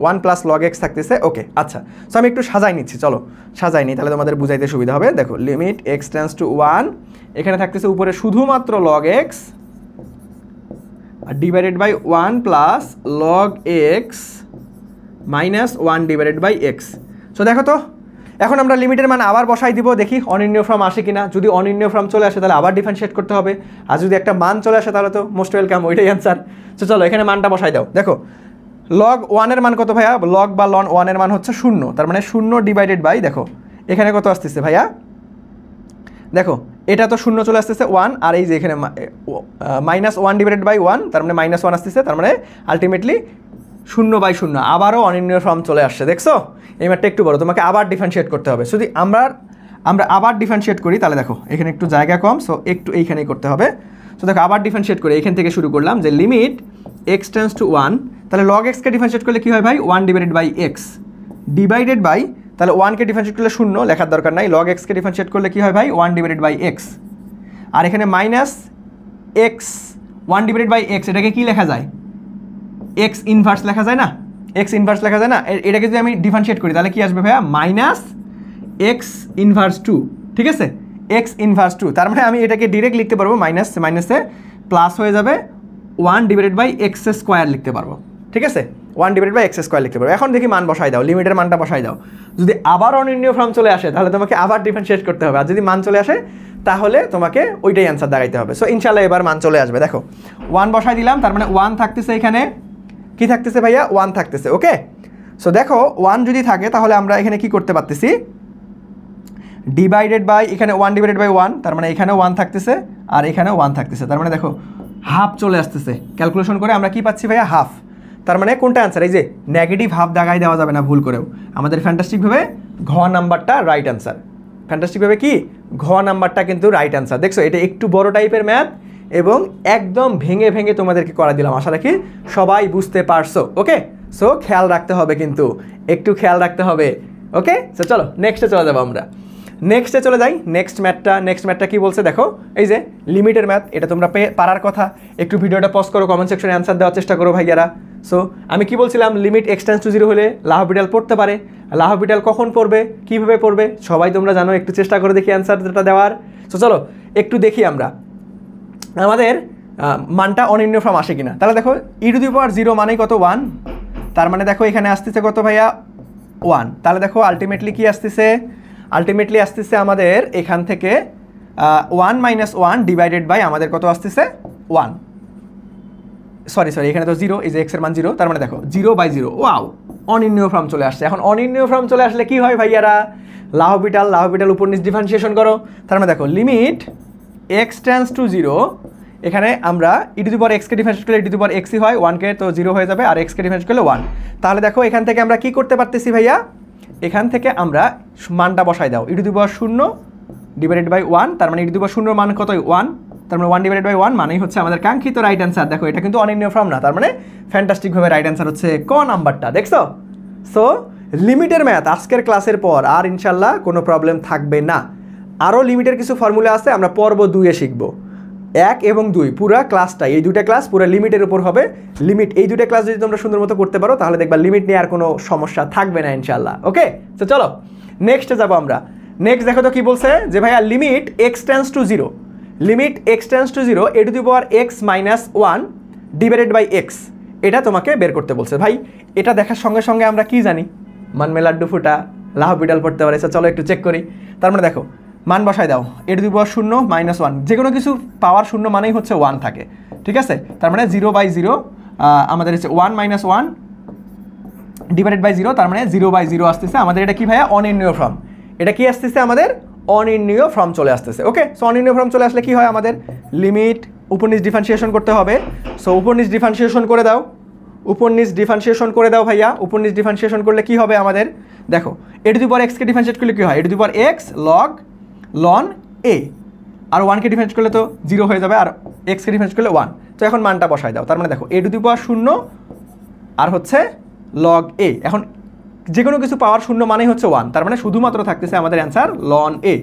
1 প্লাস লগ এক্স থাকতেছে। ওকে, আচ্ছা সো আমি একটু সাজাই নিচ্ছি, চলো সাজাই নিই, তাহলে তোমাদের বুঝাইতে সুবিধা হবে। দেখো লিমিট এক্স টেন্ডস টু 1, এখানে থাকতেছে উপরে শুধুমাত্র লগ এক্স আর divided by 1 plus log x -1 divided by x. So দেখো তো এখন আমরা লিমিটের মান আবার বসাই দিব, দেখি অনির্ণীয় ফর্ম আসে কিনা। যদি অনির্ণীয় ফর্ম চলে আসে তাহলে আবার ডিফারেন্সিয়েট করতে হবে, আর যদি একটা মান চলে আসে তাহলে তো মোস্ট ওয়েলকাম, ওইটাই অ্যান্সার। সো চলো এখানে মানটা বসাই দাও। দেখো লগ 1 এর মান কত ভাইয়া, লগ বা লন 1 এর মান হচ্ছে 0, তার মানে 0 ডিভাইডেড বাই, দেখো এখানে কত আসতেছে ভাইয়া, দেখো এটা তো 0 চলে আসতেছে 1, আর এই যে এখানে -1 ডিভাইডেড বাই 1, তার মানে -1 আসতেছে, তার মানে আলটিমেটলি 0/0 আবারও অনির্ণীয় ফর্ম চলে আসছে। দেখছো এই ম্যাটটা একটু বড়, তোমাকে আবার ডিফারেন্সিয়েট করতে হবে। যদি আমরা আবার ডিফারেন্সিয়েট করি তাহলে দেখো এখানে একটু জায়গা কম, সো একটু এইখানেই করতে হবে। সো দেখো আবার ডিফারেন্সিয়েট করে এখান থেকে শুরু করলাম, যে লিমিট এক্স টেন্ডস টু 1, তাহলে লগ এক্সকে ডিফারেন্সিয়েট করলে কী হয় ভাই, 1 divided by x divided by, তাহলে 1কে ডিফারেন্সিয়েট করলে 0 লেখার দরকার নাই, লগ এক্সকে ডিফারেন্সিয়েট করলে কী হয় ভাই, 1 ডিভাইডেড বাই এক্স, আর এখানে minus x 1 divided by x, এটাকে কী লেখা যায়, এক্স ইনভার্স লেখা যায় না, এক্স ইনভার্স লেখা যায় না, এটাকে যদি আমি ডিফারেন্সিয়েট করি তাহলে কি আসবে ভাইয়া, মাইনাস এক্স ইনভার্স 2। ঠিক আছে, এক্স ইনভার্স 2, তার মানে আমি এটাকে ডিরেক্ট লিখতে পারবো, মাইনাসে প্লাস হয়ে যাবে 1 ডিভাইডেড বাই এক্স স্কোয়ার লিখতে পারবো। ঠিক আছে, 1 ডিভাইডেড বাই এক্স স্কোয়ার লিখতে পারবো। এখন দেখি মান বসাই দাও, লিমিটের মানটা বসাই দাও। যদি আবার অনির্ণীয় ফর্ম চলে আসে তাহলে তোমাকে আবার ডিফারেন্সিয়েট করতে হবে, আর যদি মান চলে আসে তাহলে তোমাকে ওইটাই অ্যান্সার দাঁড়াইতে হবে। সো ইনশাল্লাহ এবার মান চলে আসবে। দেখো 1 বসাই দিলাম, তার মানে 1 থাকতেছে, এখানে কি থাকতেছে ভাইয়া, 1 থাকতেছে। ওকে, সো দেখো 1 যদি থাকে তাহলে আমরা এখানে কি করতে পারতেছি, ডিভাইডেড বাই, এখানে 1 ডিভাইডেড বাই 1, তার মানে এখানেও 1 থাকতেছে আর এখানেও 1 থাকতেছে, তার মানে দেখো হাফ চলে আসতেছে। ক্যালকুলেশন করে আমরা কি পাচ্ছি ভাইয়া, হাফ। তার মানে কোনটা অ্যান্সার, এই যে নেগেটিভ হাফ দাগাই দেওয়া যাবে না ভুল করেও, আমাদের ফ্যান্টাস্টিকভাবে ঘ নাম্বারটা রাইট অ্যান্সার। ফ্যান্টাস্টিকভাবে কি ঘ নাম্বারটা কিন্তু রাইট অ্যান্সার। দেখছো এটা একটু বড় টাইপের ম্যাথ এবং একদম ভেঙে ভেঙে তোমাদেরকে করা দিলাম, আশা রাখি সবাই বুঝতে পারছো। ওকে, সো খেয়াল রাখতে হবে, কিন্তু একটু খেয়াল রাখতে হবে। ওকে, সো চলো নেক্সটে চলে যাবো আমরা, নেক্সটে চলে যাই। নেক্সট ম্যাথটা কি বলছে দেখো, এই যে লিমিটের ম্যাথ, এটা তোমরা পারার কথা। একটু ভিডিওটা পজ করো, কমেন্ট সেকশনে অ্যান্সার দেওয়ার চেষ্টা করো ভাইয়ারা। সো আমি কি বলছিলাম, লিমিট এক্স টেন্ডস টু 0 হলে লাহোপিটাল পড়তে পারে। লাহোপিটাল কখন পড়বে, কীভাবে পড়বে সবাই তোমরা জানো, একটু চেষ্টা করে দেখি অ্যান্সারটা দেওয়ার। সো চলো একটু দেখি আমরা আমাদের মানটা অনির্ণীয় ফর্ম আসে কিনা। তাহলে দেখো e⁻0 মানেই কত, 1, তার মানে দেখো এখানে আসতেছে কত ভাইয়া, 1। তাহলে দেখো আলটিমেটলি কি আসতেছে, আলটিমেটলি আসতেছে আমাদের এখান থেকে 1 - 1 ডিভাইডেড বাই আমাদের কত আসতেছে 1, সরি এখানে তো 0, এই যে এক্স এর মান 0, তার মানে দেখো 0/0। ওয়াও, অনির্ণীয় ফর্ম চলে আসছে। এখন অনির্ণীয় ফর্ম চলে আসলে কি হয় ভাইয়ারা, লাহোপিটাল উপর নিচ ডিফারেন্সিয়েশন করো। তার মানে দেখো লিমিট x টেন্ডস টু 0, এখানে আমরা e to the power x কে ডিফারেন্সিয়েট করলে e to the power x ই হয়, 1 কে তো 0 হয়ে যাবে, আর x কে ডিফারেন্সিয়েট করলে 1। তাহলে দেখো এখান থেকে আমরা কি করতে পারতেছি ভাইয়া, এখান থেকে আমরা মানটা বসাই দাও, e to the power 0 divided by 1, তার মানে e টু দি পাওয়ার 0 মান কত 1, তার মানে 1 ডিভাইডেড বাই 1 মানেই হচ্ছে আমাদের কাঙ্ক্ষিত রাইট অ্যান্সার। দেখো এটা কিন্তু অনির্ণীয় ফর্ম না, তার মানে ফ্যান্টাস্টিকভাবে রাইট অ্যান্সার হচ্ছে ক নাম্বারটা, দেখছো। সো লিমিটের ম্যাথ আজকের ক্লাসের পর আর ইনশাল্লাহ কোনো প্রবলেম থাকবে না। আরও লিমিটের কিছু ফর্মুলা আছে, আমরা পর্ব 2-এ শিখবো। 1 এবং 2 পুরা ক্লাসটা, এই দুইটা ক্লাস পুরো লিমিটের উপর হবে। লিমিট এই দুইটা ক্লাস যদি তোমরা সুন্দর মতো করতে পারো তাহলে দেখবা লিমিট নিয়ে আর কোনো সমস্যা থাকবে না ইনশাল্লাহ। ওকে, তো চলো নেক্সটে যাবো আমরা। নেক্সট দেখো তো কি বলছে, যে ভাইয়া limit x tends to 0, limit x tends to 0 e to the power x - 1 divided by x, এটা তোমাকে বের করতে বলছে। ভাই এটা দেখার সঙ্গে সঙ্গে আমরা কি জানি, মান মে লাড্ডু ফুটা, লাহোপিটাল পড়তে পারে। চলো একটু চেক করি। তার মানে দেখো মান বসায় দাও, e টু দি পাওয়ার 0 - 1, যে কোনো কিছু পাওয়ার 0 মানেই হচ্ছে 1 থাকে, ঠিক আছে। তার মানে 0/0 আমাদের হচ্ছে 1 - 1 ডিভাইডেড বাই 0, তার মানে 0/0 আসতেছে আমাদের। এটা কি ভাইয়া, অনির্ণীয় ফর্ম। এটা কি আসতেছে আমাদের, অনির্ণীয় ফর্ম চলে আসতেছে। ওকে, সো অনির্ণীয় ফর্ম চলে আসলে কি হয়, আমাদের লিমিট উপর নিচ ডিফারেন্সিয়েশন করতে হবে। সো উপর নিচ ডিফারেন্সিয়েশন করে দাও, উপর নিচ ডিফারেন্সিয়েশন করে দাও ভাইয়া। উপর নিচ ডিফারেন্সিয়েশন করলে কি হবে আমাদের, দেখো e to the power x কে ডিফারেন্সিয়েট করলে কি হয়, e to the power x ln a, আর 1 কে ডিফারেন্সিয়েট করলে তো 0 হয়ে যাবে, আর x কে ডিফারেন্সিয়েট করলে 1। তো এখন মানটা বসায় দাও, তার মানে দেখো e টু দি পাওয়ার 0 আর হচ্ছে log a। এখন যে কোনো কিছু পাওয়ার 0 মানেই হচ্ছে 1, তার মানে শুধুমাত্র থাকতেছে আমাদের অ্যান্সার ln a,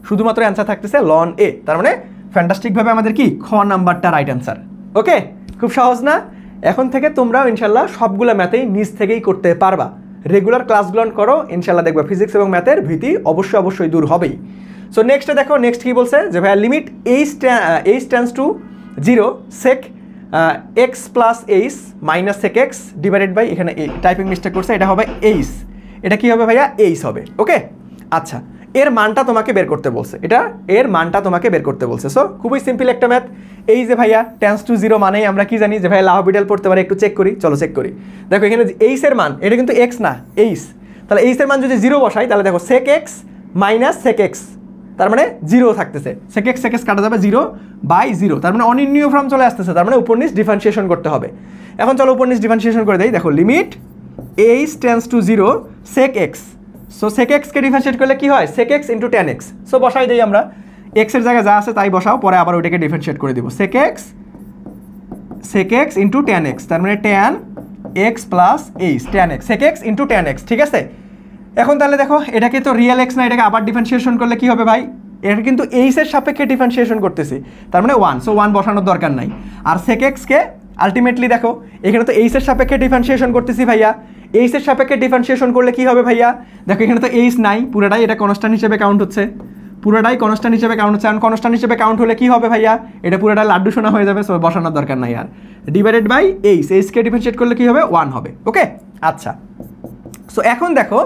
শুধুমাত্র অ্যান্সার থাকতেছে ln a। তার মানে ফ্যান্টাস্টিকভাবে আমাদের কি খ নাম্বারটা রাইট অ্যান্সার। ওকে, খুব সহজ না। এখন থেকে তোমরাও ইনশাল্লাহ সবগুলো ম্যাথেই নিজ থেকেই করতে পারবা। রেগুলার ক্লাসগুলো করো, ইনশাল্লাহ দেখবা ফিজিক্স এবং ম্যাথের ভীতি অবশ্যই দূর হবেই। সো নেক্সটে দেখো, নেক্সট কি বলছে, যে ভাইয়া limit h tends to 0 sec x plus h minus sec x divided by, এখানে টাইপিং মিস্টেক করছে, এটা হবে h, এটা কি হবে ভাইয়া, h হবে। ওকে, আচ্ছা এর মানটা তোমাকে বের করতে বলছে, এটা এর মানটা তোমাকে বের করতে বলছে। সো খুবই সিম্পল একটা ম্যাথ। এই যে ভাইয়া টেন্ডস টু 0 মানেই আমরা কি জানি, যে ভাইয়া লাহোপিটাল পড়তে পারে, একটু চেক করি, চলো চেক করি। দেখো এখানে h এর মান, এটা কিন্তু x না, h, তাহলে h এর মান যদি 0 বসাই তাহলে দেখো sec x minus sec x, তার মানে 0 থাকতেছে, sec x কাটা যাবে 0/0, তার মানে অনির্ণীয় ফর্ম চলে আসতেছে, তার মানে উপর নিচ ডিফারেন্সিয়েশন করতে হবে। এখন চলো উপর নিচ ডিফারেন্সিয়েশন করে দেই। দেখো limit h tends to 0 sec x, so sec x কে ডিফারেন্সিয়েট করলে কি হয়, sec x into tan x। So বসাই দিই আমরা, x এর জায়গায় যা আছে তাই বসাও, পরে আবার ওইটাকে ডিফারেন্সিয়েট করে দিব, sec x into tan x, তার মানে tan x plus h, tan x, sec x into tan x, ঠিক আছে। এখন তাহলে দেখো এটাকে তো রিয়েল x না, এটাকে আবার ডিফারেন্সিয়েশন করলে কি হবে ভাই, এটা কিন্তু h এর সাপেক্ষে ডিফারেন্সিয়েশন করতেছি, তার মানে 1, সো 1 বসানোর দরকার নাই। আর sec x কে আলটিমেটলি দেখো এখানে তো h এর সাপেক্ষে ডিফারেন্সিয়েশন করতেছি ভাইয়া, h এর সাপেক্ষে ডিফারেন্সিয়েশন করলে কি হবে ভাইয়া, দেখো এখানে তো h নাই, পুরোটাই এটা কনস্ট্যান্ট হিসেবে কাউন্ট হচ্ছে, পুরোটাই কনস্ট্যান্ট হিসেবে কাউন্ট হচ্ছে। আর কনস্ট্যান্ট হিসেবে কাউন্ট হলে কি হবে ভাইয়া, এটা পুরোটা লাড্ডু সোনা হয়ে যাবে, সো বসানোর দরকার নাই আর। ডিভাইডেড বাই h কে ডিফারেন্সিয়েট করলে কি হবে, 1 হবে। ওকে, আচ্ছা সো এখন দেখো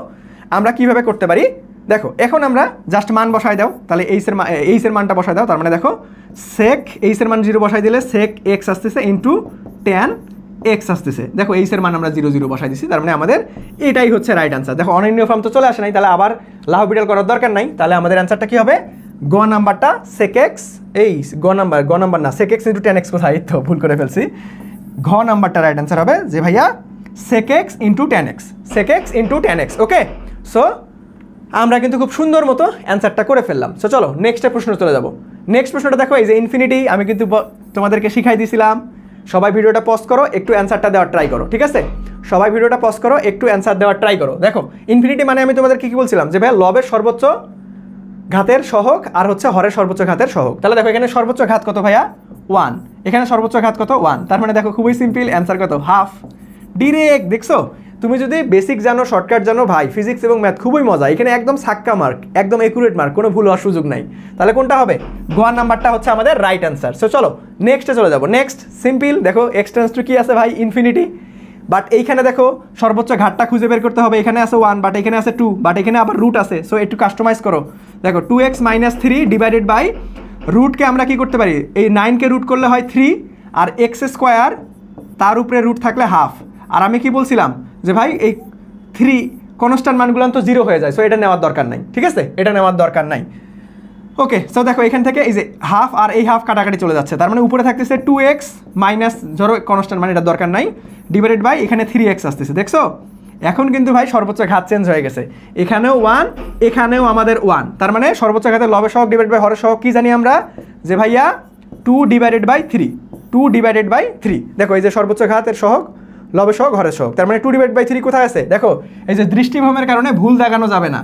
আমরা কিভাবে করতে পারি। দেখো এখন আমরা জাস্ট মান বসাই দাও, তাহলে h এর মানটা বসাই দাও, তার মানে দেখো sec h এর মান 0 বসাই দিলে sec x আসতেছে ইন্টু tan x আসতেছে। দেখো h এর মান আমরা 0 বসাই দিছি, তার মানে আমাদের এটাই হচ্ছে রাইট অ্যান্সার। দেখো অনির্ণীয় ফর্ম তো চলে আসে নাই, তাহলে আবার লাহোপিটাল করার দরকার নাই, তাহলে আমাদের অ্যান্সারটা কি হবে, গ নাম্বারটা sec x, এই গ নাম্বার না, sec x into tan x, কোথায় তো ভুল করে ফেলছি, ঘ নাম্বারটা রাইট অ্যান্সার হবে, যে ভাইয়া sec x into tan x, sec x into tan x। ওকে, সো আমরা কিন্তু খুব সুন্দর মতো অ্যান্সারটা করে ফেললাম। সো চলো নেক্সট প্রশ্ন চলে যাবো। নেক্সট প্রশ্নটা দেখো, এই যে ইনফিনিটি আমি কিন্তু তোমাদেরকে শিখাই দিয়েছিলাম, সবাই ভিডিওটা পজ করো, একটু অ্যান্সারটা দেওয়ার ট্রাই করো, ঠিক আছে, সবাই ভিডিওটা পজ করো, একটু অ্যান্সার দেওয়ার ট্রাই করো। দেখো ইনফিনিটি মানে আমি তোমাদেরকে কি বলছিলাম, যে ভাইয়া লবের সর্বোচ্চ ঘাতের সহগ আর হচ্ছে হরের সর্বোচ্চ ঘাতের সহগ। তাহলে দেখো এখানে সর্বোচ্চ ঘাত কত ভাইয়া, 1, এখানে সর্বোচ্চ ঘাত কত, 1, তার মানে দেখো খুবই সিম্পল, অ্যান্সার কত, হাফ, ডিরেক্ট। দেখছো তুমি যদি বেসিক জানো, শর্টকাট জানো, ভাই ফিজিক্স এবং ম্যাথ খুবই মজা, এখানে একদম সাক্কা মার্ক, একদম একুরেট মার্ক, কোনো ভুল হওয়ার সুযোগ নাই। তাহলে কোনটা হবে, গোয়ার নাম্বারটা হচ্ছে আমাদের রাইট অ্যান্সার। সো চলো নেক্সটে চলে যাবো। নেক্সট সিম্পল, দেখো x টেন্ডস টু কি আছে ভাই, ইনফিনিটি, বাট এইখানে দেখো সর্বোচ্চ ঘাতটা খুঁজে বের করতে হবে, এখানে আছে 1 বাট এখানে আছে 2 বাট এখানে আবার রুট আছে, সো একটু কাস্টমাইজ করো। দেখো 2x - 3 ডিভাইডেড বাই রুটকে আমরা কি করতে পারি, এই 9কে রুট করলে হয় 3 আর x স্কোয়ার তার উপরে রুট থাকলে হাফ। আর আমি কি বলছিলাম যে ভাই এই 3 কনস্ট্যান্ট মানগুলো তো 0 হয়ে যায়, সো এটা নেওয়ার দরকার নাই, ঠিক আছে, এটা নেওয়ার দরকার নাই। ওকে, সো দেখো এখান থেকে এই যে হাফ আর এই হাফ কাটাকাটি চলে যাচ্ছে, তার মানে উপরে থাকতেছে 2x মাইনাস ধরো কনস্ট্যান্ট মানে এটা দরকার নাই ডিভাইডেড বাই এখানে 3x আসতেছে, দেখছো এখন কিন্তু ভাই সর্বোচ্চ ঘাত চেঞ্জ হয়ে গেছে, এখানেও 1 এখানেও আমাদের 1, তার মানে সর্বোচ্চ ঘাতের লবের সহগ ডিভাইড বাই হরের সহগ কি জানি আমরা যে ভাইয়া 2 ডিভাইডেড বাই 3, 2 ডিভাইডেড বাই 3। দেখো এই যে সর্বোচ্চ ঘাতের সহগ লবের সহগ হরের সহগ, তার মানে 2 ডিভাইড বাই 3 কোথায় আছে, দেখো এই যে দৃষ্টিভ্রমের কারণে ভুল দেখানো যাবে না,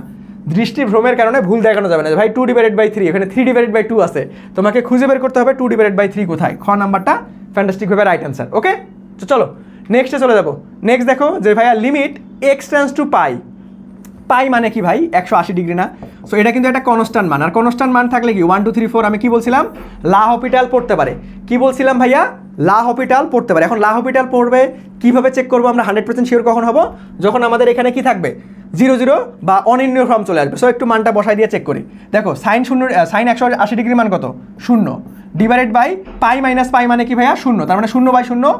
দৃষ্টিভ্রমের কারণে ভুল দেখানো যাবে না ভাই 2 ডিভাইডেড বাই 3, এখানে 3 ডিভাইডেড বাই 2 আছে, তোমাকে খুঁজে বের করতে হবে 2 ডিভাইডেড বাই 3 কোথায়, খ নাম্বারটা ফ্যান্টাস্টিকভাবে রাইট অ্যান্সার। ওকে, তো চলো নেক্সটে চলে যাবো। নেক্সট দেখো যে ভাইয়া লিমিট x টেন্ডস টু পাই, পাই মানে কি ভাই 180 ডিগ্রি না, সো এটা কিন্তু একটা কনস্ট্যান্ট মান, আর কনস্ট্যান্ট মান থাকলে কি 1 2 3 4 আমি কি বলছিলাম লা হপিটাল পড়তে পারে, কি বলছিলাম ভাইয়া লা হপিটাল পড়তে পারে। এখন লা হপিটাল পড়বে কিভাবে চেক করবো আমরা 100% শিওর কখন হব, যখন আমাদের এখানে কি থাকবে 0 0 বা অনির্ণয় ফর্ম চলে আসবে। সো একটু মানটা বসাই দিয়ে চেক করি। দেখো সাইন 180 ডিগ্রি মান কত 0 divided by pi minus pi মানে কি ভাইয়া 0, তার মানে 0 বাই 0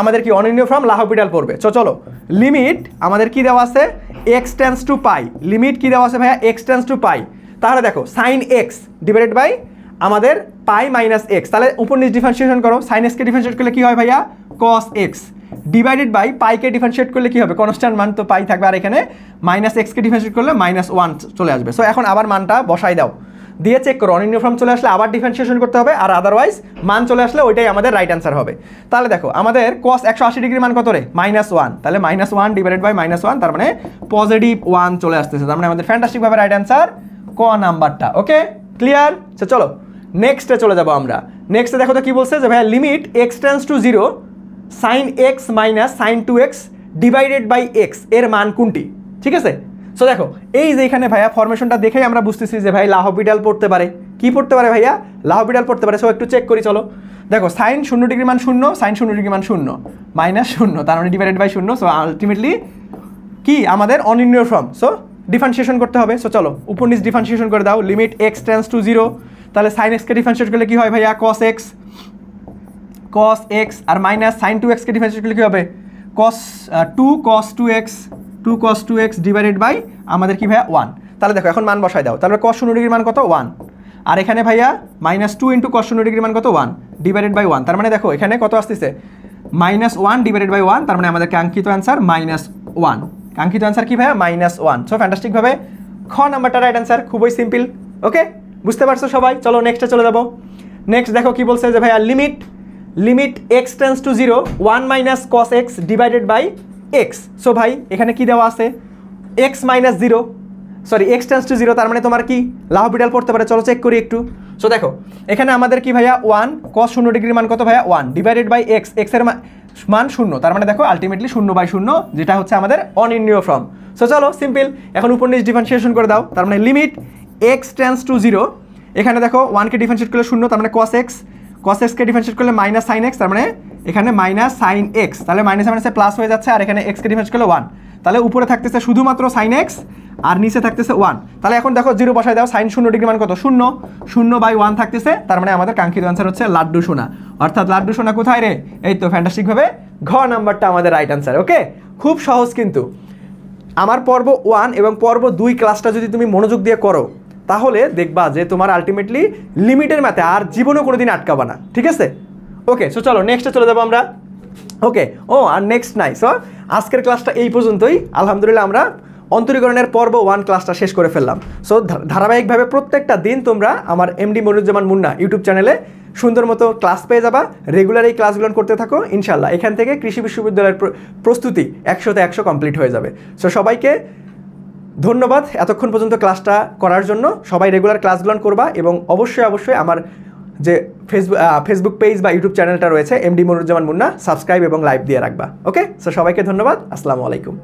আমাদের কি অনির্ণয় ফর্ম লা হপিটাল পড়বে। চলো লিমিট আমাদের কি দেওয়া আছে x টেন্ডস টু পাই, লিমিট কি দেওয়া আছে ভাইয়া x টেন্ডস টু পাই, তাহলে দেখো সাইন x ডিভাইডেড বাই আমাদের পাই মাইনাস x, তাহলে উপর নিচ ডিফারেন্সিয়েশন করো, সাইন x কে ডিফারেন্সিয়েট করলে কি হয় ভাইয়া cos x ডিভাইডেড বাই পাইকে ডিফারেন্সিয়েট করলে কি হবে কনস্ট্যান্ট মান তো পাই থাকবে, আর এখানে মাইনাস x কে ডিফারেন্সিয়েট করলে -1 চলে আসবে। সো এখন আবার মানটা বসাই দাও, দিয়ে চেক করো অনির্ণয় ফর্ম চলে আসলে আবার ডিফারেন্সিয়েশন করতে হবে, আর আদারওয়াইজ মান চলে আসলে ওইটাই আমাদের রাইট অ্যান্সার হবে। তাহলে দেখো আমাদের cos 180 ডিগ্রি মান কত রে -1, তাহলে -1 ডিভাইডেড বাই -1 তার মানে পজিটিভ 1 চলে আসতেছে, তার মানে আমাদের ফ্যান্টাস্টিকভাবে রাইট অ্যান্সার ক নাম্বারটা। ওকে ক্লিয়ার, চলো নেক্সটে চলে যাবো আমরা। নেক্সটে দেখো তো কি বলছে যে ভাইয়া limit x tends to 0 sine x minus sine 2x divided by x এর মান কোনটি, ঠিক আছে। সো দেখো এই যে এখানে ভাইয়া ফরমেশনটা দেখেই আমরা বুঝতেছি যে ভাই লা হপিটাল পড়তে পারে, কি পড়তে পারে ভাইয়া লা হপিটাল পড়তে পারে। সো একটু চেক করি, চলো দেখো সাইন 0 ডিগ্রি মান 0, সাইন 0 ডিগ্রি মান 0 -0 তার মানে ডিভাইডেড বাই 0, সো আলটিমেটলি কি আমাদের অনির্ণয় ফর্ম, সো ডিফারেন্সিয়েশন করতে হবে। সো চলো উপর নিচ ডিফারেন্সিয়েশন করে দাও, লিমিট x টেন্ডস টু 0, তাহলে সাইন x কে ডিফারেন্সিয়েট করলে কি হয় ভাইয়া cos x আর মাইনাস সাইন 2x কে ডিফারেন্সিয়েট করলে কি হবে2 cos 2x ডিভাইডেড বাই আমাদের কি ভাইয়া 1। তাহলে দেখো এখন মান বসাই দাও, তাহলে cos 0 ডিগ্রির মান কত 1, আর এখানে ভাইয়া -2 ইন্টু cos 0 ডিগ্রির মান কত 1 ডিভাইডেড বাই 1, তার মানে দেখো এখানে কত আসতেছে -1 ডিভাইডেড বাই 1, তার মানে আমাদের কাঙ্ক্ষিত অ্যান্সার -1, কাঙ্ক্ষিত অ্যান্সার কি ভাইয়া -1। সো ফ্যান্টাস্টিকভাবে খ নাম্বারটা রাইট অ্যান্সার, খুবই সিম্পল। ওকে বুঝতে পারছো সবাই, চলো নেক্সটে চলে যাবো। নেক্সট দেখো কি বলছে যে ভাইয়া limit x tends to 0 1 minus cos x divided by x। So ভাই এখানে কি দেওয়া আছে x minus 0, sorry x tends to 0, তার মানে তোমার কি লা হপিটাল পড়তে পারে, চলো চেক করি একটু। সো দেখো এখানে আমাদের কি ভাইয়া 1 cos 0 ডিগ্রির মান কত ভাইয়া 1 ডিভাইডেড বাই x, x এর মান 0, তার মানে দেখো আলটিমেটলি 0 বাই 0 যেটা হচ্ছে আমাদের অনির্ণয় ফর্ম। সো চলো সিম্পল, এখন উপর নিচ ডিফারেন্সিয়েশন করে দাও, তার মানে লিমিট x টেন্ডস টু 0, এখানে দেখো 1 কে ডিফারেন্সিয়েট করলে 0, তার মানে cos x কে ডিফারেন্সিয়েট করলে মাইনাস সাইন x, তার মানে এখানে মাইনাস সাইন x, তাহলে মাইনাস মাইনাসে প্লাস হয়ে যাচ্ছে, আর এখানে x কে ডিফারেন্সিয়েট করলে 1, তাহলে উপরে থাকতেছে শুধুমাত্র সাইন x আর নিচে থাকতেছে 1। তাহলে এখন দেখো 0 বসাই দাও, সাইন 0 ডিগ্রি মান কত 0 বাই 1 থাকতেছে, তার মানে আমাদের কাঙ্ক্ষিত অ্যান্সার হচ্ছে লাড্ডু সোনা, অর্থাৎ লাড্ডু সোনা কোথায় রে, এই তো ফ্যান্টাস্টিকভাবে ঘ নাম্বারটা আমাদের রাইট অ্যান্সার। ওকে খুব সহজ, কিন্তু আমার পর্ব 1 এবং পর্ব 2 ক্লাসটা যদি তুমি মনোযোগ দিয়ে করো তাহলে দেখবা যে তোমার আলটিমেটলি লিমিটের ম্যাথে আর জীবনেও কোনোদিন আটকাবা না, ঠিক আছে। ওকে সো চলো নেক্সটে চলে যাবো আমরা। ওকে আর নেক্সট নাই, সো আজকের ক্লাসটা এই পর্যন্তই। আলহামদুলিল্লাহ আমরা অন্তরীকরণের পর্ব 1 ক্লাসটা শেষ করে ফেললাম। সো ধারাবাহিকভাবে প্রত্যেকটা দিন তোমরা আমার এমডি মনিরুজ্জামান মুন্না ইউটিউব চ্যানেলে সুন্দর মতো ক্লাস পেয়ে যাবা, রেগুলার এই ক্লাসগুলো করতে থাকো, ইনশাল্লাহ এখান থেকে কৃষি বিশ্ববিদ্যালয়ের প্রস্তুতি 100তে 100 কমপ্লিট হয়ে যাবে। সো সবাইকে ধন্যবাদ এতক্ষণ পর্যন্ত ক্লাসটা করার জন্য। সবাই রেগুলার ক্লাসগুলো করবা এবং অবশ্যই আমার যে ফেসবুক পেজ বা ইউটিউব চ্যানেলটা রয়েছে এমডি মনিরুজ্জামান মুন্না, সাবস্ক্রাইব এবং লাইভ দিয়ে রাখবা। ওকে সো সবাইকে ধন্যবাদ, আসসালামু আলাইকুম।